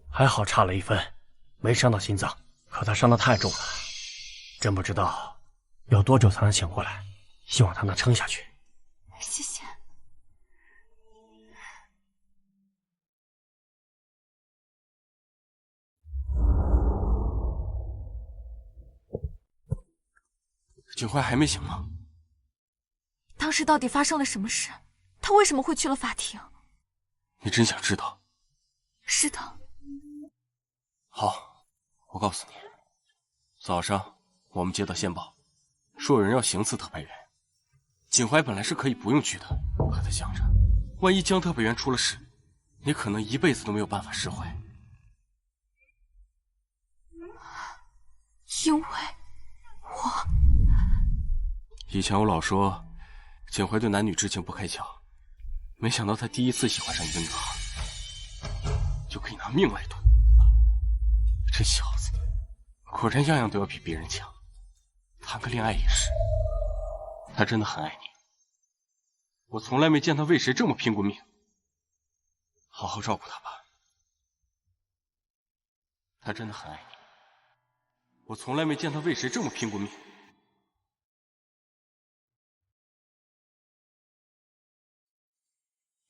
还好差了1分，没伤到心脏，可他伤得太重了，真不知道要多久才能醒过来，希望他能撑下去。谢谢。景辉还没醒吗？事到底发生了什么事？他为什么会去了法庭？你真想知道？是的。好，我告诉你，早上我们接到线报，说有人要行刺特派员。景怀本来是可以不用去的，可他想着，万一江特派员出了事，你可能一辈子都没有办法释怀。因为我以前我老说景怀对男女之情不开窍，没想到他第一次喜欢上一个女孩，就可以拿命来赌。这小子果然样样都要比别人强，谈个恋爱也是。他真的很爱你，我从来没见他为谁这么拼过命。好好照顾他吧。他真的很爱你，我从来没见他为谁这么拼过命。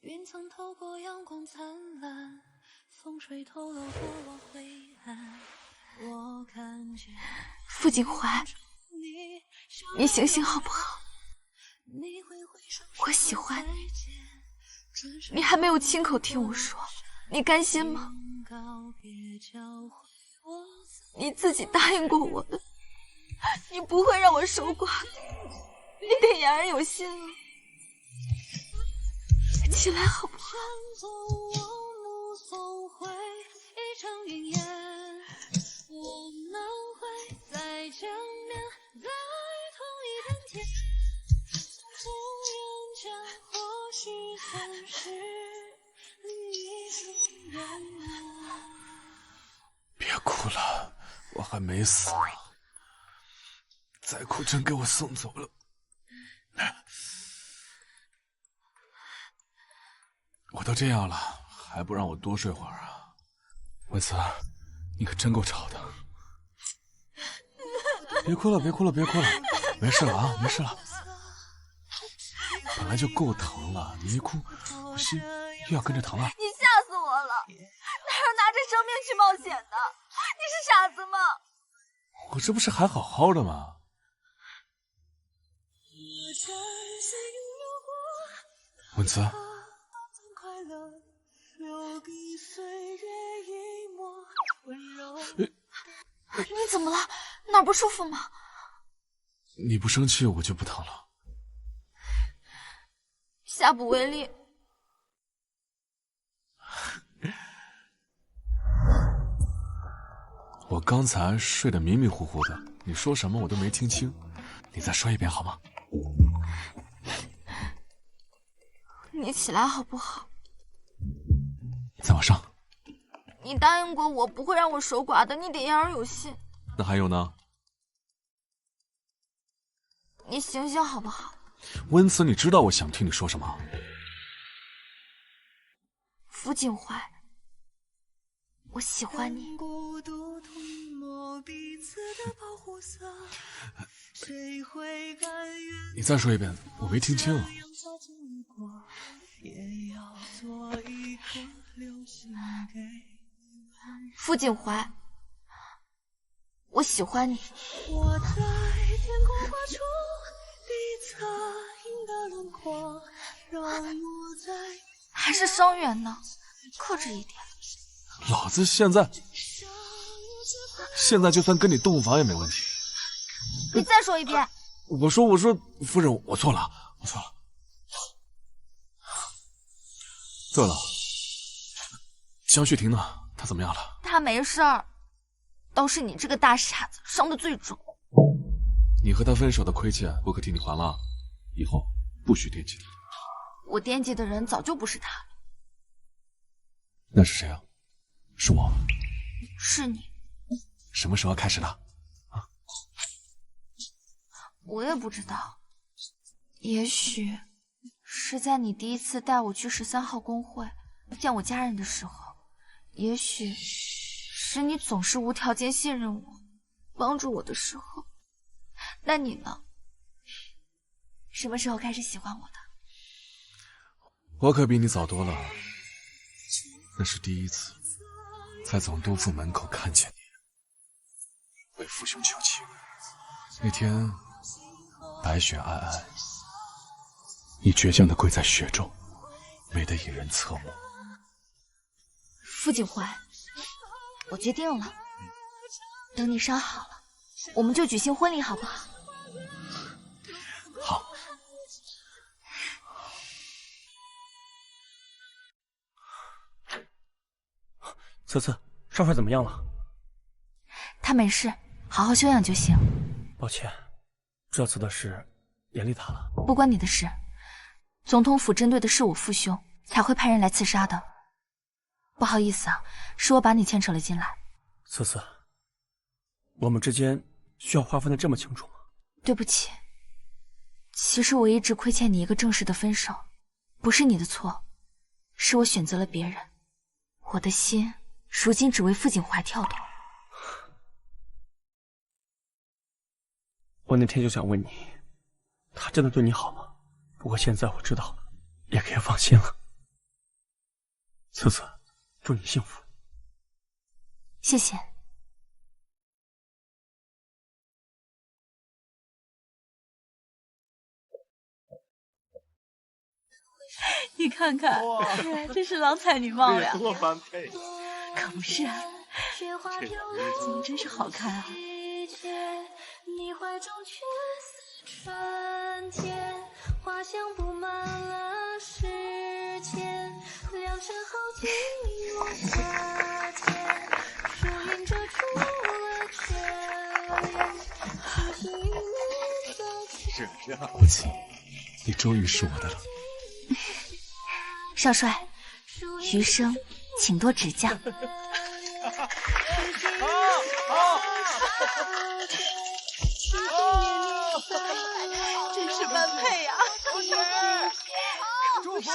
云层透过阳光灿烂，风吹透了过往灰暗。我看见傅景怀，你醒醒好不好？我喜欢你，你还没有亲口听我说，你甘心吗？你自己答应过我的，你不会让我守寡的，你得言而有信啊！起来好不好？别哭了，我还没死呢，再哭真给我送走了。我都这样了，还不让我多睡会儿啊？文慈，你可真够吵的。别哭了，别哭了，别哭了，没事了啊，没事了。本来就够疼了，你一哭，我心又要跟着疼了。你吓死我了！哪有拿着生命去冒险的？你是傻子吗？我这不是还好好的吗？文慈。你怎么了？哪儿不舒服吗？你不生气，我就不疼了。下不为例。我刚才睡得迷迷糊糊的，你说什么我都没听清，你再说一遍好吗？你起来好不好？再往上。你答应过我不会让我守寡的，你得言而有信。那还有呢？你醒醒好不好？温慈，你知道我想听你说什么？傅景怀，我喜欢你。你再说一遍，我没听清。傅景怀，我喜欢你。我在天空画出你侧影的轮廓，让我在还是伤员呢，克制一点。老子现在就算跟你洞房也没问题。你再说一遍。我说，夫人，我错了，我错了。对了，江旭婷呢？她怎么样了？她没事儿，都是你这个大傻子伤得最重。你和她分手的亏欠不可替你还了，以后不许惦记了。我惦记的人早就不是他了。那是谁啊？是我。是你。什么时候开始的？啊？我也不知道，也许是在你第一次带我去13号公会见我家人的时候，也许是你总是无条件信任我，帮助我的时候。那你呢？什么时候开始喜欢我的？我可比你早多了。那是第一次在总督府门口看见你，为父兄求情。那天白雪皑皑，你倔强的跪在雪中，美得引人侧目。傅景怀，我决定了，等你伤好了，我们就举行婚礼，好不好？好。此次少帅怎么样了？他没事，好好休养就行。抱歉，这次的事连累他了。不关你的事，总统府针对的是我父兄，才会派人来刺杀的。不好意思啊，是我把你牵扯了进来。此次，我们之间需要划分的这么清楚吗？对不起，其实我一直亏欠你一个正式的分手，不是你的错，是我选择了别人，我的心如今只为傅景怀跳动。我那天就想问你，他真的对你好吗？不过现在我知道了，也可以放心了。此次，祝你幸福。谢谢。你看看，真是郎才女貌呀！多般配。可不是啊，今天真是好看啊！你怀中却似春天，花香布满了世间，良辰好景落下天，树荫遮住了眷恋，星星与你走这样子，你终于是我的了。少帅，余生请多指教。真是般配呀！祝福！